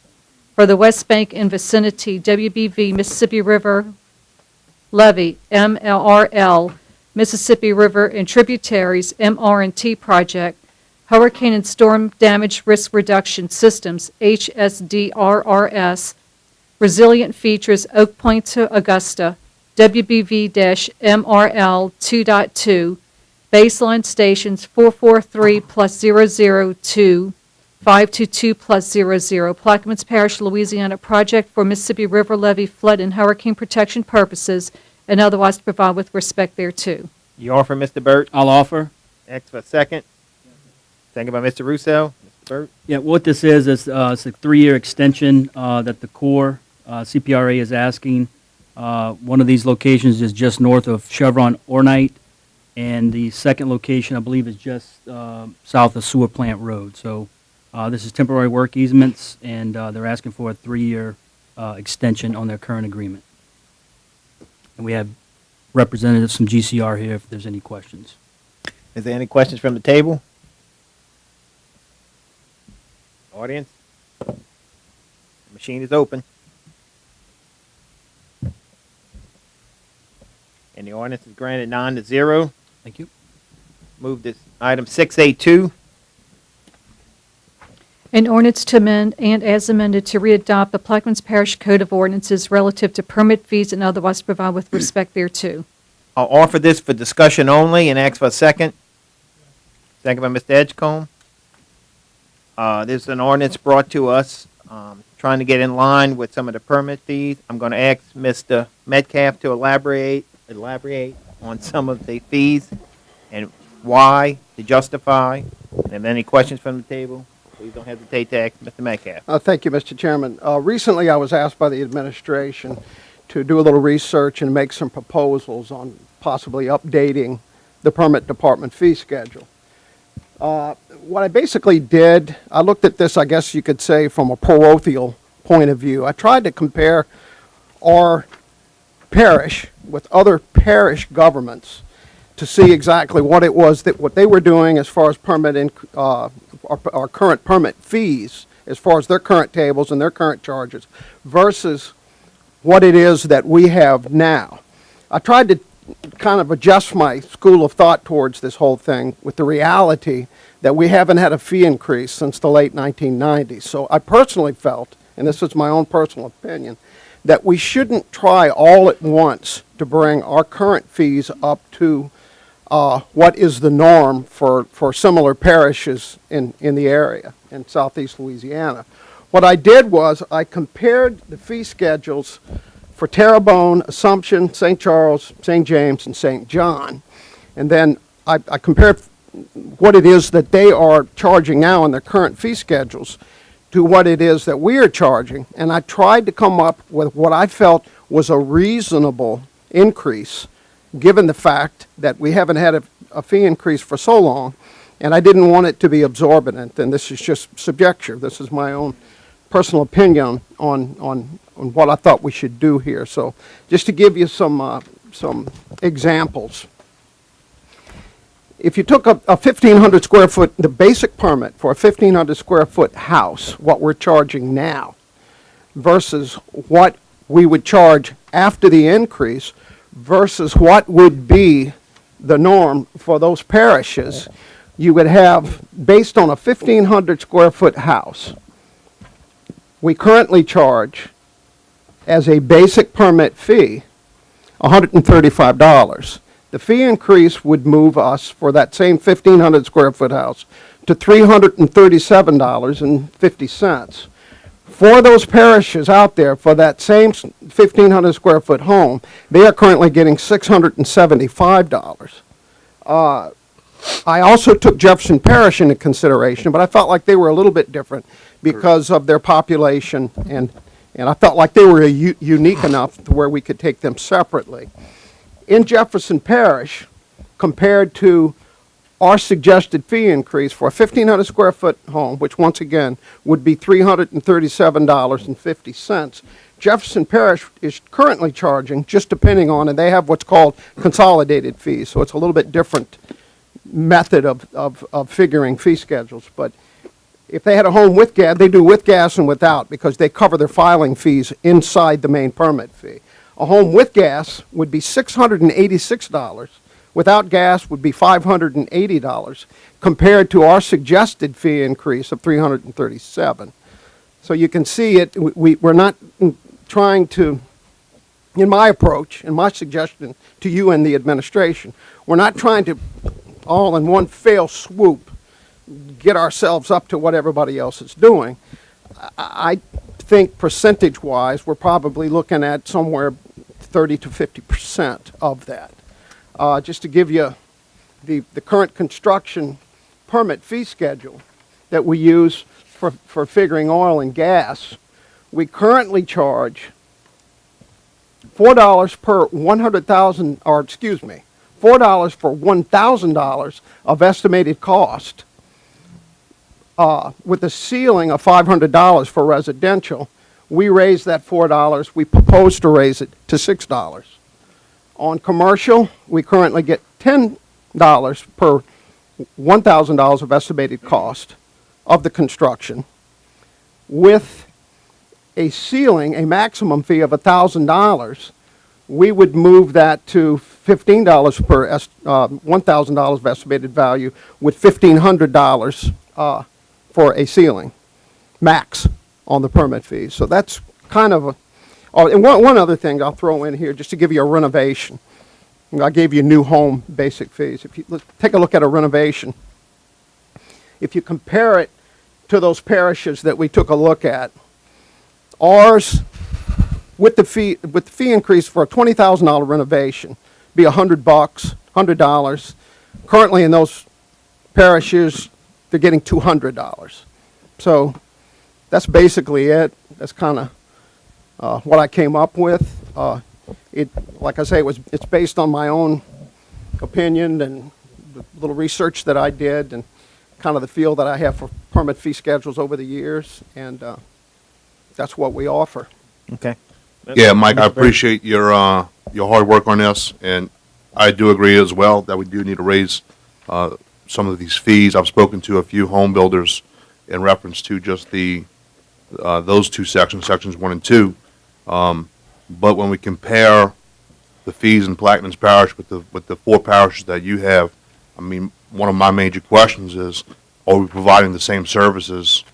for the West Bank and vicinity WBV Mississippi River Levee, MLRL, Mississippi River and Tributaries, MR&T Project, Hurricane and Storm Damage Risk Reduction Systems, HSDRRS, Resilient Features, Oak Point to Augusta, WBV-MRL 2.2, Baseline Stations 443 plus 002, 522 plus 00, Plaquemines Parish, Louisiana, project for Mississippi River Levee flood and hurricane protection purposes, and otherwise to provide with respect thereto. You offer, Mr. Burt? I'll offer. Ask for a second. Second by Mr. Russo. Mr. Burt? Yeah, what this is it's a 3-year extension that the Corps CPRA is asking. One of these locations is just north of Chevron Ornite, and the second location, I believe, is just south of Sewer Plant Road. So this is temporary work easements, and they're asking for a 3-year extension on their current agreement. And we have representatives from GCR here if there's any questions. Is there any questions from the table? Audience? The machine is open. And the ordinance is granted 9-0. Thank you. Move to item 6A2. An ordinance to amend and as amended to readopt the Plaquemines Parish Code of Ordinances relative to permit fees and otherwise to provide with respect thereto. I'll offer this for discussion only and ask for a second. Second by Mr. Edgecombe. There's an ordinance brought to us trying to get in line with some of the permit fees. I'm going to ask Mr. Metcalf to elaborate on some of the fees and why, to justify. And any questions from the table? Please don't hesitate to ask Mr. Metcalf. Thank you, Mr. Chairman. Recently, I was asked by the administration to do a little research and make some proposals on possibly updating the permit department fee schedule. What I basically did, I looked at this, I guess you could say, from a parochial point of view. I tried to compare our parish with other parish governments to see exactly what it was that what they were doing as far as permitting our current permit fees, as far as their current tables and their current charges, versus what it is that we have now. I tried to kind of adjust my school of thought towards this whole thing with the reality that we haven't had a fee increase since the late 1990s. So I personally felt, and this is my own personal opinion, that we shouldn't try all at once to bring our current fees up to what is the norm for similar parishes in the area in southeast Louisiana. What I did was I compared the fee schedules for Terrebonne, Assumption, St. Charles, St. James, and St. John. And then I compared what it is that they are charging now in their current fee schedules to what it is that we are charging. And I tried to come up with what I felt was a reasonable increase, given the fact that we haven't had a fee increase for so long. And I didn't want it to be absorbent. And this is just subjective. This is my own personal opinion on what I thought we should do here. So just to give you some examples. If you took a 1,500 square foot, the basic permit for a 1,500 square foot house, what we're charging now, versus what we would charge after the increase, versus what would be the norm for those parishes, you would have, based on a 1,500 square foot house, we currently charge, as a basic permit fee, $135. The fee increase would move us for that same 1,500 square foot house to $337.50. For those parishes out there, for that same 1,500 square foot home, they are currently getting $675. I also took Jefferson Parish into consideration, but I felt like they were a little bit different because of their population, and I felt like they were unique enough to where we could take them separately. In Jefferson Parish, compared to our suggested fee increase for a 1,500 square foot home, which once again would be $337.50, Jefferson Parish is currently charging, just depending on, and they have what's called consolidated fees, so it's a little bit different method of figuring fee schedules. But if they had a home with gas, they do with gas and without, because they cover their filing fees inside the main permit fee. A home with gas would be $686. Without gas would be $580, compared to our suggested fee increase of $337. So you can see it. We're not trying to, in my approach, in my suggestion to you and the administration, we're not trying to, all in one fell swoop, get ourselves up to what everybody else is doing. I think percentage-wise, we're probably looking at somewhere 30 to 50% of that. Just to give you the current construction permit fee schedule that we use for figuring oil and gas, we currently charge $4 per 100,000, or excuse me, $4 for $1,000 of estimated cost, with a ceiling of $500 for residential. We raised that $4. We propose to raise it to $6. On commercial, we currently get $10 per $1,000 of estimated cost of the construction, with a ceiling, a maximum fee of $1,000. We would move that to $15 per $1,000 of estimated value, with $1,500 for a ceiling, max on the permit fee. So that's kind of a, oh, and one other thing I'll throw in here, just to give you a renovation. I gave you new home basic fees. If you take a look at a renovation, if you compare it to those parishes that we took a look at, ours, with the fee increase for a $20,000 renovation, be $100. Currently in those parishes, they're getting $200. So that's basically it. That's kind of what I came up with. Like I say, it's based on my own opinion and the little research that I did, and kind of the feel that I have for permit fee schedules over the years, and that's what we offer. Okay. Yeah, Mike, I appreciate your hard work on this, and I do agree as well that we do need to raise some of these fees. I've spoken to a few home builders in reference to just those two sections, sections 1 and 2. But when we compare the fees in Plaquemines Parish with the 4 parishes that you have, I mean, one of my major questions is, or are we providing the same services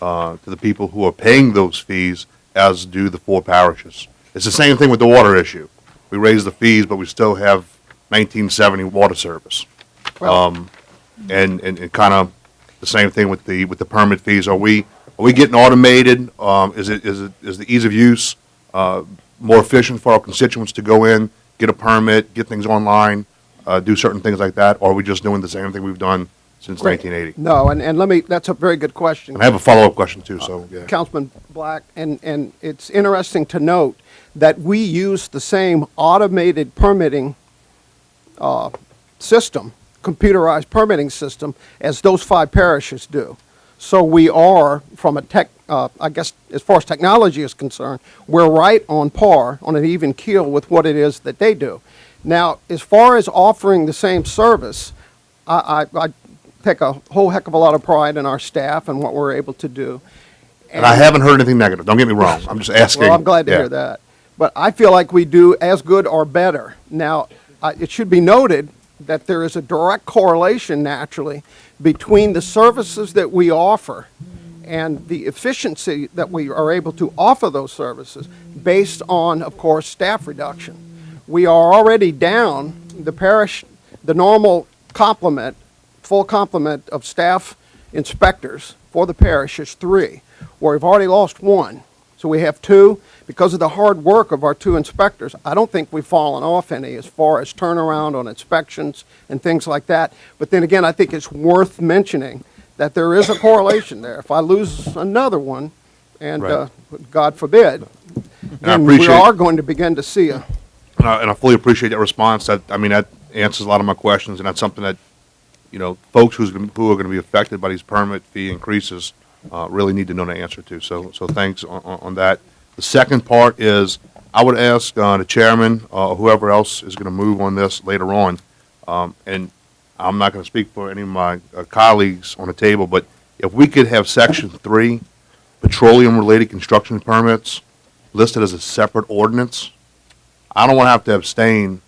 to the people who are paying those fees as do the 4 parishes? It's the same thing with the water issue. We raise the fees, but we still have 1970 water service. And kind of the same thing with the permit fees. Are we getting automated? Is the ease of use more efficient for our constituents to go in, get a permit, get things online, do certain things like that, or are we just doing the same thing we've done since 1980? No, and let me, that's a very good question. And I have a follow-up question too, so, yeah. Councilman Black, and it's interesting to note that we use the same automated permitting system, computerized permitting system, as those 5 parishes do. So we are, from a I guess, as far as technology is concerned, we're right on par, on an even keel with what it is that they do. Now, as far as offering the same service, I take a whole heck of a lot of pride in our staff and what we're able to do. And I haven't heard anything negative. Don't get me wrong. I'm just asking. Well, I'm glad to hear that. But I feel like we do as good or better. Now, it should be noted that there is a direct correlation, naturally, between the services that we offer and the efficiency that we are able to offer those services based on, of course, staff reduction. We are already down, the parish, the normal complement, full complement of staff inspectors for the parish is 3, where we've already lost 1. So we have 2. Because of the hard work of our 2 inspectors, I don't think we've fallen off any as far as turnaround on inspections and things like that. But then again, I think it's worth mentioning that there is a correlation there. If I lose another one, and Right. God forbid, And I then we appreciate- are going to begin to see a And I fully appreciate that response. That answers a lot of my questions, and that's something that, folks who are going to be affected by these permit fee increases really need to know the answer to. So thanks on that. The second part is, I would ask the chairman, or whoever else is going to move on this later on, and I'm not going to speak for any of my colleagues on the table, but if we could have Section 3, petroleum-related construction permits, listed as a separate ordinance, I don't want to have to abstain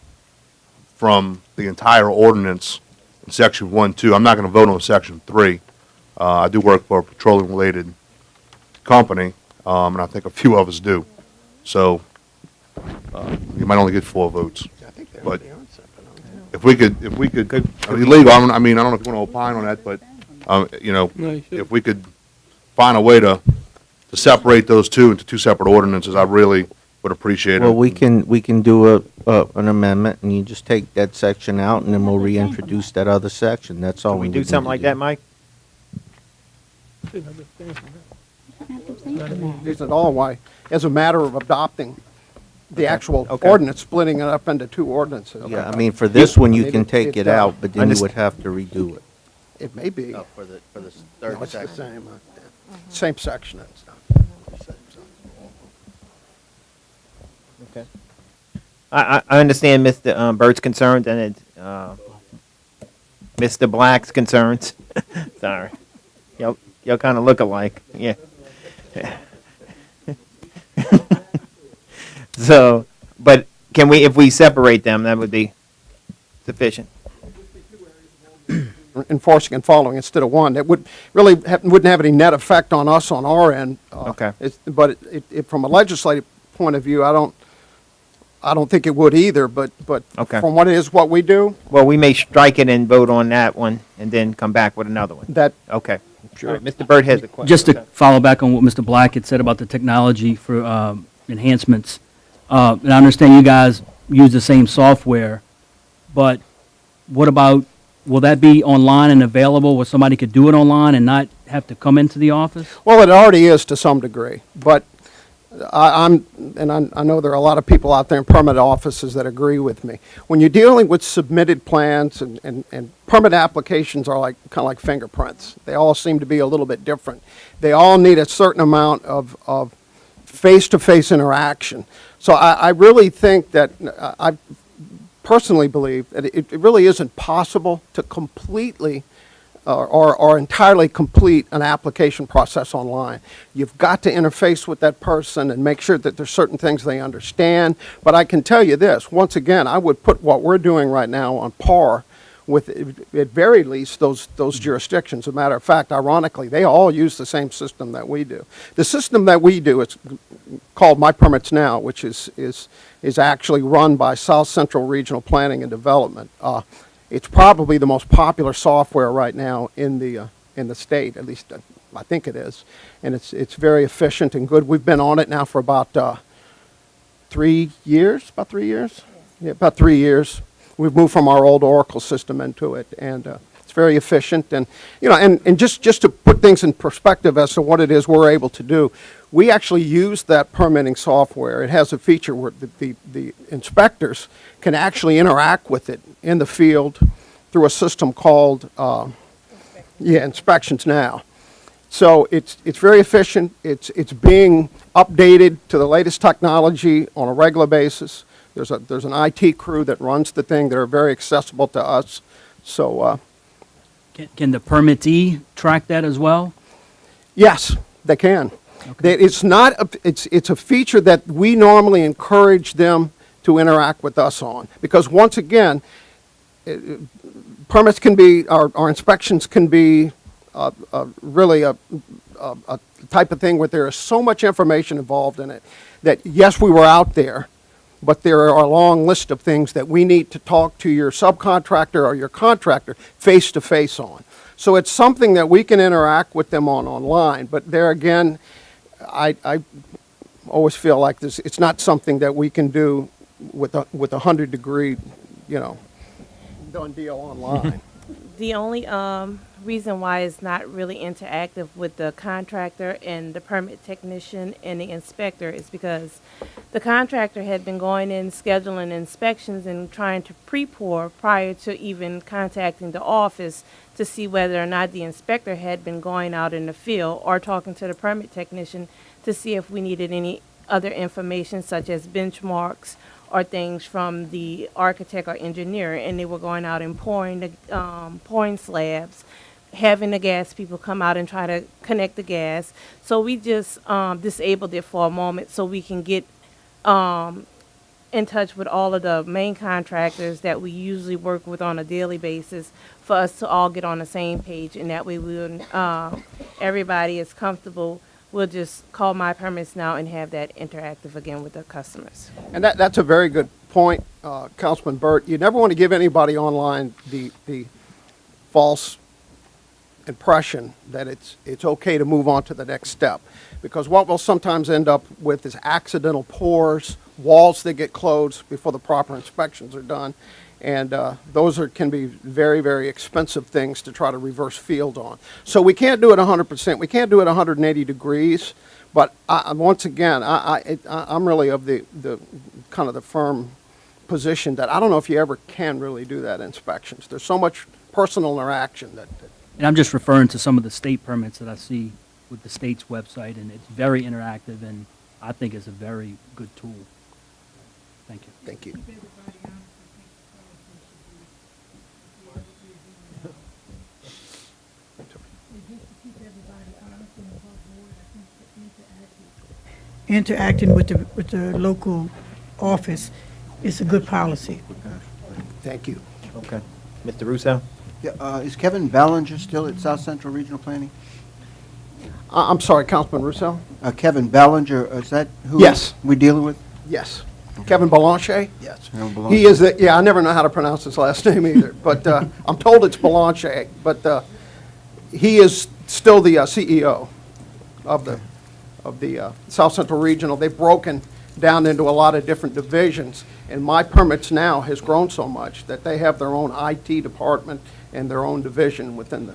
from the entire ordinance in Section 1, 2. I'm not going to vote on Section 3. I do work for a petroleum-related company, and I think a few of us do. So you might only get 4 votes. But if we could, illegal, I don't know if you want to opine on that, but, if we could find a way to separate those 2 into 2 separate ordinances, I really would appreciate it. Well, we can do an amendment, and you just take that section out, and then we'll reintroduce that other section. That's all Can we we do need something to like do. that, Mike? Is it all why, as a matter of adopting the actual Okay. ordinance, splitting it up into 2 ordinances? Yeah, I mean, for this one, you It- can take it out, but then you would have to redo it. It may be. For the No, third it's the section. same, same section and stuff. Okay. I understand Mr. Bird's concerns and Mr. Black's concerns. Sorry. Y'all kind of look alike, yeah. So, but can we, if we separate them, that would be sufficient? Enforcing and following instead of 1, that would really wouldn't have any net effect on us on our end. Okay. But from a legislative point of view, I don't think it would either, but Okay. from what we do, Well, we may strike it and vote on that one and then come back with another one. that, Okay. All right, Mr. Byrd has a question. Just to follow back on what Mr. Black had said about the technology for enhancements, and I understand you guys use the same software, but what about, will that be online and available where somebody could do it online and not have to come into the office? well, it already is to some degree, but I know there are a lot of people out there in permit offices that agree with me. When you're dealing with submitted plans and permit applications are kind of like fingerprints. They all seem to be a little bit different. They all need a certain amount of face-to-face interaction. So I really think that, I personally believe that it really isn't possible to completely or entirely complete an application process online. You've got to interface with that person and make sure that there's certain things they understand. But I can tell you this, once again, I would put what we're doing right now on par with, at very least, those jurisdictions. As a matter of fact, ironically, they all use the same system that we do. The system that we do, it's called My Permits Now, which is actually run by South Central Regional Planning and Development. It's probably the most popular software right now in the state, at least I think it is, and it's very efficient and good. We've been on it now for about 3 years, about 3 years? Yeah, about 3 years. We've moved from our old Oracle system into it, and it's very efficient. And, you know, and just to put things in perspective as to what it is we're able to do, we actually use that permitting software. It has a feature where the inspectors can actually interact with it in the field through a system called Inspections Now. So it's very efficient. It's being updated to the latest technology on a regular basis. There's an IT crew that runs the thing. They're very accessible to us. So Can the permittee track that as well? yes, they can. Okay. It's not it's a feature that we normally encourage them to interact with us on, because once again, permits can be, our inspections can be really a type of thing where there is so much information involved in it that, yes, we were out there, but there are a long list of things that we need to talk to your subcontractor or your contractor face to face on. So it's something that we can interact with them on online, but there again, I always feel like this, it's not something that we can do with a 100-degree, you know, done deal online. The only reason why it's not really interactive with the contractor and the permit technician and the inspector is because the contractor had been going in, scheduling inspections and trying to pre-pour prior to even contacting the office to see whether or not the inspector had been going out in the field or talking to the permit technician to see if we needed any other information such as benchmarks or things from the architect or engineer, and they were going out and pouring slabs, having the gas people come out and try to connect the gas. So we just disabled it for a moment so we can get in touch with all of the main contractors that we usually work with on a daily basis for us to all get on the same page, and that way everybody is comfortable. We'll just call My Permits Now and have that interactive again with the customers. And that's a very good point, Councilman Burt. You never want to give anybody online the false impression that it's okay to move on to the next step. Because what we'll sometimes end up with is accidental pours, walls that get closed before the proper inspections are done. And those can be very, very expensive things to try to reverse field on. So we can't do it 100%. We can't do it 180 degrees. But once again, I'm really of the kind of the firm position that I don't know if you ever can really do that inspections. There's so much personal interaction that. And I'm just referring to some of the state permits that I see with the state's website, and it's very interactive, and I think it's a very good tool. Thank you. Thank you. Interacting with the local office is a good policy. Thank you. Okay. Mr. Russo? Yeah, is Kevin Ballinger still at South Central Regional Planning? I'm sorry, Councilman Russo? Kevin Ballinger, is that who Yes. we're dealing with? Yes. Kevin Belanche? Yes. Kevin Ballinger. He is I never know how to pronounce his last name either, but I'm told it's Belanche, but he is still the CEO of the South Central Regional. They've broken down into a lot of different divisions, and My Permits Now has grown so much that they have their own IT department and their own division within the.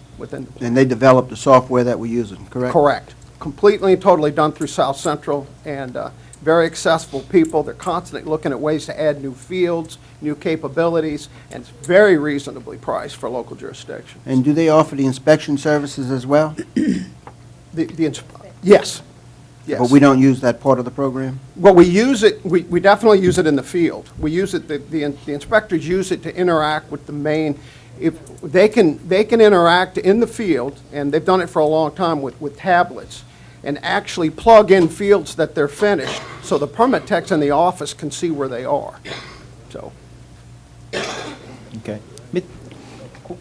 And they developed the software that we're using, correct? Correct. Completely and totally done through South Central, and very accessible people. They're constantly looking at ways to add new fields, new capabilities, and it's very reasonably priced for local jurisdictions. And do they offer the inspection services as well? Yes. Yes. But we don't use that part of the program? Well, we use it, we definitely use it in the field. We use it, the inspectors use it to interact with the main, if they can interact in the field, and they've done it for a long time with tablets, and actually plug in fields that they're finished, so the permit techs in the office can see where they are. So. Okay.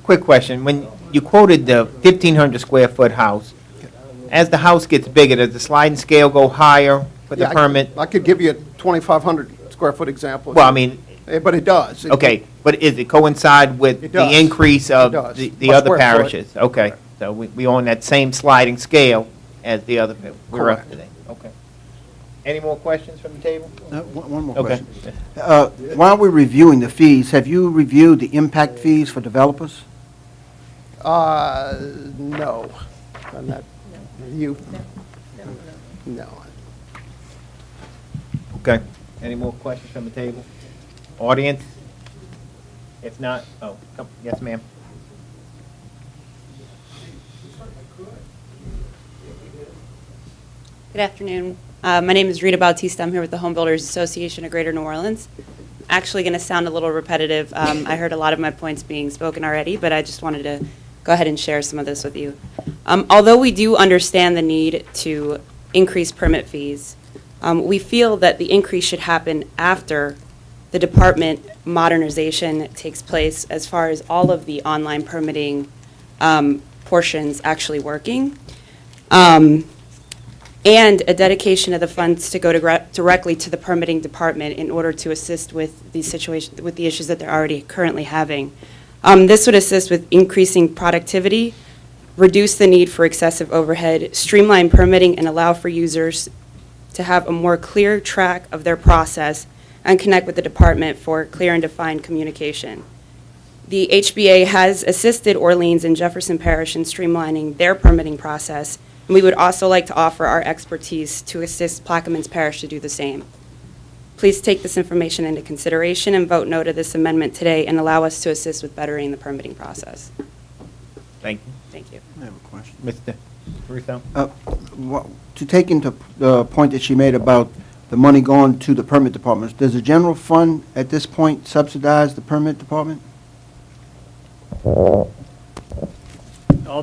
quick question. When you quoted the 1,500 square foot house, as the house gets bigger, does the sliding scale go higher for the Yeah, permit? I could give you a 2,500 square foot example. Well, I mean, But it does. okay, but is it coincide with It the does. increase It of does. the By other square foot. parishes? Okay, so we on that same sliding scale as the other, we're up Correct. today. Okay. Any more questions from the table? One more Okay. question. While we're reviewing the fees, have you reviewed the impact fees for developers? No. I'm not, you? No. Okay. Any more questions from the table? Audience? If not, yes, ma'am. Good afternoon. My name is Rita Bautista. I'm here with the Home Builders Association of Greater New Orleans. Actually going to sound a little repetitive. I heard a lot of my points being spoken already, but I just wanted to go ahead and share some of this with you. Although we do understand the need to increase permit fees, we feel that the increase should happen after the department modernization takes place as far as all of the online permitting portions actually working. And a dedication of the funds to go directly to the permitting department in order to assist with the situation, with the issues that they're already currently having. This would assist with increasing productivity, reduce the need for excessive overhead, streamline permitting, and allow for users to have a more clear track of their process and connect with the department for clear and defined communication. The HBA has assisted Orleans and Jefferson Parish in streamlining their permitting process, and we would also like to offer our expertise to assist Plaquemines Parish to do the same. Please take this information into consideration and vote no to this amendment today and allow us to assist with bettering the permitting process. Thank you. Thank you. I have a question. Mr. Russo? To take into the point that she made about the money going to the permit departments, does the general fund at this point subsidize the permit department? All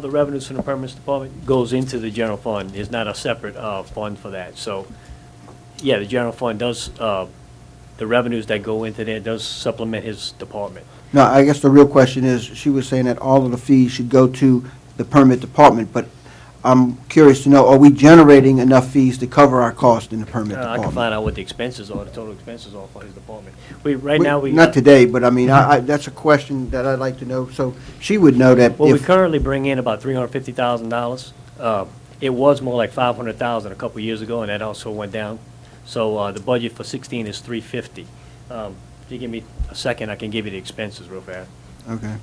the revenues from the permits department goes into the general fund. There's not a separate fund for that. So, yeah, the general fund does, the revenues that go into there does supplement his department. No, I guess the real question is, she was saying that all of the fees should go to the permit department, but I'm curious to know, are we generating enough fees to cover our cost in the permit I department? can find out what the expenses are, the total expenses are for his department. Right now, we. Not today, but I mean, that's a question that I'd like to know, so she would know that Well, we if, currently bring in about $350,000. It was more like $500,000 a couple years ago, and that also went down. So the budget for 16 is $350. If you give me a second, I can give you the expenses real fast. okay.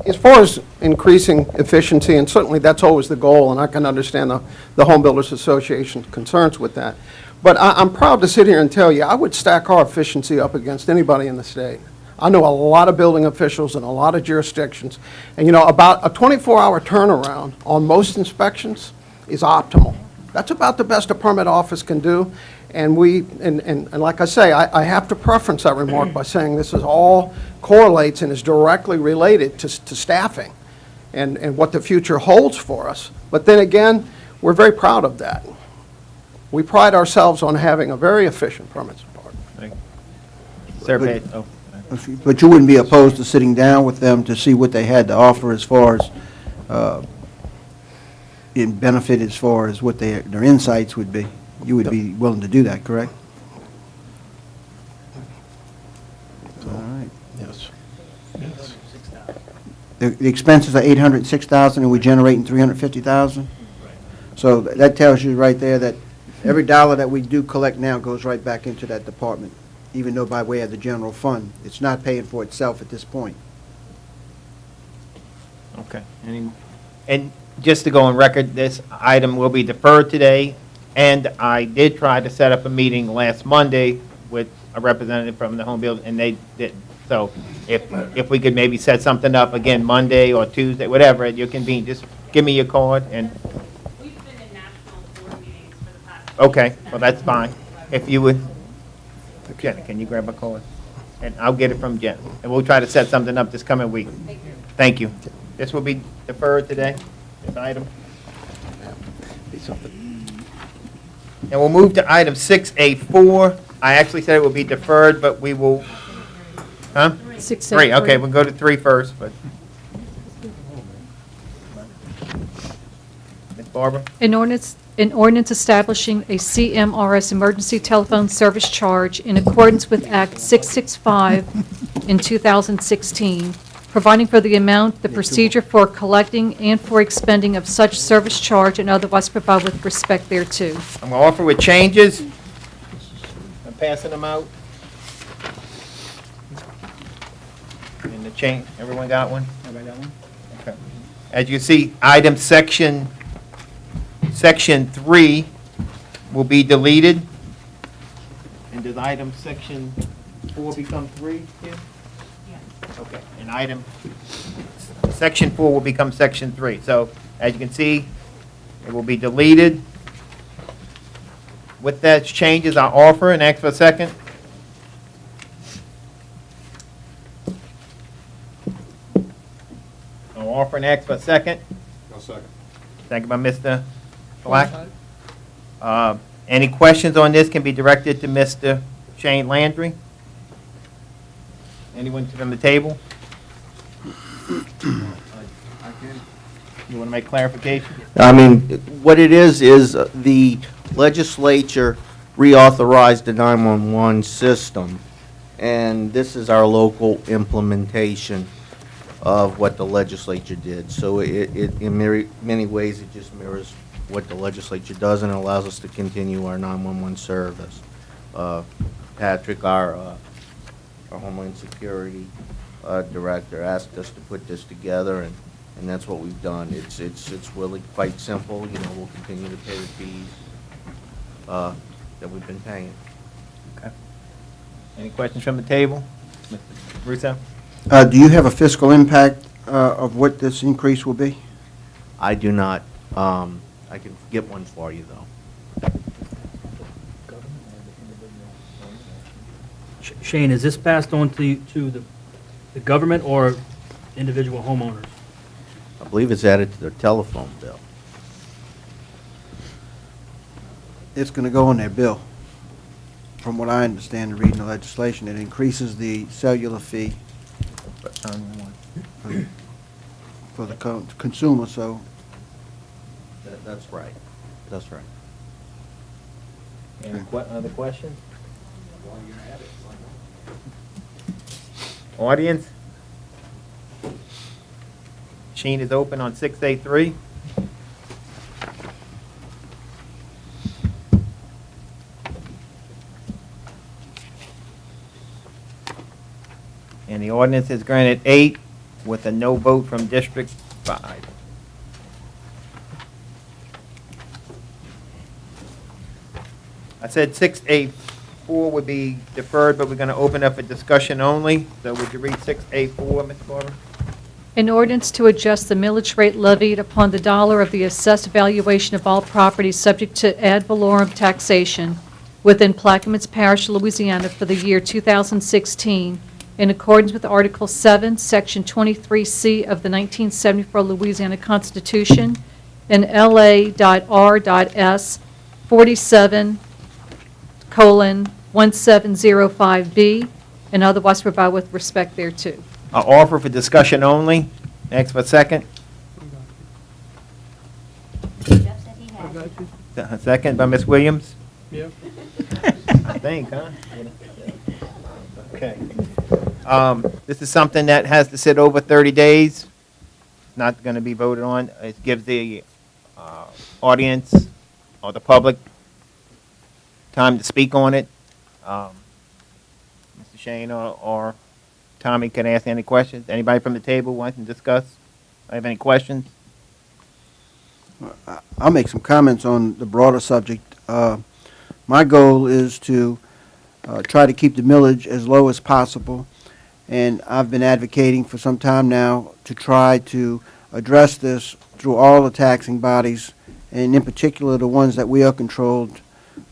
As far as increasing efficiency, and certainly that's always the goal, and I can understand the Home Builders Association's concerns with that. But I'm proud to sit here and tell you, I would stack our efficiency up against anybody in the state. I know a lot of building officials in a lot of jurisdictions, and you know, about a 24-hour turnaround on most inspections is optimal. That's about the best a permit office can do, and and like I say, I have to preference that remark by saying this is all correlates and is directly related to staffing and what the future holds for us. But then again, we're very proud of that. We pride ourselves on having a very efficient permits department. Survey. But you wouldn't be opposed to sitting down with them to see what they had to offer as far as, in benefit as far as what their insights would be? You would be willing to do that, correct? All right. Yes. The expenses are $806,000 and we're generating $350,000? So that tells you right there that every dollar that we do collect now goes right back into that department, even though by way of the general fund. It's not paying for itself at this point. Okay. And just to go on record, this item will be deferred today, and I did try to set up a meeting last Monday with a representative from the home building, and they didn't. So if we could maybe set something up again Monday or Tuesday, whatever, at your convenience, just give me your card and. We've been in national board meetings for the past. Okay, well, that's fine. If you would, Jenna, can you grab a card? And I'll get it from Jen, and we'll try to set something up this coming week. Thank you. This will be deferred today, this item. And we'll move to item 6A4. I actually said it will be deferred, but we will, huh? Three, okay, we'll go to three first, but. Ms. Barber? An ordinance establishing a CMRS emergency telephone service charge in accordance with Act 665 in 2016, providing for the amount, the procedure for collecting and for expending of such service charge, and otherwise provide with respect thereto. I'm going to offer with changes. I'm passing them out. And the change, everyone got one? Everybody got one? Okay. As you see, item section 3 will be deleted. And does item section 4 become 3 here? Yes. Okay, and section 4 will become section 3. So, as you can see, it will be deleted. With that changes, I'll offer and ask for a second. I'll offer and ask for a second. No second. Second by Mr. Black. Any questions on this can be directed to Mr. Shane Landry. Anyone from the table? You want to make clarification? I mean, what it is the legislature reauthorized the 911 system, and this is our local implementation of what the legislature did. So it in many ways, it just mirrors what the legislature does, and allows us to continue our 911 service. Patrick, our Homeland Security Director, asked us to put this together, and that's what we've done. It's really quite simple. You know, we'll continue to pay the fees that we've been paying. Okay. Any questions from the table? Mr. Russo? Do you have a fiscal impact of what this increase will be? I do not. I can get one for you, though. Shane, is this passed on to the government or individual homeowners? I believe it's added to their telephone bill. It's going to go on their bill. From what I understand in reading the legislation, it increases the cellular fee for the consumer, so. That's right. That's right. Any other questions? Audience? Machine is open on 683. And the ordinance is granted 8 with a no vote from District 5. I said 684 would be deferred, but we're going to open up a discussion only. So would you read 684, Mr. Barber? An ordinance to adjust the millage rate levied upon the dollar of the assessed valuation of all properties subject to ad valorem taxation within Plaquemines Parish, Louisiana for the year 2016 in accordance with Article 7, Section 23C of the 1974 Louisiana Constitution and LA.R.S. 47:1705B, and otherwise provide with respect thereto. I'll offer for discussion only. Next for a second. Second by Ms. Williams. Yep. I think, huh? Okay. This is something that has to sit over 30 days. Not going to be voted on. It gives the audience or the public time to speak on it. Mr. Shane or Tommy can ask any questions. Anybody from the table want to discuss? Have any questions? I'll make some comments on the broader subject. My goal is to try to keep the millage as low as possible, and I've been advocating for some time now to try to address this through all the taxing bodies, and in particular the ones that we are controlled,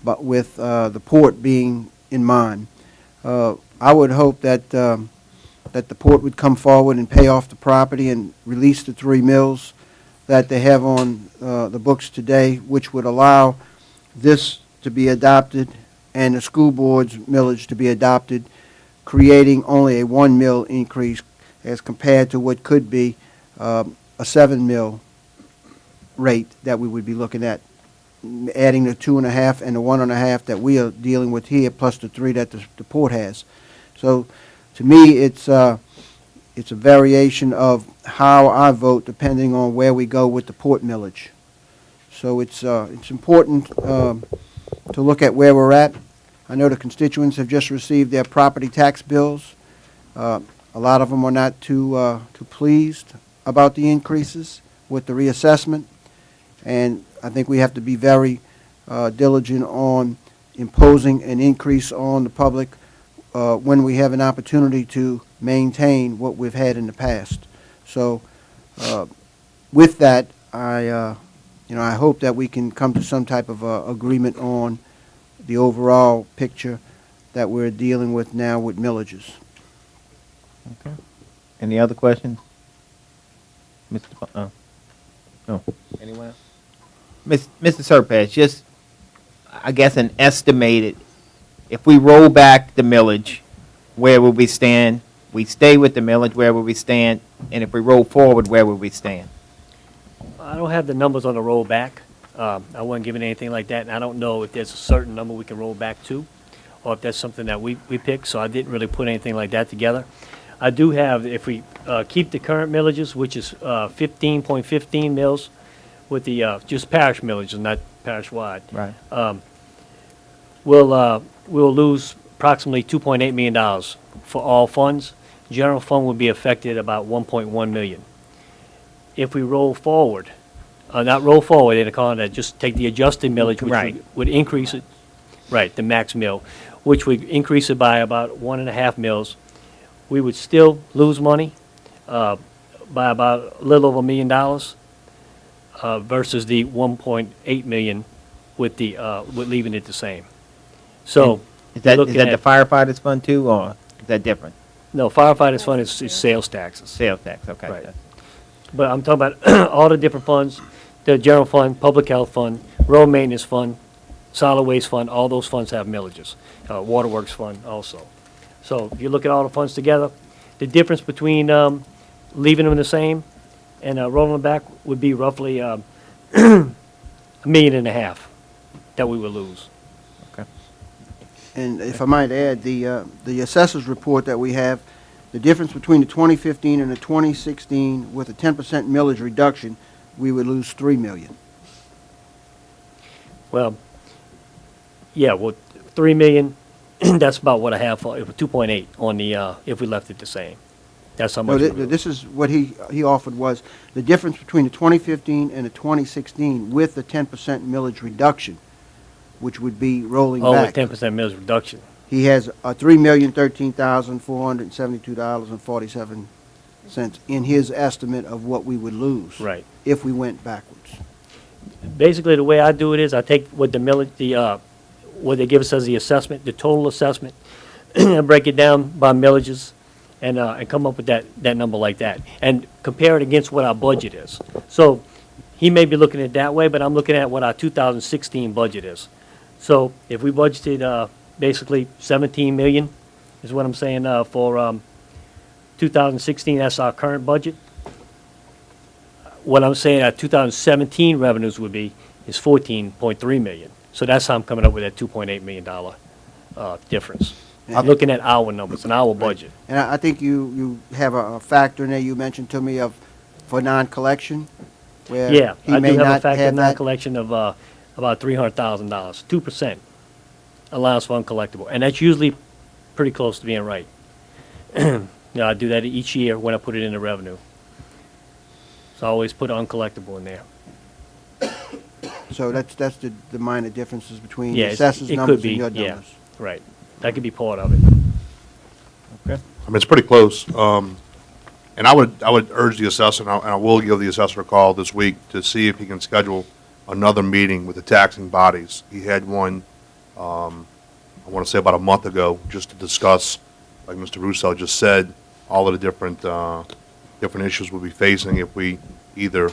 but with the port being in mind. I would hope that that the port would come forward and pay off the property and release the 3 mills that they have on the books today, which would allow this to be adopted and the school board's millage to be adopted creating only a 1 mil increase as compared to what could be a 7 mil rate that we would be looking at, adding the 2.5 and the 1.5 that we are dealing with here, plus the 3 that the port has. So, to me, it's a variation of how I vote depending on where we go with the port millage. So it's important to look at where we're at. I know the constituents have just received their property tax bills. A lot of them are not too pleased about the increases with the reassessment, and I think we have to be very diligent on imposing an increase on the public when we have an opportunity to maintain what we've had in the past. So, with that, I hope that we can come to some type of agreement on the overall picture that we're dealing with now with millages. Okay. Any other questions? No. Anyone else? Mr. Surpass, just, I guess, an estimated, if we roll back the millage, where will we stand? We stay with the millage, where will we stand? And if we roll forward, where will we stand? I don't have the numbers on the rollback. I wasn't given anything like that, and I don't know if there's a certain number we can roll back to, or if that's something that we pick, so I didn't really put anything like that together. I do have, if we keep the current millages, which is 15.15 mils, with the just parish millages, not parish-wide. Right. We'll lose approximately $2.8 million for all funds. General fund would be affected about 1.1 million. If we roll forward, not roll forward, they're calling that, just take the adjusted millage, which Right. would increase it, right, the max mill, which would increase it by about 1.5 mils. We would still lose money by about a little over $1 million versus the 1.8 million with the with leaving it the same. So Is that looking the at- firefighters fund too, or is that different? No, firefighters fund is sales taxes. Sales tax, okay. Right. But I'm talking about all the different funds, the general fund, public health fund, road maintenance fund, solid waste fund, all those funds have millages. Waterworks fund also. So if you look at all the funds together, the difference between leaving them the same and rolling them back would be roughly $1.5 million that we would lose. And if I might add, the assessors report that we have, the difference between the 2015 and the 2016 with a 10% millage reduction, we would lose $3 million. Well, yeah, well, 3 million, that's about what I have for, 2.8 on the, if we left it the same. That's how No, much. this is what he offered was the difference between the 2015 and the 2016 with the 10% millage reduction, which would be rolling Oh, back. with 10% mills reduction. He has $3,013,472.47 in his estimate of what we would lose. Right. If we went backwards. Basically, the way I do it is I take what the millage, what they give us as the assessment, the total assessment, and break it down by millages, and come up with that number like that, and compare it against what our budget is. So he may be looking at it that way, but I'm looking at what our 2016 budget is. So if we budgeted basically 17 million, is what I'm saying for 2016. That's our current budget. What I'm saying our 2017 revenues would be is 14.3 million. So that's how I'm coming up with that $2.8 million difference. I'm looking at our numbers and our budget. And I think you have a factor in there you mentioned to me for non-collection, where Yeah, he I may do have a not factor have in that. non-collection of about $300,000, 2% allowance for uncollectible, and that's usually pretty close to being right. Yeah, I do that each year when I put it in the revenue. So I always put uncollectible in there. So that's the minor differences between Yeah, the assessors' it numbers could be, and your yeah, numbers. right. That could be part of it. Okay. I mean, it's pretty close. And I would urge the assessor, and I will give the assessor a call this week to see if he can schedule another meeting with the taxing bodies. He had one, I want to say about a month ago, just to discuss, like Mr. Russo just said, all of the different issues we'll be facing if we either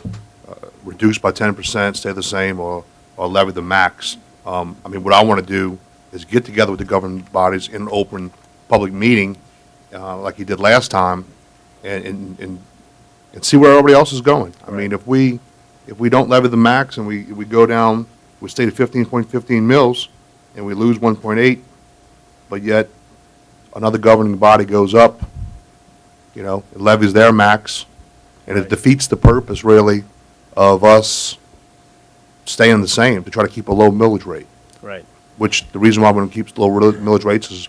reduce by 10%, stay the same, or levy the max. I mean, what I want to do is get together with the government bodies in an open public meeting like he did last time, and see where everybody else is going. I mean, if we don't levy the max and we go down, we stay at 15.15 mils, and we lose 1.8, but yet another governing body goes up, you know, it levies their max, and it defeats the purpose, really, of us staying the same, to try to keep a low millage rate. Right. Which, the reason why we keep low millage rates is,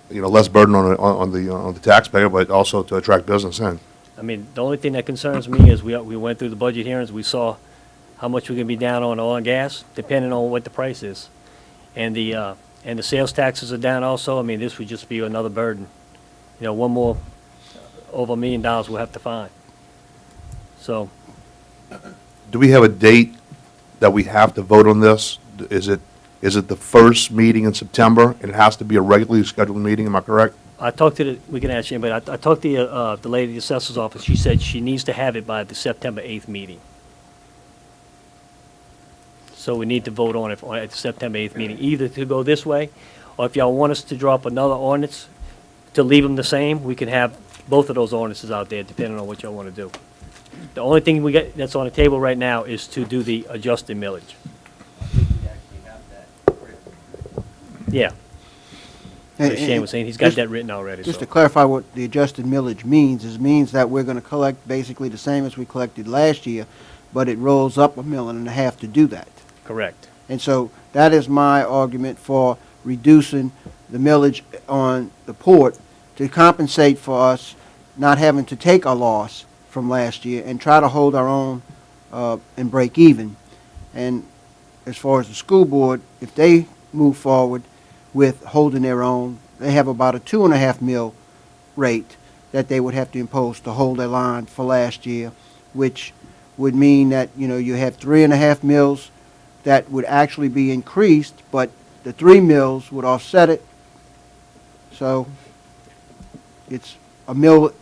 you know, less burden on the taxpayer, but also to attract business in. I mean, the only thing that concerns me is we went through the budget hearings, we saw how much we're gonna be down on oil and gas, depending on what the price is. And the sales taxes are down also. I mean, this would just be another burden. You know, one more, over $1 million we'll have to find. So, Do we have a date that we have to vote on this? Is it the first meeting in September, and it has to be a regularly scheduled meeting, am I correct? I talked to we can ask you, but I talked to the lady at the assessor's office. She said she needs to have it by the September 8th meeting. So we need to vote on it at the September 8th meeting, either to go this way, or if y'all want us to drop another ordinance to leave them the same, we can have both of those ordinances out there, depending on what y'all want to do. The only thing we got that's on the table right now is to do the adjusted millage. Yeah. And- As Shane was saying, he's got just- that written already. Just so. to clarify what the adjusted millage means, is means that we're gonna collect basically the same as we collected last year, but it rolls up $1.5 million to do that. Correct. And so that is my argument for reducing the millage on the port to compensate for us not having to take a loss from last year and try to hold our own and break even. And as far as the school board, if they move forward with holding their own, they have about a 2.5 mil rate that they would have to impose to hold their line for last year, which would mean that, you know, you have 3.5 mils that would actually be increased, but the 3 mils would offset it. So it's a mil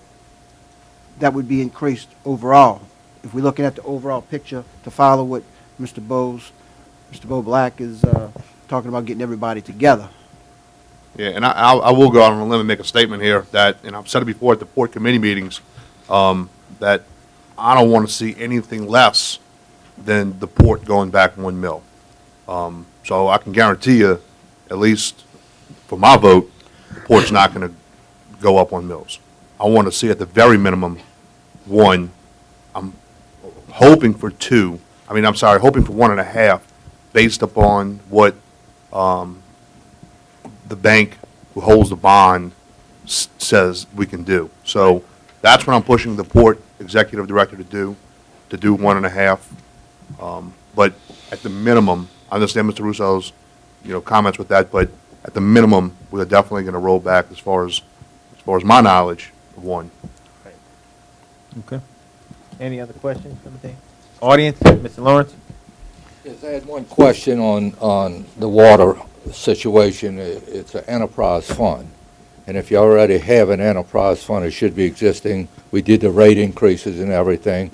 that would be increased overall. If we're looking at the overall picture to follow what Mr. Bo Black is talking about, getting everybody together. Yeah, and I will go out on a limb and make a statement here that, and I've said it before at the port committee meetings, that I don't want to see anything less than the port going back 1 mil. So I can guarantee you, at least for my vote, the port's not going to go up 1 mils. I want to see at the very minimum 1. I'm hoping for 2. I'm sorry, hoping for 1.5, based upon what the bank who holds the bond says we can do. So that's what I'm pushing the port executive director to do 1.5. But at the minimum, I understand Mr. Russo's, comments with that, but at the minimum, we're definitely going to roll back as far as my knowledge of 1. Okay. Any other questions from the audience? Mr. Lawrence? Yes, I had one question on the water situation. It's an enterprise fund. And if you already have an enterprise fund, it should be existing. We did the rate increases and everything.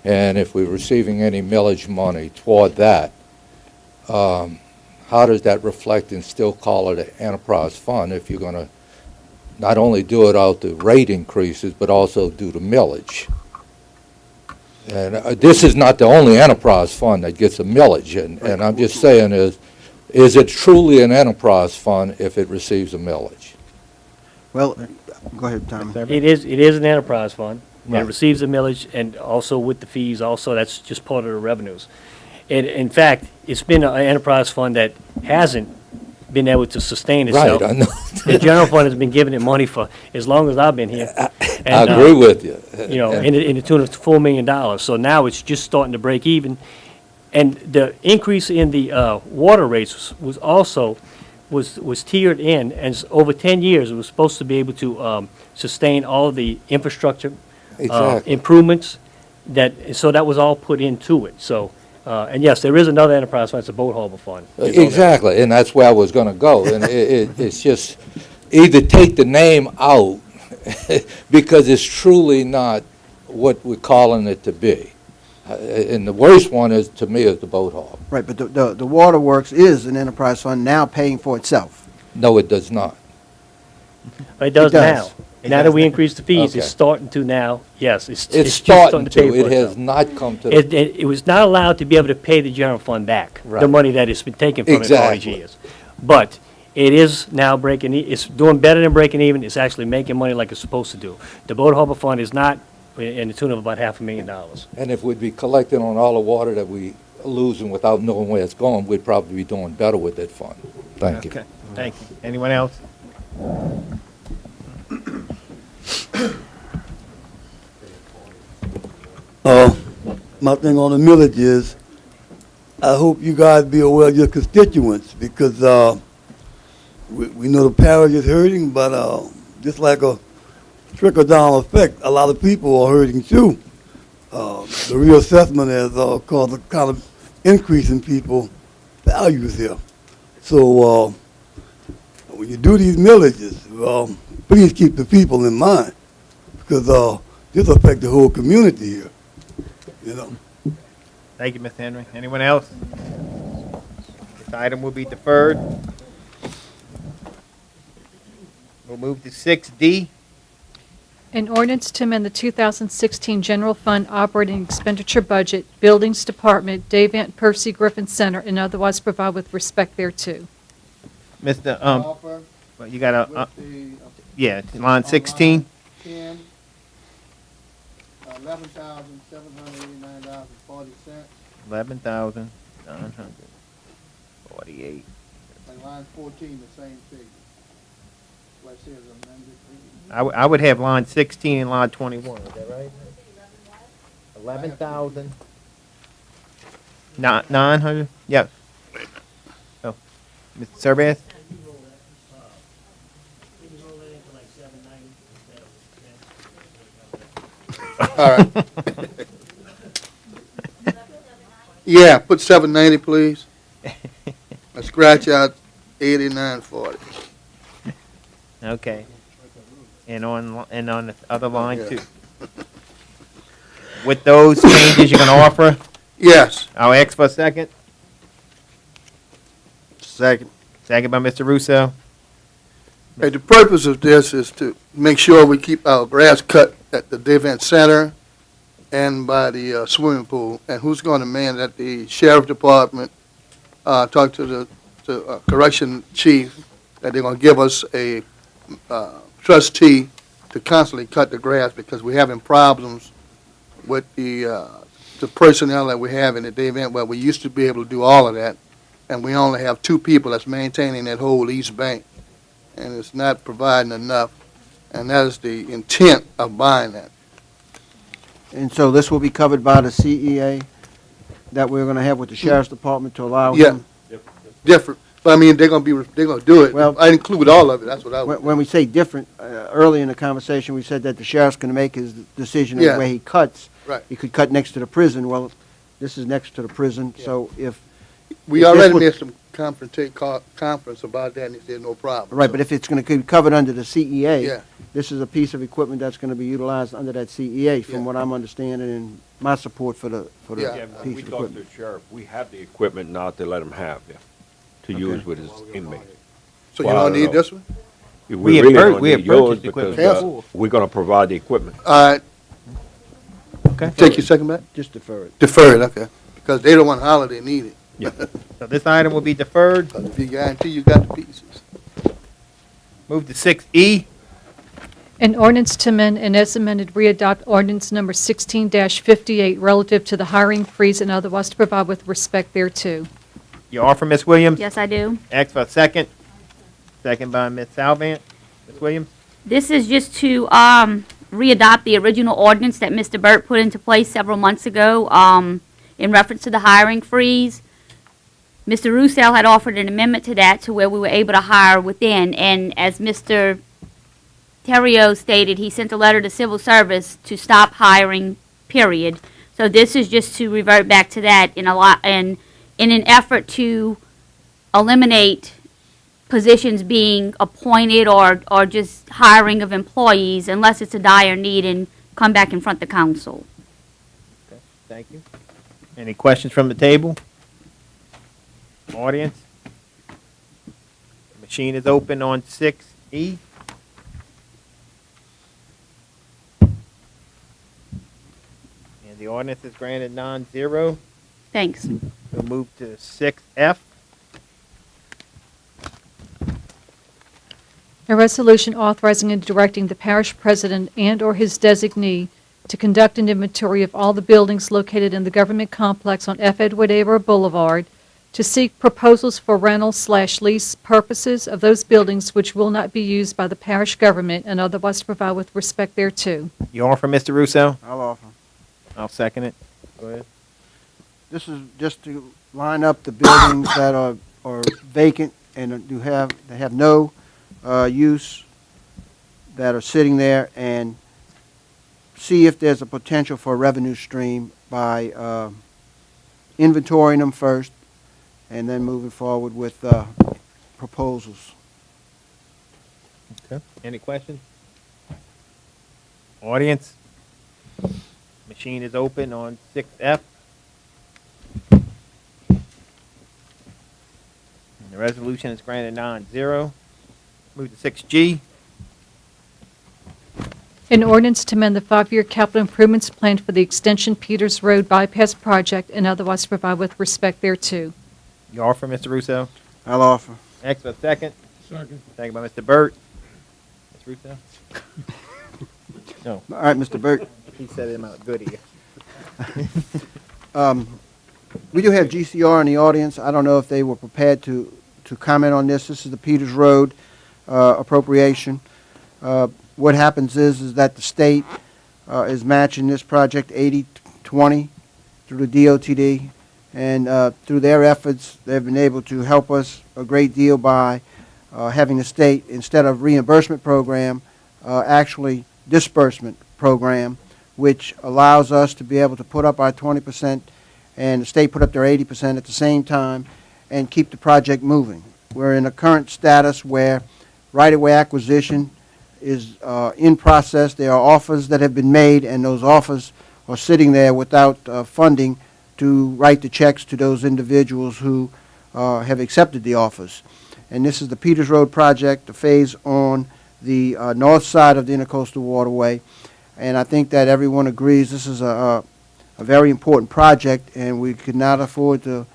And if we're receiving any millage money toward that, how does that reflect and still call it an enterprise fund if you're going to not only do it out the rate increases, but also do the millage? And this is not the only enterprise fund that gets a millage, and I'm just saying is it truly an enterprise fund if it receives a millage? Well, go ahead, Tommy. It is an enterprise fund. And Right. it receives a millage, and also with the fees, also, that's just part of the revenues. And in fact, it's been an enterprise fund that hasn't been able to sustain itself. Right, I know. The general fund has been giving it money for as long as I've been here. I And, agree with you. In the tune of $4 million. So now it's just starting to break even. And the increase in the water rates was also tiered in, and over 10 years, it was supposed to be able to sustain all of the infrastructure Exactly. improvements. So that was all put into it. So, and yes, there is another enterprise fund, it's a boat harbor fund. Exactly, and that's where I was going to go. And it's just either take the name out because it's truly not what we're calling it to be. And the worst one is, to me, is the boat harbor. Right, but the waterworks is an enterprise fund now paying for itself. No, it does not. It does now. And now that we increased the fees, it's Okay. starting to now, yes, It's just starting pay to, for it has itself. not come to, It was not allowed to be able to pay the general fund back, the Right. money that it's been taken from it for all these Exactly. years. But it is now breaking, it's doing better than breaking even, it's actually making money like it's supposed to do. The Boat Harbor Fund is not in the tune of about $500,000. and if we'd be collecting on all the water that we losing without knowing where it's going, we'd probably be doing better with that fund. Thank you. Okay, thank you. Anyone else? My thing on the millage is, I hope you guys be aware of your constituents, because we know the parish is hurting, but just like a trickle-down effect, a lot of people are hurting too. The reassessment has caused a kind of increase in people values here. So when you do these millages, please keep the people in mind, because this affects the whole community here, you know. Thank you, Mr. Henry. Anyone else? This item will be deferred. We'll move to 6D. An ordinance to amend the 2016 General Fund Operating Expenditure Budget, Buildings Department, Davant Percy Griffin Center, and otherwise provide with respect thereto. Mr. Well, you got a, yeah, line 16. 10, $11,789.40. 11,948. And line 14, the same figure. What it says amended. I would have line 16 and line 21, is that right? 11,000. 900, yes. Oh, Mr. Surveyor? All right. Yeah, put 790, please. And scratch out 8940. Okay. And on the other line too. With those changes you're gonna offer, Yes. I'll ask for a second. Second. Second by Mr. Russo. Hey, the purpose of this is to make sure we keep our grass cut at the Davant Center and by the swimming pool. And who's going to man at the sheriff department? Talk to the correction chief that they're going to give us a trustee to constantly cut the grass, because we're having problems with the personnel that we have in the Davant. Well, we used to be able to do all of that, and we only have 2 people that's maintaining that whole east bank, and it's not providing enough, and that is the intent of buying that. And so this will be covered by the CEA that we're going to have with the sheriff's department to allow Yeah, him? different, but I mean, they're gonna do it. Well, I include all of it, that's what I would. When we say different, early in the conversation, we said that the sheriff's going to make his decision of Yeah. where he cuts. Right. He could cut next to the prison. Well, this is next to the prison, so if... We if this already would- made some conference about that, and he said no problem. Right, but if it's going to be covered under the CEA, Yeah. this is a piece of equipment that's going to be utilized under that CEA, from Yeah. what I'm understanding, and my support for the Yeah, piece we of talked to equipment. the sheriff, we have the equipment now to let him have, to use with his inmate. So you Well, I don't don't need know. this one? We We have really pur- don't we have need yours purchased because equipment. we're gonna provide the equipment. All right, Okay. take your second back? Just defer it. Defer it, okay, because they don't want to holler, they need it. Yeah. So this item will be deferred. If you guarantee you got the pieces. Move to 6E. An ordinance to amend and as amended readopt ordinance number 16-58 relative to the hiring freeze and otherwise to provide with respect thereto. You offer, Ms. Williams? Yes, I do. Ask for a second. Second by Ms. Salvant. Ms. Williams? This is just to readopt the original ordinance that Mr. Burt put into place several months ago in reference to the hiring freeze. Mr. Roussel had offered an amendment to that to where we were able to hire within, and as Mr. Terrio stated, he sent a letter to civil service to stop hiring, period. So this is just to revert back to that in an effort to eliminate positions being appointed or just hiring of employees unless it's a dire need and come back in front of the council. Okay, thank you. Any questions from the table? Audience? The machine is open on 6E. And the ordinance is granted 9-0. Thanks. We'll move to 6F. A resolution authorizing and directing the parish president and/or his designee to conduct an inventory of all the buildings located in the government complex on F. Edward A. Boulevard to seek proposals for rental/lease purposes of those buildings which will not be used by the parish government and otherwise to provide with respect thereto. You offer, Mr. Russo? I'll offer. I'll second it. Go ahead. This is just to line up the buildings that are vacant and they have no use, that are sitting there, and see if there's a potential for a revenue stream by inventorying them first and then moving forward with proposals. Okay. Any questions? Audience? Machine is open on 6F. And the resolution is granted 9-0. Move to 6G. An ordinance to amend the 5-year capital improvements plan for the Extension Peters Road Bypass Project and otherwise to provide with respect thereto. You offer, Mr. Russo? I'll offer. Next, a second. Second. Second by Mr. Burt. Mr. Russo? No, All right, Mr. Burt. he said it out good here. We do have GCR in the audience. I don't know if they were prepared to comment on this. This is the Peters Road appropriation. What happens is that the state is matching this project 80-20 through the DOTD, and through their efforts, they've been able to help us a great deal by having the state, instead of reimbursement program, actually disbursement program, which allows us to be able to put up our 20% and the state put up their 80% at the same time and keep the project moving. We're in a current status where right-of-way acquisition is in process. There are offers that have been made, and those offers are sitting there without funding to write the checks to those individuals who have accepted the offers. And this is the Peters Road project, the phase on the north side of the Intercoastal Waterway. And I think that everyone agrees this is a very important project, and we could not afford to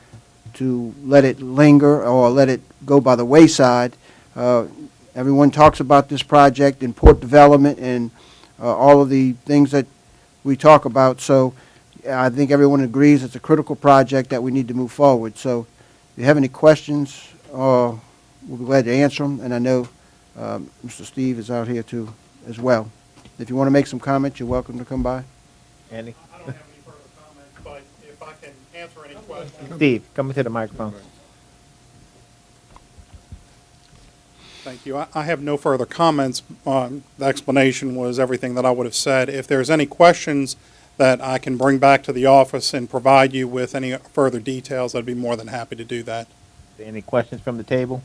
let it linger or let it go by the wayside. Everyone talks about this project and port development and all of the things that we talk about. So I think everyone agrees it's a critical project that we need to move forward. So if you have any questions, we'll be glad to answer them. And I know Mr. Steve is out here too as well. If you want to make some comments, you're welcome to come by. Andy? I don't have any further comments, but if I can answer any questions. Steve, come to the microphone. Thank you. I have no further comments. The explanation was everything that I would have said. If there's any questions that I can bring back to the office and provide you with any further details, I'd be more than happy to do that. Any questions from the table?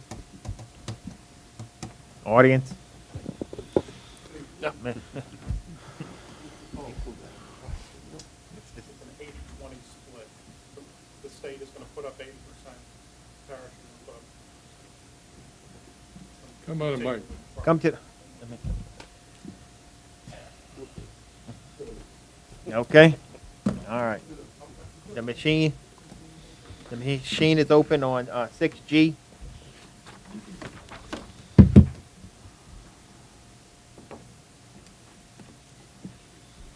Audience? No. Man. It's an 80-20 split. The state is going to put up 80%. Parish is going to put up. Come on, Mike. Come to. Okay. All right. The machine is open on 6G.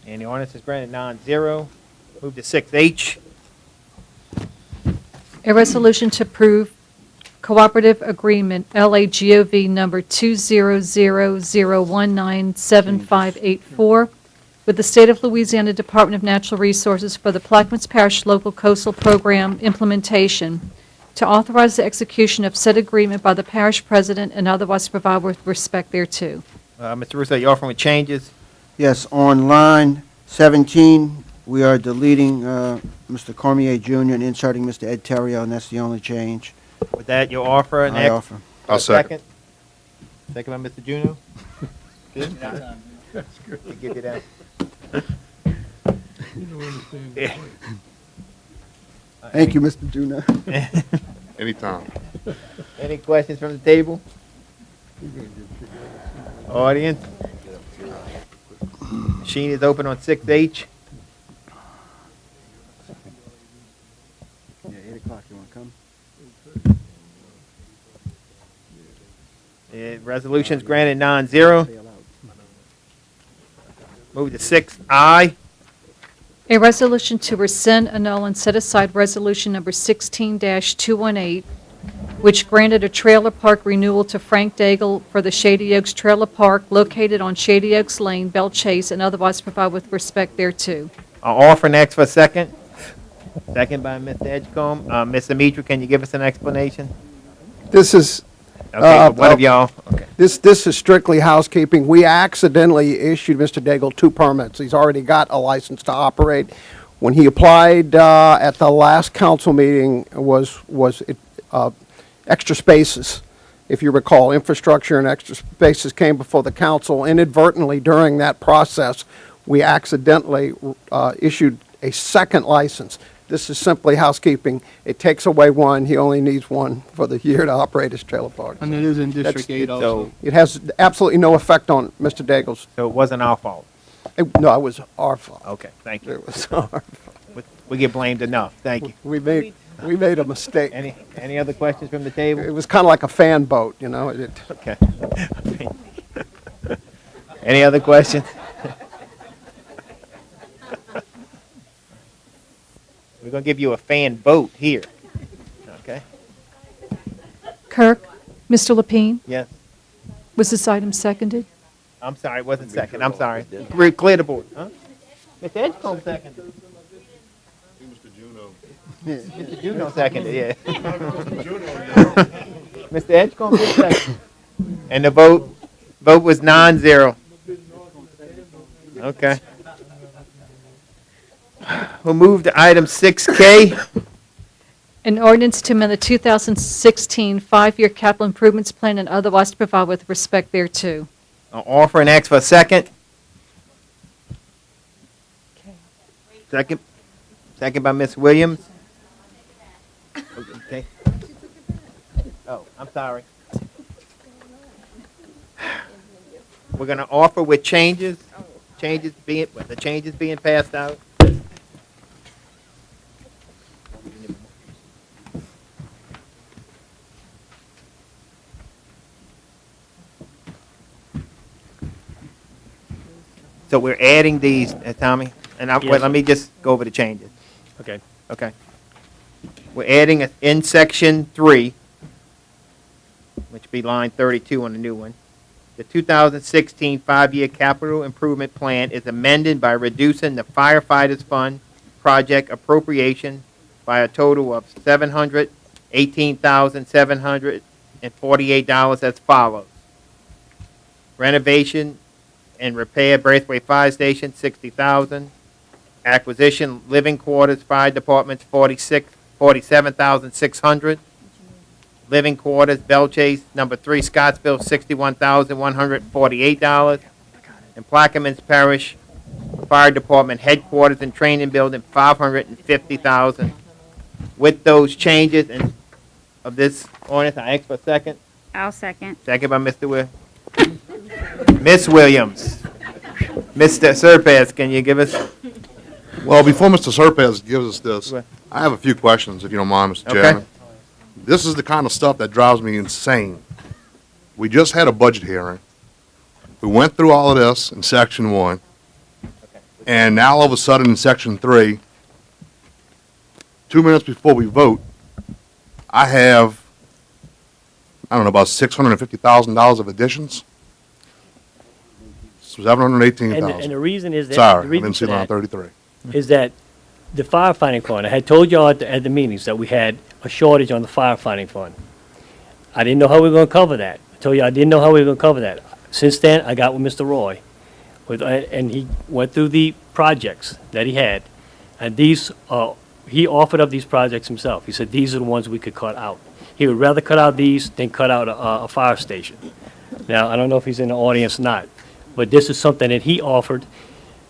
And the ordinance is granted 9-0. Move to 6H. A resolution to approve cooperative agreement LAGOV number 200019758 with the State of Louisiana Department of Natural Resources for the Plaquemines Parish Local Coastal Program implementation, to authorize the execution of said agreement by the parish president and otherwise provide with respect thereto. Mr. Russo, you offering with changes? Yes, on line 17, we are deleting Mr. Cormier Jr. and inserting Mr. Ed Terrio, and that's the only change. With that, your offer. I Next. offer. I'll second. Second by Mr. Juno. Good? That's good. We give you that. You don't understand. Yeah. Thank you, Mr. Juno. Anytime. Any questions from the table? Audience? Machine is open on 6H. Resolution's granted 9-0. Move to 6I. A resolution to rescind, annul, and set aside Resolution Number 16-218, which granted a trailer park renewal to Frank Daigle for the Shady Oaks Trailer Park located on Shady Oaks Lane, Bell Chase, and otherwise provide with respect thereto. I'll offer next for a second. Second by Mr. Edgecombe. Ms. Dimitri, can you give us an explanation? This is, Okay, one of y'all. Okay. this is strictly housekeeping. We accidentally issued Mr. Daigle 2 permits. He's already got a license to operate. When he applied at the last council meeting was extra spaces. If you recall, infrastructure and extra spaces came before the council. Inadvertently, during that process, we accidentally issued a second license. This is simply housekeeping. It takes away one. He only needs one for the year to operate his trailer park. And it is in District 8 also. It has absolutely no effect on Mr. Daigle's. So it wasn't our fault? No, it was our fault. Okay, thank you. It was our fault. We get blamed enough. Thank you. We made a mistake. Any other questions from the table? It was kind of like a fan boat, you know? Okay. Any other questions? We're going to give you a fan boat here. Okay? Kirk, Mr. Lapine, Yes. was this item seconded? I'm sorry, it wasn't second. I'm sorry. Clear the board. Huh? Mr. Edgecombe seconded. Mr. Juno seconded, yeah. Mr. Edgecombe did second. And the vote was 9-0. Okay. We'll move to item 6K. An ordinance to amend the 2016 five-year capital improvements plan and otherwise to provide with respect thereto. I'll offer and ask for a second. Second. Second by Ms. Williams. Okay. Oh, I'm sorry. We're going to offer with changes, the changes being passed out. So we're adding these, Tommy, and Yes. let me just go over the changes. Okay. Okay. We're adding in section 3, which be line 32 on the new one. The 2016 five-year capital improvement plan is amended by reducing the firefighters fund project appropriation by a total of $718,748 as follows. Renovation and repair Braithwaite Fire Station, $60,000. Acquisition living quarters, fire departments, $47,600. Living quarters, Bell Chase, number 3, Scottsville, $61,148. And Plaquemines Parish Fire Department headquarters and training building, $550,000. With those changes and of this ordinance, I ask for a second. I'll second. Second by Mr. Will. Miss Williams. Mr. Serpez, can you give us? Well, before Mr. Serpez gives us this, I have a few questions, if you don't mind, Mr. Okay. Chairman. This is the kind of stuff that drives me insane. We just had a budget hearing. We went through all of this in Section 1, and now all of a sudden in Section 3, 2 minutes before we vote, I have, I don't know, about $650,000 of additions? $718,000. And the reason is that. Sorry, the I reason didn't see for line that 33. Is that the firefighting fund, I had told y'all at the meetings that we had a shortage on the firefighting fund. I didn't know how we were gonna cover that. I told you I didn't know how we were gonna cover that. Since then, I got with Mr. Roy, and he went through the projects that he had, and these, he offered up these projects himself. He said these are the ones we could cut out. He would rather cut out these than cut out a fire station. Now, I don't know if he's in the audience or not, but this is something that he offered,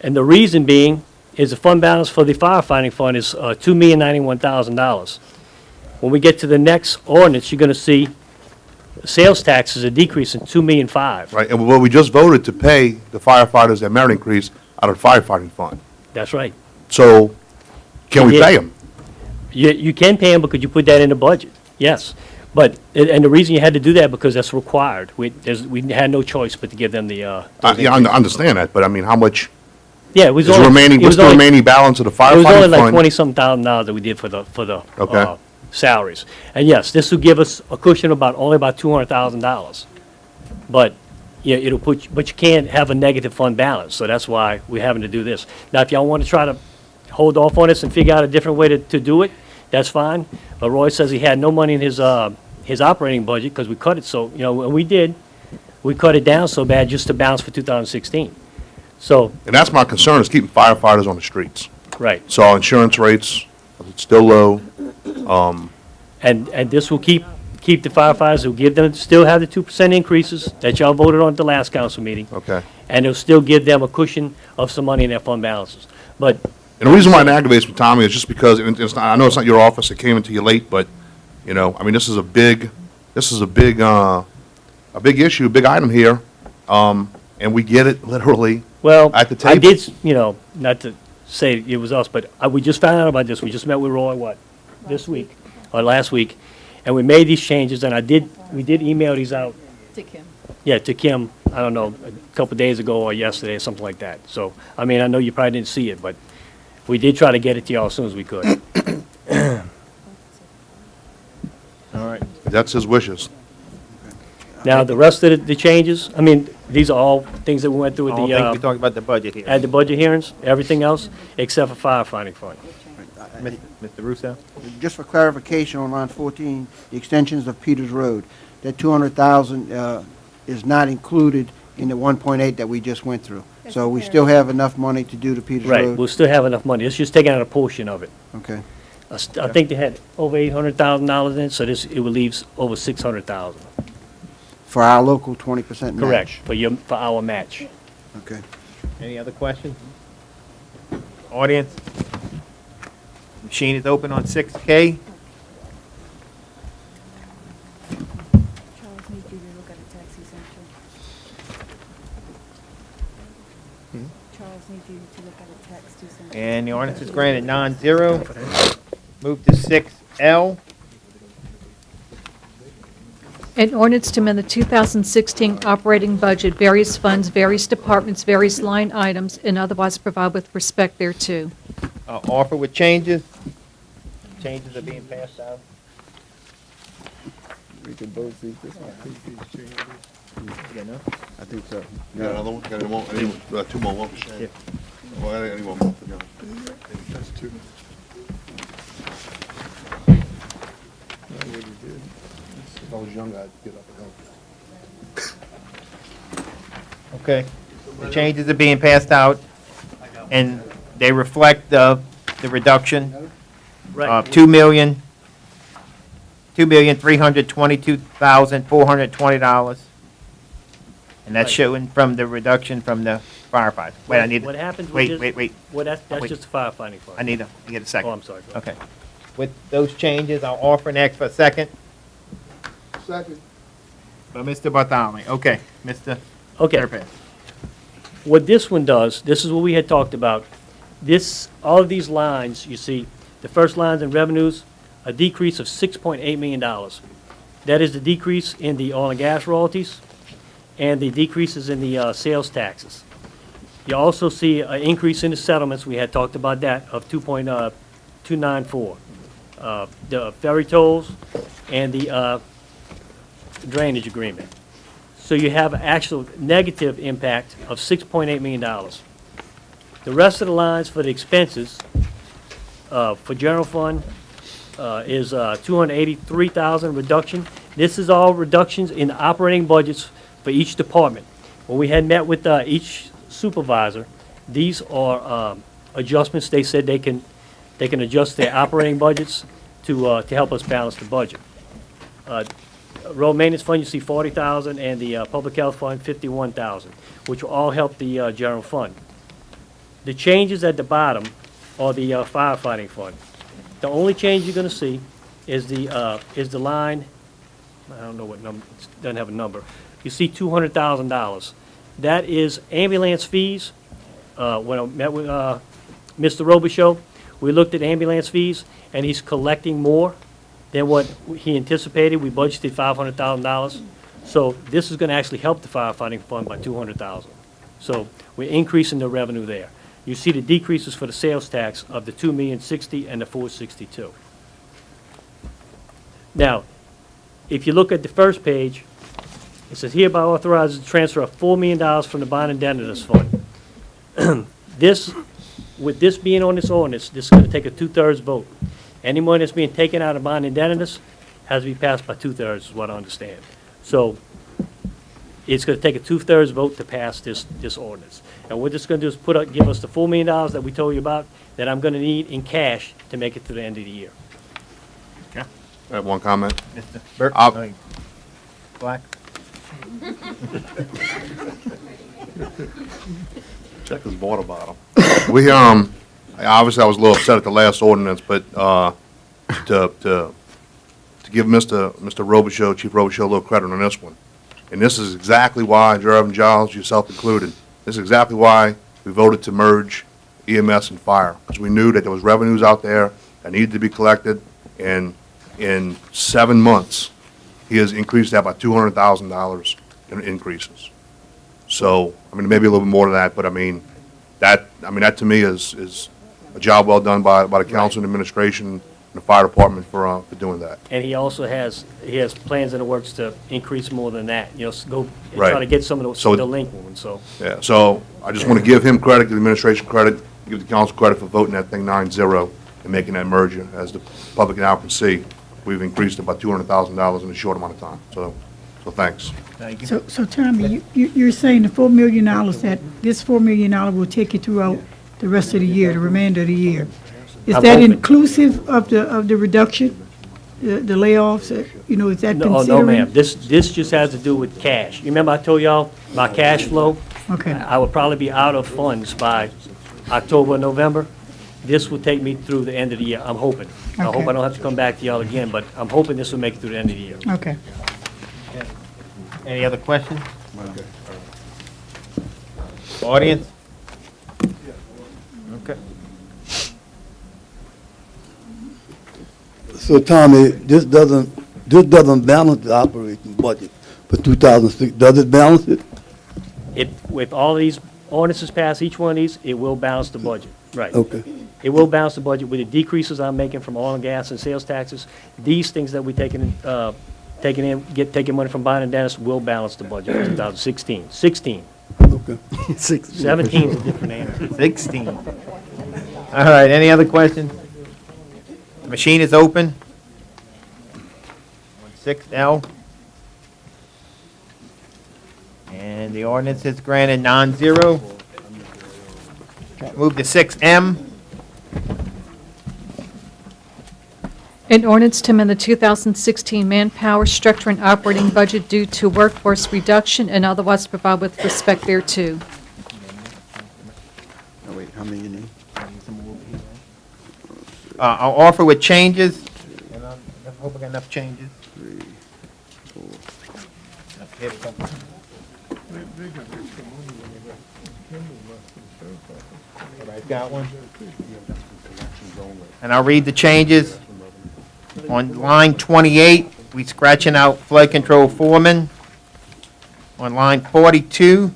and the reason being is the fund balance for the firefighting fund is $2,091,000. When we get to the next ordinance, you're going to see sales taxes are decreasing $2,005,000. Right, and well, we just voted to pay the firefighters their merit increase out of the firefighting fund. That's right. So, can we pay them? You can pay them because you put that in the budget, yes. But, and the reason you had to do that, because that's required. We had no choice but to give them the, Yeah, I understand that, but I mean, how much yeah, it was is only. remaining, it what's was the only- remaining balance of the It was only firefighting like fund? 20-some thousand dollars that we did for the, Okay. salaries. And yes, this will give us a cushion only about $200,000. But, yeah, it'll put, but you can't have a negative fund balance, so that's why we're having to do this. Now, if y'all want to try to hold off on this and figure out a different way to do it, that's fine. But Roy says he had no money in his operating budget, because we cut it so, and we did. We cut it down so bad just to balance for 2016. So, And that's my concern, is keeping firefighters on the streets. right. So our insurance rates, it's still low. And this will keep the firefighters, will give them, still have the 2% increases that y'all voted on at the last council meeting. Okay. And it'll still give them a cushion of some money in their fund balances. But, And the reason why it aggravates me, Tommy, is just because it's not, I know it's not your office, it came into you late, but, I mean, this is a big issue, a big item here. And we get it literally well, at the I table. did, not to say it was us, but we just found out about this. We just met with Roy, this week, or last week, and we made these changes, and we did email these out. To Kim. Yeah, to Kim, I don't know, a couple days ago or yesterday, or something like that. So, I mean, I know you probably didn't see it, but we did try to get it to y'all as soon as we could. All right. That's his wishes. Now, the rest of the changes, I mean, these are all things that we went through I with don't the, think we're talking about the budget here. at the budget hearings, everything else, except for firefighting fund. Mr. Russo? Just for clarification on line 14, the extensions of Peters Road, that 200,000 is not included in the 1.8 that we just went through. So we still have enough money to do the Peters Right, Road? we'll still have enough money. It's just taking out a portion of it. Okay. I think they had over $800,000 in it, so it would leave over $600,000. For our local 20% match? Correct, for our match. Okay. Any other questions? Audience? Machine is open on 6K. Charles needs you to look at a taxi central. Charles needs you to look at a taxi central. And the ordinance is granted 9-0. Move to 6L. An ordinance to amend the 2016 operating budget, various funds, various departments, various line items, and otherwise provide with respect thereto. Offer with changes. Changes are being passed out. We can both see this. You know? I think so. Got another one? Got any more? Two more, one for Shane. Yeah. Well, any one more for John. That's two. If I was young, I'd get up and go. Okay. The changes are being passed out, and they reflect the reduction of $2,322,420. And that's showing from the reduction from the firefighters. Wait, I need, What happens with this? wait. Well, that's Wait. just the firefighting fund. I need to get a second. Oh, I'm sorry. Okay. With those changes, I'll offer and ask for a second Second. by Mr. Bartholomew. Okay, Mr. Okay. Serpent. What this one does, this is what we had talked about. All of these lines, you see, the first lines in revenues, a decrease of $6.8 million. That is the decrease in the oil and gas royalties and the decreases in the sales taxes. You also see an increase in the settlements, we had talked about that, of 2.294. The ferry tolls and the drainage agreement. So you have an actual negative impact of $6.8 million. The rest of the lines for the expenses, for general fund, is $283,000 reduction. This is all reductions in the operating budgets for each department. When we had met with each supervisor, these are adjustments. They said they can adjust their operating budgets to help us balance the budget. Road maintenance fund, you see $40,000, and the public health fund, $51,000, which will all help the general fund. The changes at the bottom are the firefighting fund. The only change you're going to see is the line. I don't know what number. It doesn't have a number. You see $200,000. That is ambulance fees. When I met with Mr. Robichaux, we looked at ambulance fees, and he's collecting more than what he anticipated. We budgeted $500,000. So this is going to actually help the firefighting fund by $200,000. So we're increasing the revenue there. You see the decreases for the sales tax of the $2,060,000 and the $462,000. Now, if you look at the first page, it says hereby authorizes the transfer of $4 million from the bond indebtedness fund. This, with this being on this ordinance, this is going to take a 2/3 vote. Any money that's being taken out of bond indebtedness has to be passed by 2/3, is what I understand. So it's going to take a 2/3 vote to pass this ordinance. And what this is going to do is give us the $4 million that we told you about that I'm going to need in cash to make it to the end of the year. I have one comment. Mr. Burke? I'll- Black? Check his water bottle. We, obviously, I was a little upset at the last ordinance, but, to give Mr. Robichaux, Chief Robichaux, a little credit on this one. And this is exactly why, Gerald and Giles, yourself included, this is exactly why we voted to merge EMS and fire. Because we knew that there was revenues out there that needed to be collected, and in 7 months, he has increased that by $200,000 in increases. So, I mean, maybe a little bit more than that, but I mean, that to me is a job well done by the council and administration and the fire department for doing that. And he also has plans in the works to increase more than that, go and Right. try to get some of those So- delinquent ones, so. Yeah, so I just want to give him credit, give the administration credit, give the council credit for voting that thing 9-0 and making that merger. As the public now can see, we've increased it by $200,000 in a short amount of time. So thanks. Thank you. So Tommy, you're saying the $4 million, that this $4 million will take you throughout the rest of the year, the remainder of the year? Is I'm that hoping. inclusive of the reduction, the layoffs, is that No, considering? no, ma'am, this just has to do with cash. You remember I told y'all my cash flow? Okay. I would probably be out of funds by October, November. This will take me through the end of the year, I'm hoping. I hope Okay. I don't have to come back to y'all again, but I'm hoping this will make it through the end of the year. Okay. Any other questions? Audience? Okay. So Tommy, this doesn't balance the operating budget for 2006, does it balance it? If all these ordinances pass, each one of these, it will balance the budget, right. Okay. It will balance the budget with the decreases I'm making from oil and gas and sales taxes. These things that we taking money from bond and dentist will balance the budget for 2016. 16. Okay. 17 is a different answer. 16. All right, any other questions? Machine is open. 6L. And the ordinance is granted 9-0. Move to 6M. An ordinance to amend the 2016 manpower structure and operating budget due to workforce reduction and otherwise provide with respect thereto. Oh, wait, how many you need? I'll offer with changes. And I hope I got enough changes. 3, 4. Here we go. Everybody got one? And I'll read the changes. On line 28, we scratching out flood control foreman. On line 42,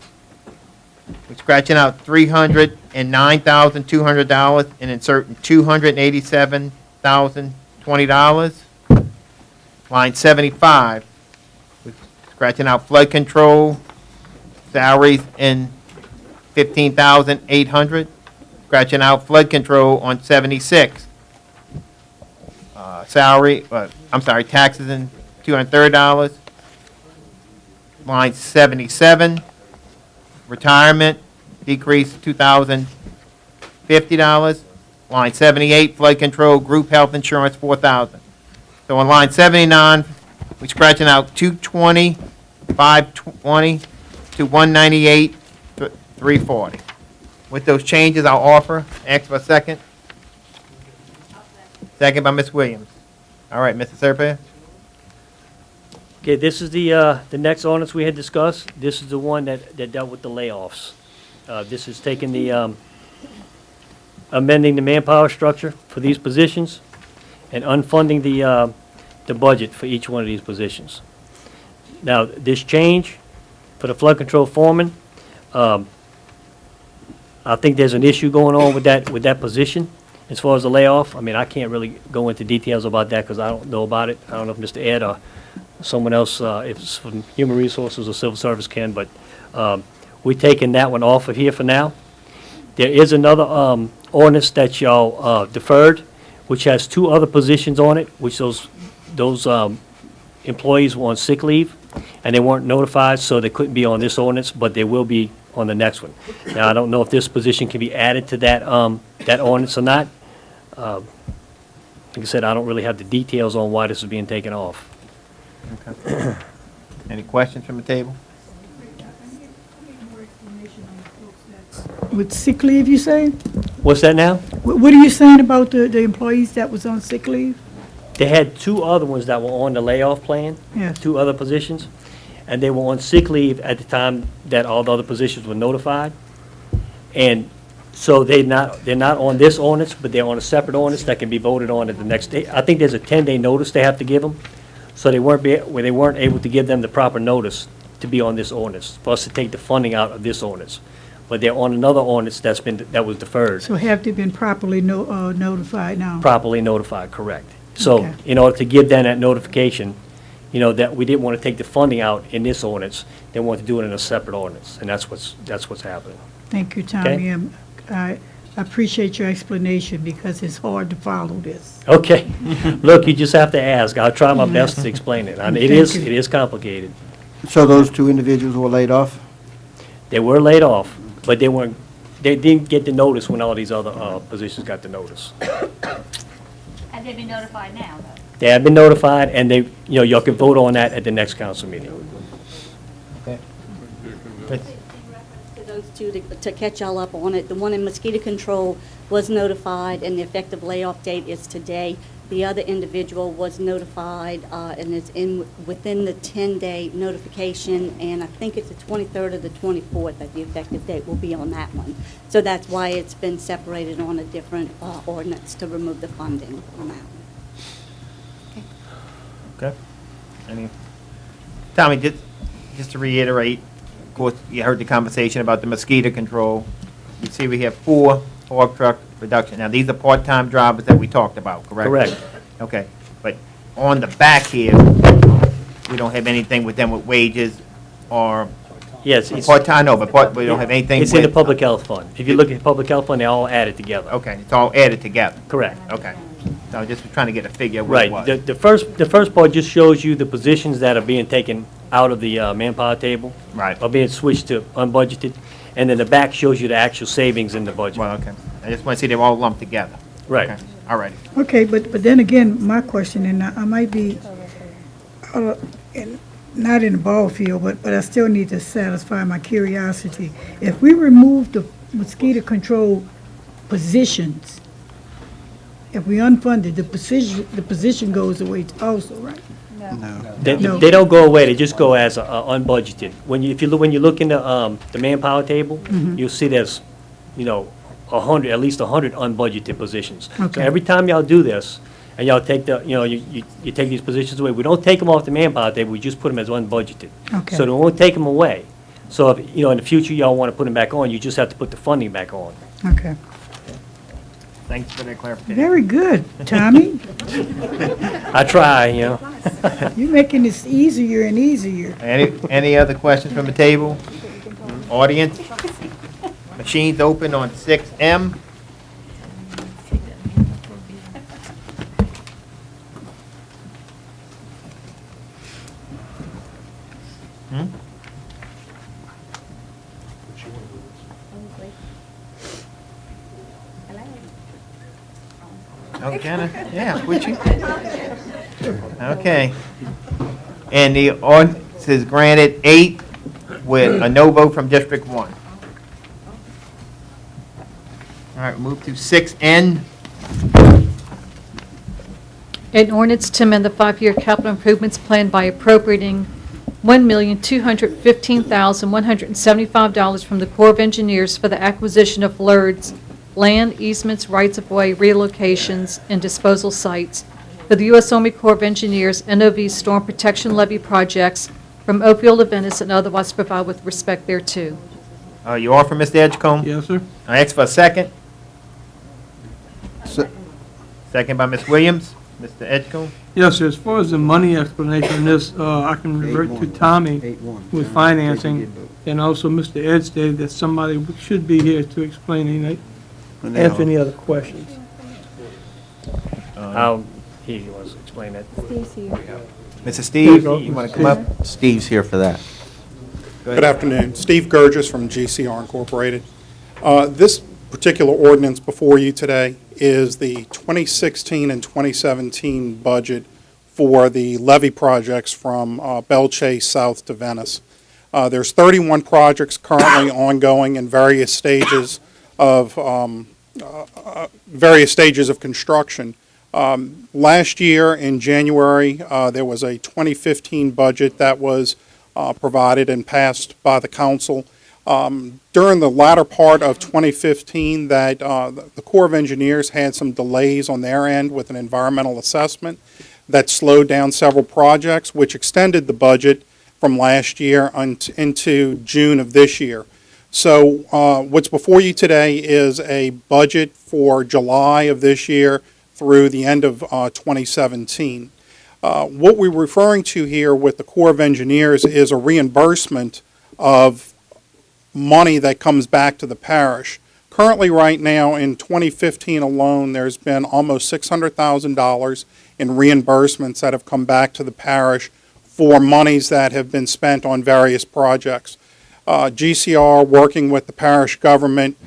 we're scratching out $309,200 and inserting $287,020. Line 75, we're scratching out flood control, salaries in $15,800. Scratching out flood control on 76. Taxes in $230. Line 77, retirement, decrease $2,050. Line 78, flood control, group health insurance, $4,000. So on line 79, we're scratching out 220, 520 to 198, 340. With those changes, I'll offer. Ask for a second. Second by Ms. Williams. All right, Mr. Serpa. Okay, this is the next ordinance we had discussed. This is the one that dealt with the layoffs. This is taking the, amending the manpower structure for these positions and unfunding the budget for each one of these positions. Now, this change for the flood control foreman, I think there's an issue going on with that position as far as the layoff. I mean, I can't really go into details about that because I don't know about it. I don't know if Mr. Ed or someone else, if it's from Human Resources or Civil Service can, but we're taking that one off of here for now. There is another ordinance that y'all deferred, which has 2 other positions on it, which those employees were on sick leave, and they weren't notified, so they couldn't be on this ordinance, but they will be on the next one. Now, I don't know if this position can be added to that ordinance or not. Like I said, I don't really have the details on why this is being taken off. Okay. Any questions from the table? With sick leave, you say? What's that now? What are you saying about the employees that was on sick leave? They had 2 other ones that were on the layoff plan. Yes. 2 other positions, and they were on sick leave at the time that all the other positions were notified. And so they're not on this ordinance, but they're on a separate ordinance that can be voted on at the next day. I think there's a 10-day notice they have to give them, so they weren't able to give them the proper notice to be on this ordinance, for us to take the funding out of this ordinance. But they're on another ordinance that was deferred. So have they been properly notified now? Properly notified, correct. So Okay. in order to give them that notification, that we didn't want to take the funding out in this ordinance, they wanted to do it in a separate ordinance, and that's what's happening. Thank you, Tommy. I appreciate your explanation because it's hard to follow this. Okay. Look, you just have to ask. I'll try my best to explain it. And it Thank you. is complicated. So those 2 individuals were laid off? They were laid off, but they didn't get the notice when all these other positions got the notice. Have they been notified now, though? They have been notified, and y'all can vote on that at the next council meeting. Okay. To those 2, to catch y'all up on it, the one in mosquito control was notified, and the effective layoff date is today. The other individual was notified, and it's within the 10-day notification, and I think it's the 23rd or the 24th that the effective date will be on that one. So that's why it's been separated on a different ordinance to remove the funding on that one. Okay. Tommy, just to reiterate, of course, you heard the conversation about the mosquito control. You see we have 4 fork truck reduction. Now, these are part-time drivers that we talked about, correct? Correct. Okay, but on the back here, we don't have anything with them with wages or Yes. it's- part-time, no, but we don't have anything It's in the with- public health fund. If you look at the public health fund, they're all added together. Okay, it's all added together. Correct. Okay. So I just was trying to get a figure of what it Right. was. The first part just shows you the positions that are being taken out of the manpower table. Right. Are being switched to unbudgeted, and then the back shows you the actual savings in the budget. Well, okay. I just want to see them all lumped together. Right. Okay. All righty. Okay, but then again, my question, and I might be not in the ball field, but I still need to satisfy my curiosity. If we remove the mosquito control positions, if we unfunded, the position goes away also, right? No. They don't go away, they just go as unbudgeted. When you look in the manpower table, Mhm. you'll see there's, at least 100 unbudgeted positions. So Okay. every time y'all do this, and y'all take you take these positions away, we don't take them off the manpower table, we just put them as unbudgeted. Okay. So they won't take them away. So if, in the future y'all want to put them back on, you just have to put the funding back on. Okay. Thanks for that clarification. Very good, Tommy. I try, You're making this easier and easier. Any other questions from the table? Audience? Machines open on 6M. Oh, Jenna, yeah, would you? Okay. And the ordinance is granted 8 with a no vote from District 1. All right, move to 6N. An ordinance to amend the 5-year capital improvements plan by appropriating $1,215,175 from the Corps of Engineers for the acquisition of LERDs, land easements, rights-of-way, relocations, and disposal sites, for the U.S. Army Corps of Engineers NOV Storm Protection Levee projects from Oakville to Venice and otherwise provide with respect thereto. You offer, Mr. Edgecombe? Yes, sir. I ask for a second. Se- Second by Ms. Williams. Mr. Edgecombe? Yes, sir. As far as the money explanation on this, I can revert to Tommy with financing, and also Mr. Ed stated that somebody should be here to explain any, answer any other questions. He wants to explain that. Mr. Steve, you want to come up? Steve's here for that. Good afternoon. Steve Gurgis from GCR Incorporated. This particular ordinance before you today is the 2016 and 2017 budget for the levee projects from Belle Chase south to Venice. There's 31 projects currently ongoing in various stages of construction. Last year in January, there was a 2015 budget that was provided and passed by the council. During the latter part of 2015, that the Corps of Engineers had some delays on their end with an environmental assessment that slowed down several projects, which extended the budget from last year into June of this year. So what's before you today is a budget for July of this year through the end of 2017. What we're referring to here with the Corps of Engineers is a reimbursement of money that comes back to the parish. Currently, right now, in 2015 alone, there's been almost $600,000 in reimbursements that have come back to the parish for monies that have been spent on various projects. GCR, working with the parish government,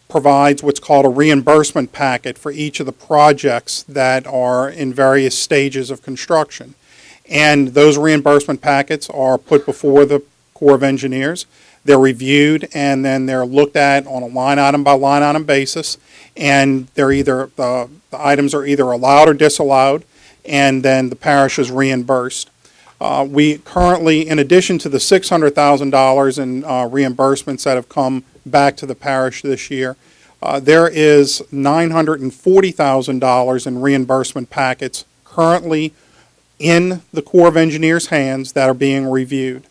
provides what's called a reimbursement packet for each of the projects that are in various stages of construction. And those reimbursement packets are put before the Corps of Engineers. They're reviewed, and then they're looked at on a line item by line item basis, and they're either the items are either allowed or disallowed, and then the parish is reimbursed. We currently, in addition to the $600,000 in reimbursements that have come back to the parish this year, there is $940,000 in reimbursement packets currently in the Corps of Engineers' hands that are being reviewed.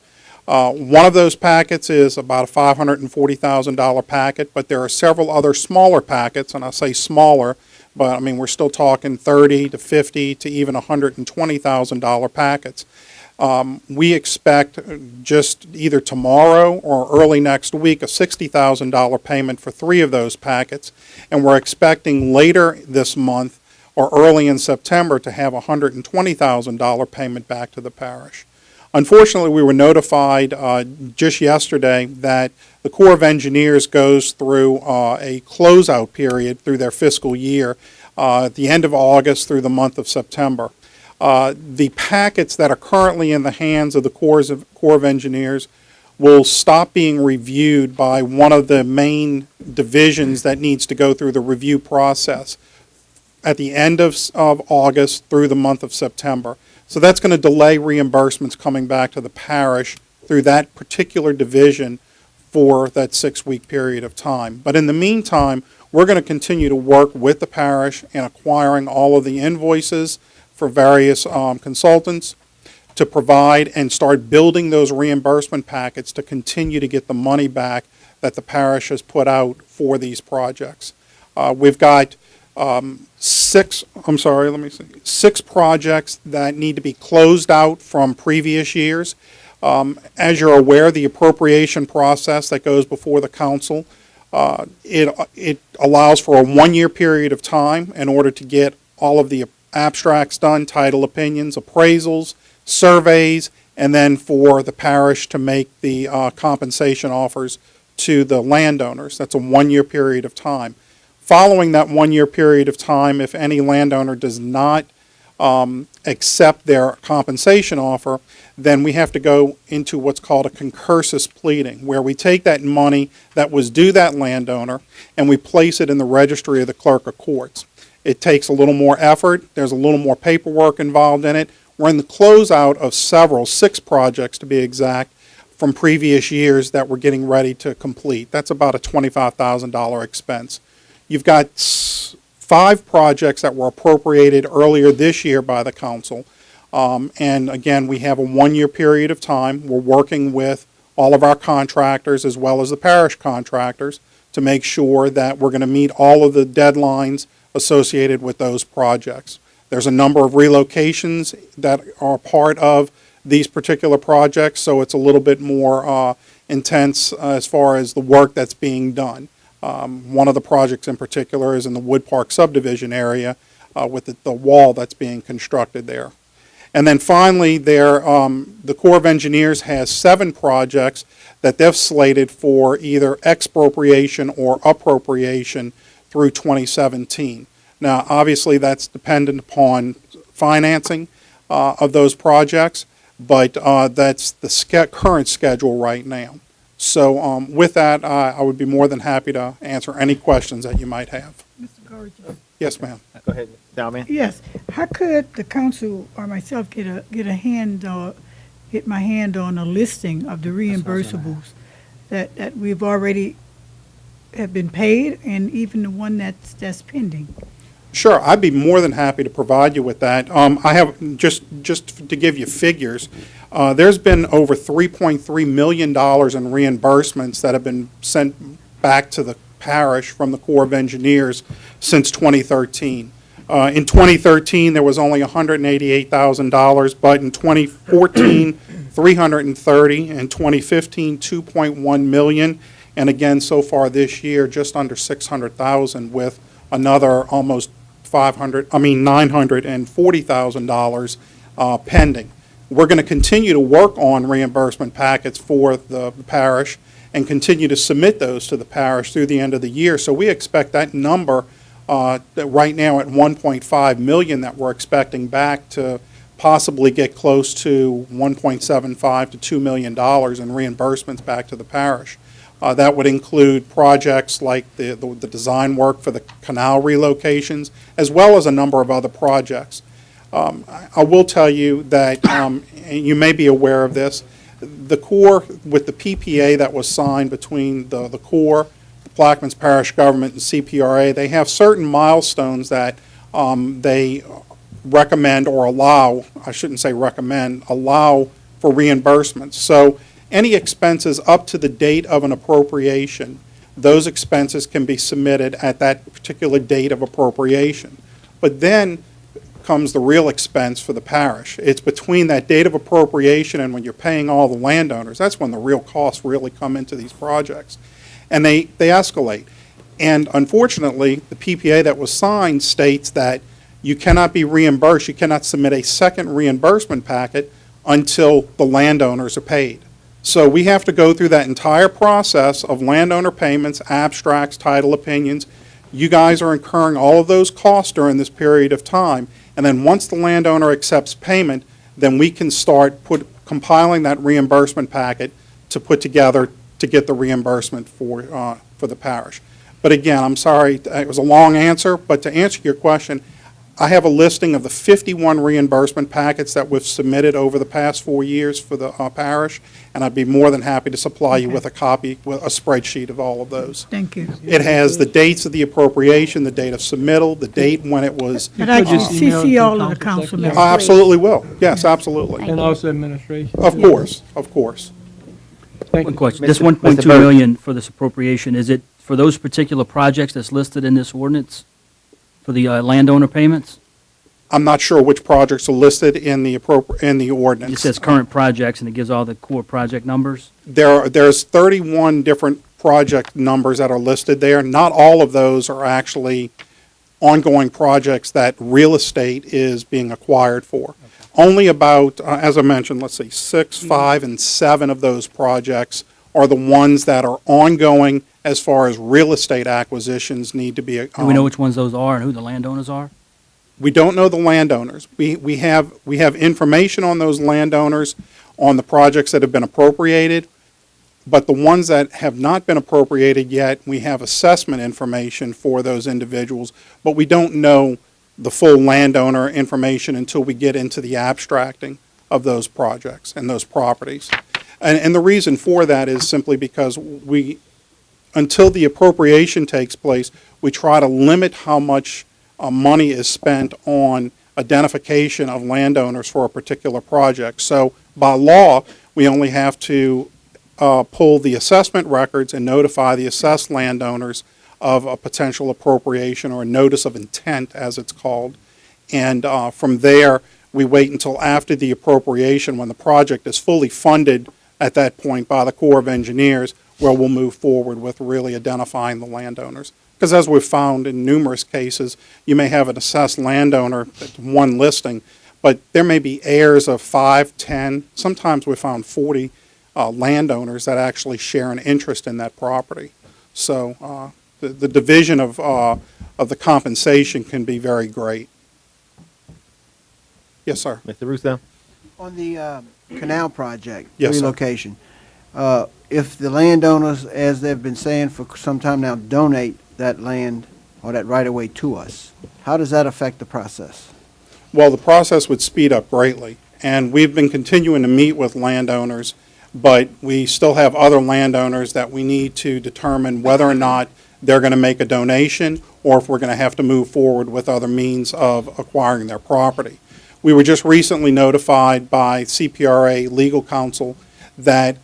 One of those packets is about a $540,000 packet, but there are several other smaller packets, and I say smaller, but I mean we're still talking $30,000 to $50,000 to even $120,000 packets. We expect just either tomorrow or early next week a $60,000 payment for 3 of those packets, and we're expecting later this month or early in September to have a $120,000 payment back to the parish. Unfortunately, we were notified just yesterday that the Corps of Engineers goes through a closeout period through their fiscal year at the end of August through the month of September. The packets that are currently in the hands of the Corps of Engineers will stop being reviewed by one of the main divisions that needs to go through the review process at the end of August through the month of September. So that's going to delay reimbursements coming back to the parish through that particular division for that 6-week period of time. But in the meantime, we're going to continue to work with the parish in acquiring all of the invoices for various consultants to provide and start building those reimbursement packets to continue to get the money back that the parish has put out for these projects. We've got 6 projects that need to be closed out from previous years. As you're aware, the appropriation process that goes before the council, it allows for a 1-year period of time in order to get all of the abstracts done, title opinions, appraisals, surveys, and then for the parish to make the compensation offers to the landowners. That's a 1-year period of time. Following that 1-year period of time, if any landowner does not accept their compensation offer, then we have to go into what's called a concursus pleading, where we take that money that was due that landowner and we place it in the registry of the clerk of courts. It takes a little more effort. There's a little more paperwork involved in it. We're in the closeout of 6 projects to be exact, from previous years that we're getting ready to complete. That's about a $25,000 expense. You've got 5 projects that were appropriated earlier this year by the council. And again, we have a 1-year period of time. We're working with all of our contractors as well as the parish contractors to make sure that we're going to meet all of the deadlines associated with those projects. There's a number of relocations that are part of these particular projects, so it's a little bit more intense as far as the work that's being done. One of the projects in particular is in the Wood Park subdivision area with the wall that's being constructed there. And then finally, the Corps of Engineers has 7 projects that they've slated for either expropriation or appropriation through 2017. Now, obviously, that's dependent upon financing of those projects, but that's the current schedule right now. So with that, I would be more than happy to answer any questions that you might have. Mr. Gorgeous. Yes, ma'am. Go ahead, Salman. Yes. How could the council or myself get my hand on a listing of the reimbursables that we've already have been paid and even the one that's pending? Sure, I'd be more than happy to provide you with that. I have, just to give you figures, there's been over $3.3 million in reimbursements that have been sent back to the parish from the Corps of Engineers since 2013. In 2013, there was only $188,000, but in 2014, $330,000, in 2015, $2.1 million, and again, so far this year, just under $600,000 with another almost $940,000 pending. We're going to continue to work on reimbursement packets for the parish and continue to submit those to the parish through the end of the year. So we expect that number that right now at $1.5 million that we're expecting back to possibly get close to $1.75 to $2 million in reimbursements back to the parish. That would include projects like the design work for the canal relocations, as well as a number of other projects. I will tell you that, and you may be aware of this, the Corps, with the PPA that was signed between the Corps, the Plaquemines Parish Government, and CPRA, they have certain milestones that they recommend or allow, I shouldn't say recommend, allow for reimbursements. So any expenses up to the date of an appropriation, those expenses can be submitted at that particular date of appropriation. But then comes the real expense for the parish. It's between that date of appropriation and when you're paying all the landowners. That's when the real costs really come into these projects. And they escalate. And unfortunately, the PPA that was signed states that you cannot be reimbursed, you cannot submit a second reimbursement packet until the landowners are paid. So we have to go through that entire process of landowner payments, abstracts, title opinions. You guys are incurring all of those costs during this period of time. And then once the landowner accepts payment, then we can start compiling that reimbursement packet to put together to get the reimbursement for the parish. But again, I'm sorry, it was a long answer, but to answer your question, I have a listing of the 51 reimbursement packets that we've submitted over the past 4 years for the parish, and I'd be more than happy to supply you with a copy, with a spreadsheet of all of those. Thank you. It has the dates of the appropriation, the date of submittal, the date when it was. I'd like to CC all of the council members. I absolutely will. Yes, absolutely. And also administration. Of course, of course. One question. This Mr. $1.2 Burke. million for this appropriation, is it for those particular projects that's listed in this ordinance for the landowner payments? I'm not sure which projects are listed in the ordinance. It says current projects, and it gives all the core project numbers. There's 31 different project numbers that are listed there. Not all of those are actually ongoing projects that real estate is being acquired for. Only about, as I mentioned, let's see, 6, 5, and 7 of those projects are the ones that are ongoing as far as real estate acquisitions need to be. Do we know which ones those are and who the landowners are? We don't know the landowners. We have information on those landowners on the projects that have been appropriated, but the ones that have not been appropriated yet, we have assessment information for those individuals, but we don't know the full landowner information until we get into the abstracting of those projects and those properties. And the reason for that is simply because until the appropriation takes place, we try to limit how much money is spent on identification of landowners for a particular project. So by law, we only have to pull the assessment records and notify the assessed landowners of a potential appropriation or a notice of intent, as it's called. And from there, we wait until after the appropriation, when the project is fully funded at that point by the Corps of Engineers, where we'll move forward with really identifying the landowners. Because as we've found in numerous cases, you may have an assessed landowner at one listing, but there may be heirs of 5, 10, sometimes we found 40 landowners that actually share an interest in that property. So the division of the compensation can be very great. Yes, sir. Mr. Russo? On the canal project, Yes, sir. relocation, if the landowners, as they've been saying for some time now, donate that land or that right-of-way to us, how does that affect the process? Well, the process would speed up greatly, and we've been continuing to meet with landowners, but we still have other landowners that we need to determine whether or not they're going to make a donation or if we're going to have to move forward with other means of acquiring their property. We were just recently notified by CPRA legal counsel that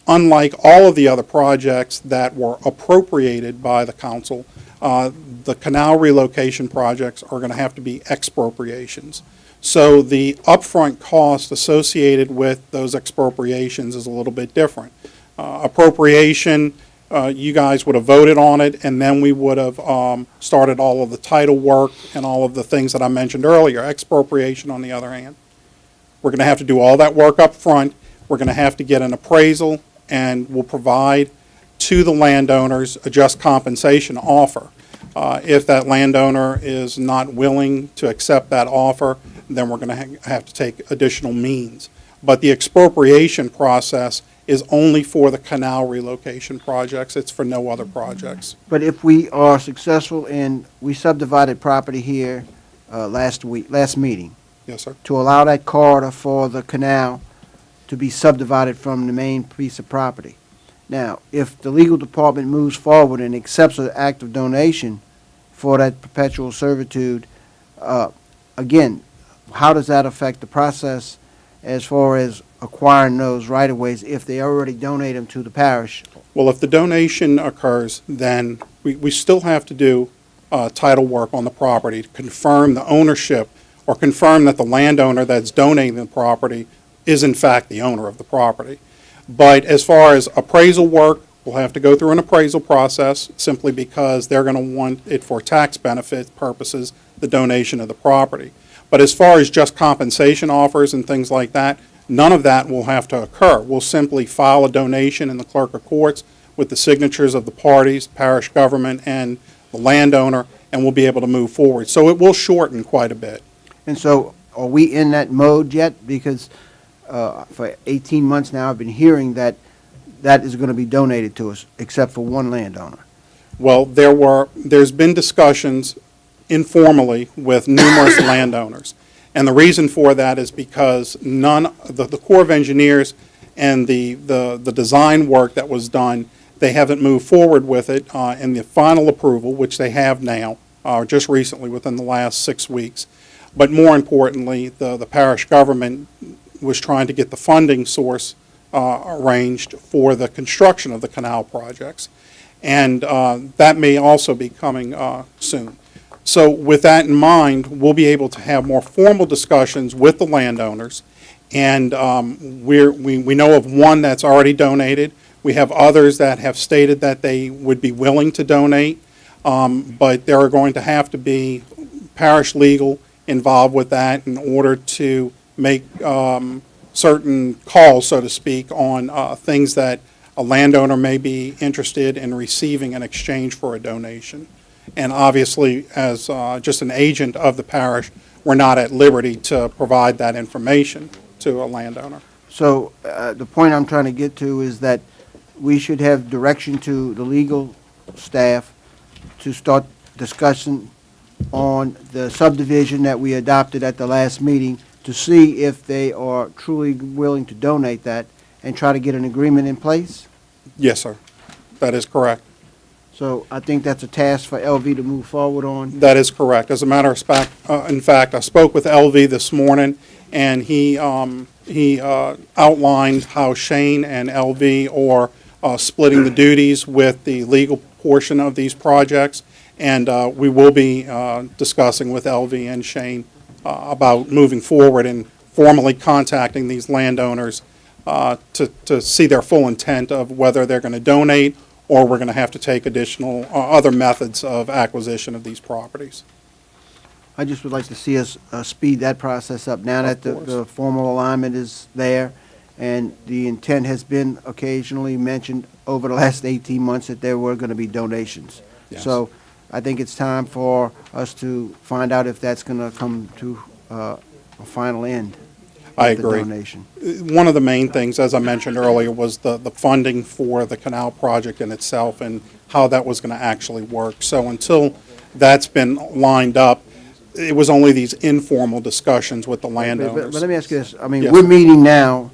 unlike all of the other projects that were appropriated by the council, the canal relocation projects are going to have to be expropriations. So the upfront cost associated with those expropriations is a little bit different. Appropriation, you guys would have voted on it, and then we would have started all of the title work and all of the things that I mentioned earlier. Expropriation, on the other hand, we're going to have to do all that work up front. We're going to have to get an appraisal, and we'll provide to the landowners a just compensation offer. If that landowner is not willing to accept that offer, then we're going to have to take additional means. But the expropriation process is only for the canal relocation projects. It's for no other projects. But if we are successful and we subdivided property here last meeting, Yes, sir. to allow that corridor for the canal to be subdivided from the main piece of property. Now, if the legal department moves forward and accepts an act of donation for that perpetual servitude, again, how does that affect the process as far as acquiring those right-of-ways if they already donate them to the parish? Well, if the donation occurs, then we still have to do title work on the property to confirm the ownership or confirm that the landowner that's donating the property is in fact the owner of the property. But as far as appraisal work, we'll have to go through an appraisal process simply because they're going to want it for tax benefit purposes, the donation of the property. But as far as just compensation offers and things like that, none of that will have to occur. We'll simply file a donation in the clerk of courts with the signatures of the parties, parish government, and the landowner, and we'll be able to move forward. So it will shorten quite a bit. And so, are we in that mode yet? Because for 18 months now, I've been hearing that that is going to be donated to us, except for one landowner. Well, there's been discussions informally with numerous landowners. And the reason for that is because the Corps of Engineers and the design work that was done, they haven't moved forward with it in the final approval, which they have now, just recently within the last 6 weeks. But more importantly, the parish government was trying to get the funding source arranged for the construction of the canal projects. And that may also be coming soon. So with that in mind, we'll be able to have more formal discussions with the landowners. And we know of one that's already donated. We have others that have stated that they would be willing to donate. But there are going to have to be parish legal involved with that in order to make certain calls, so to speak, on things that a landowner may be interested in receiving in exchange for a donation. And obviously, as just an agent of the parish, we're not at liberty to provide that information to a landowner. So the point I'm trying to get to is that we should have direction to the legal staff to start discussing on the subdivision that we adopted at the last meeting to see if they are truly willing to donate that and try to get an agreement in place? Yes, sir. That is correct. So I think that's a task for LV to move forward on. That is correct. As a matter of fact, in fact, I spoke with LV this morning, and he outlined how Shane and LV are splitting the duties with the legal portion of these projects, and we will be discussing with LV and Shane about moving forward and formally contacting these landowners to see their full intent of whether they're going to donate or we're going to have to take additional, other methods of acquisition of these properties. I just would like to see us speed that process up now that the formal alignment is there, and the intent has been occasionally mentioned over the last 18 months that there were going to be donations. Yes. So I think it's time for us to find out if that's going to come to a final end. I with the agree. donation. One of the main things, as I mentioned earlier, was the funding for the canal project in itself and how that was going to actually work. So until that's been lined up, it was only these informal discussions with the landowners. But let me ask you this. I mean, Yes. we're meeting now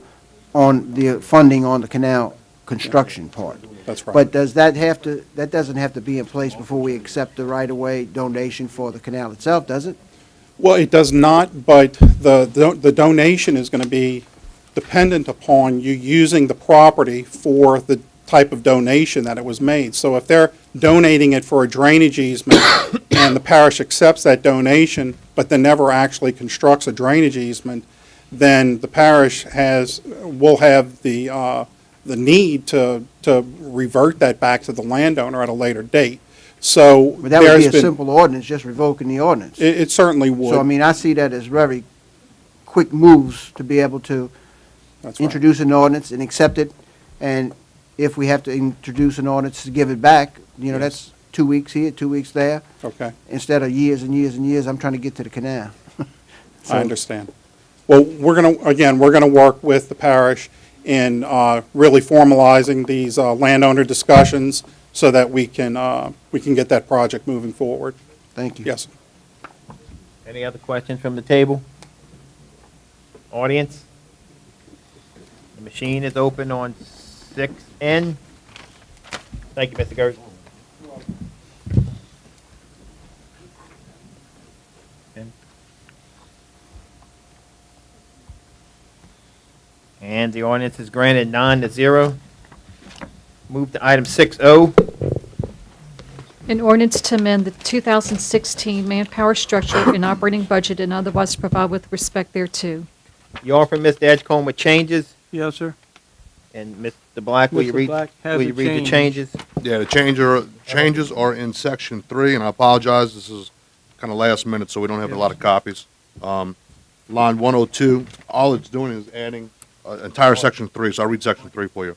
on the funding on the canal construction part. That's right. But does that have to, that doesn't have to be in place before we accept the right-of-way donation for the canal itself, does it? Well, it does not, but the donation is going to be dependent upon you using the property for the type of donation that it was made. So if they're donating it for a drainage easement and the parish accepts that donation, but then never actually constructs a drainage easement, then the parish will have the need to revert that back to the landowner at a later date. So But that would be there's a been- simple ordinance, just revoking the ordinance. It certainly would. So, I mean, I see that as very quick moves to be able to That's right. introduce an ordinance and accept it, and if we have to introduce an ordinance to give it back, you know, Yes. that's 2 weeks here, 2 weeks there. Okay. Instead of years and years and years, I'm trying to get to the canal. So- I understand. Well, we're going to work with the parish in really formalizing these landowner discussions so that we can get that project moving forward. Thank you. Yes. Any other questions from the table? Audience? The machine is open on 6N. Thank you, Mr. Gertz. And the ordinance is granted 9-0. Move to item 6O. An ordinance to amend the 2016 manpower structure and operating budget and otherwise provide with respect thereto. You offer Mr. Edgecombe with changes, Yes, sir. and Mr. Black, will you Mr. read, Black has will you a read the change. changes? Yeah, the changes are in section 3, and I apologize, this is kind of last minute, so we don't have a lot of copies. Line 102, all it's doing is adding entire section 3, so I'll read section 3 for you.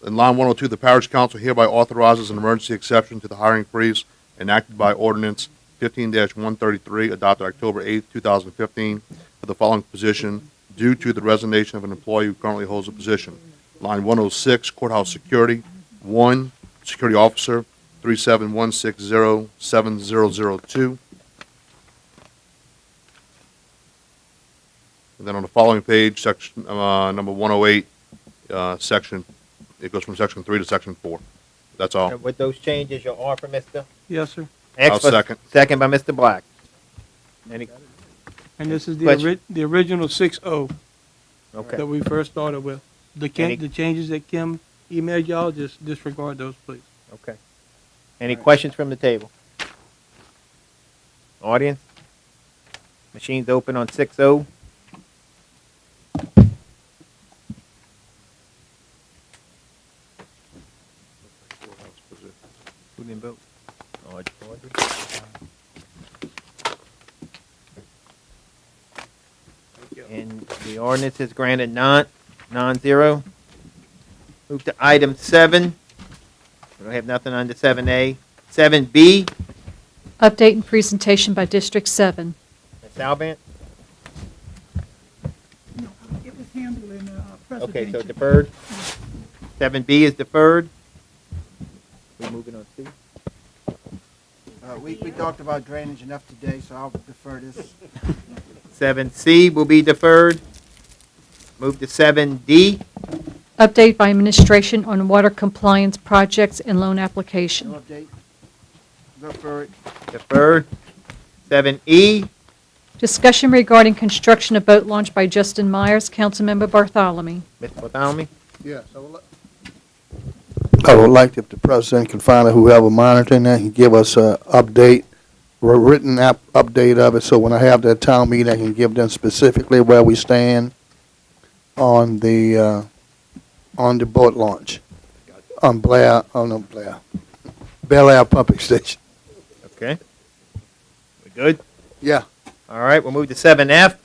In line 102, the parish council hereby authorizes an emergency exception to the hiring freeze enacted by ordinance 15-133, adopted October 8, 2015, for the following position due to the resignation of an employee who currently holds a position. Line 106, courthouse security, 1, security officer, 371607002. And then on the following page, section number 108, section, it goes from section 3 to section 4. That's all. With those changes, you'll offer, Mr.? Yes, sir. I'll second. Second by Mr. Black. Any, And this is Question. the original 6-0 okay. that we first started with. Any- The changes that Kim emailed y'all, just disregard those, please. Okay. Any questions from the table? Audience? Machine's open on 6-0. Who didn't vote? Audrey. And the ordinance is granted 9-0. Move to item 7. We don't have nothing under 7A. 7B, Update and presentation by District 7. Ms. Alban? It was handled in Okay, so presidential. deferred. 7B is deferred. We moving on to? We talked about drainage enough today, so I'll defer this. 7C will be deferred. Move to 7D. Update by administration on water compliance projects and loan application. Deferred. 7E, Discussion regarding construction of boat launch by Justin Myers, Councilmember Bartholomew. Mr. Bartholomew. Yes, I would like if the president can find out whoever monitoring that, can give us a update, a written update of it, so when I have that town meeting, I can give them specifically where we stand on the boat launch, on Bel Air Pumping Station. Okay. We good? Yeah. All right, we'll move to 7F.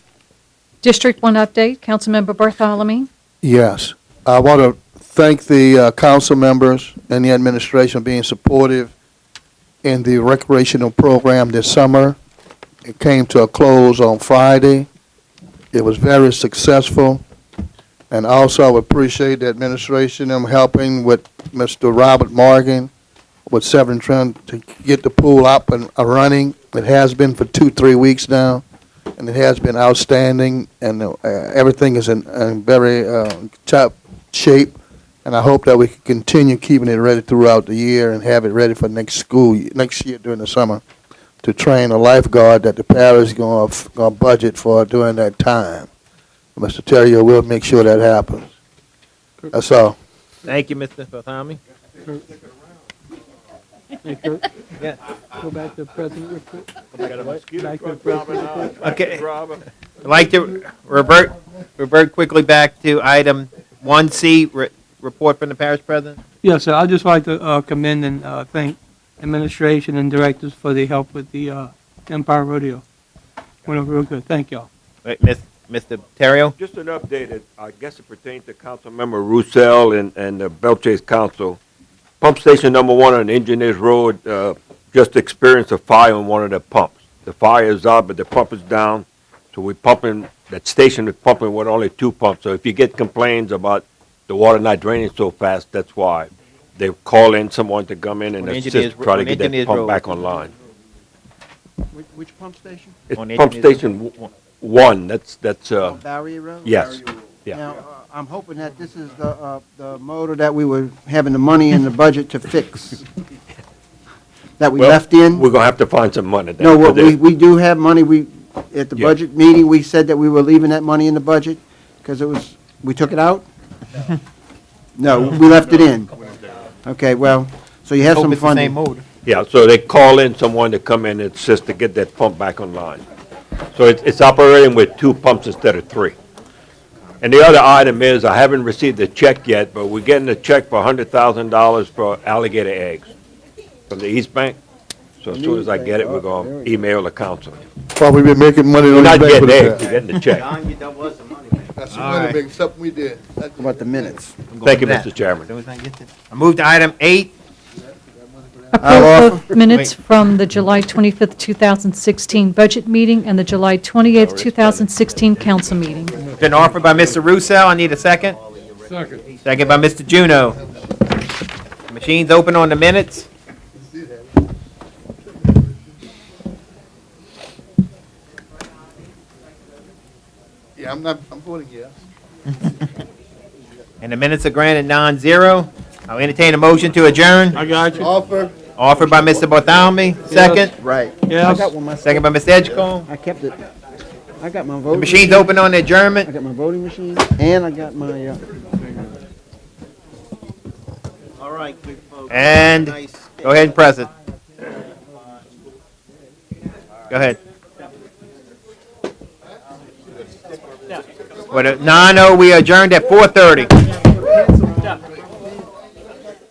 District 1 update, Councilmember Bartholomew. Yes. I want to thank the council members and the administration for being supportive in the recreational program this summer. It came to a close on Friday. It was very successful. And also, I appreciate the administration, them helping with Mr. Robert Morgan with Severn Trent to get the pool up and running. It has been for 2-3 weeks now, and it has been outstanding, and everything is in very top shape. And I hope that we can continue keeping it ready throughout the year and have it ready for next year during the summer, to train a lifeguard that the parish is going to budget for during that time. Mr. Terrio will make sure that happens. That's all. Thank you, Mr. Bartholomew. Hey, Kurt, Yeah. go back to the president real quick. Got a mosquito Back to the truck driving president. out. Okay. Driver. I'd like to revert quickly back to item 1C, report from the parish president. Yes, sir, I'd just like to commend and thank administration and directors for the help with the Empire Rodeo. Went over real good. Thank y'all. Wait, Mr. Terrio? Just an update, I guess it pertains to Councilmember Roussel and the Belchase Council. Pump station number 1 on Engineers Road just experienced a fire on one of the pumps. The fire is out, but the pump is down, so we're pumping, that station is pumping with only 2 pumps. So if you get complaints about the water not draining so fast, that's why. They call in someone to come in and assist, try to get that pump back online. Which pump station? It's pump station 1, that's, Barrier Road? yes, yeah. Now, I'm hoping that this is the motor that we were having the money in the budget to fix, that we Well, left in. We're gonna have to find some money then. No, for this. we do have money. At the Yeah. budget meeting, we said that we were leaving that money in the budget, because we took it out? No, we left it in. Okay, well, so you have Hope some it's the same funding. motor. Yeah, so they call in someone to come in and assist to get that pump back online. So it's operating with 2 pumps instead of 3. And the other item is, I haven't received the check yet, but we're getting a check for $100,000 for alligator eggs from the East Bank. So as soon as I get it, we're gonna email the council. Well, we've been making money. We're on not these banks getting for eggs, the we're getting the check. That's the All money right. making, something we did. How about the minutes? Thank you, That. Mr. Chairman. As soon as I get this. I move to item 8. Approval of minutes from the July 25th, 2016 budget meeting and the July 28th, 2016 council meeting. Been offered by Mr. Russo. I need a second. Second. Second by Mr. Juno. Machine's open on the minutes. Yeah, I'm voting yes. And the minutes are granted 9-0. I'll entertain a motion to adjourn. I got you. Offer. Offered by Mr. Bartholomew. Second. Right. Yes. I got one myself. Second by Mr. Edgecombe. I kept it. I got my The voting. machine's open on the adjournment. I got my voting machine, and I got my, All right, good folks. And go ahead and press it. Go ahead. With a 9-0, we adjourned at 4:30.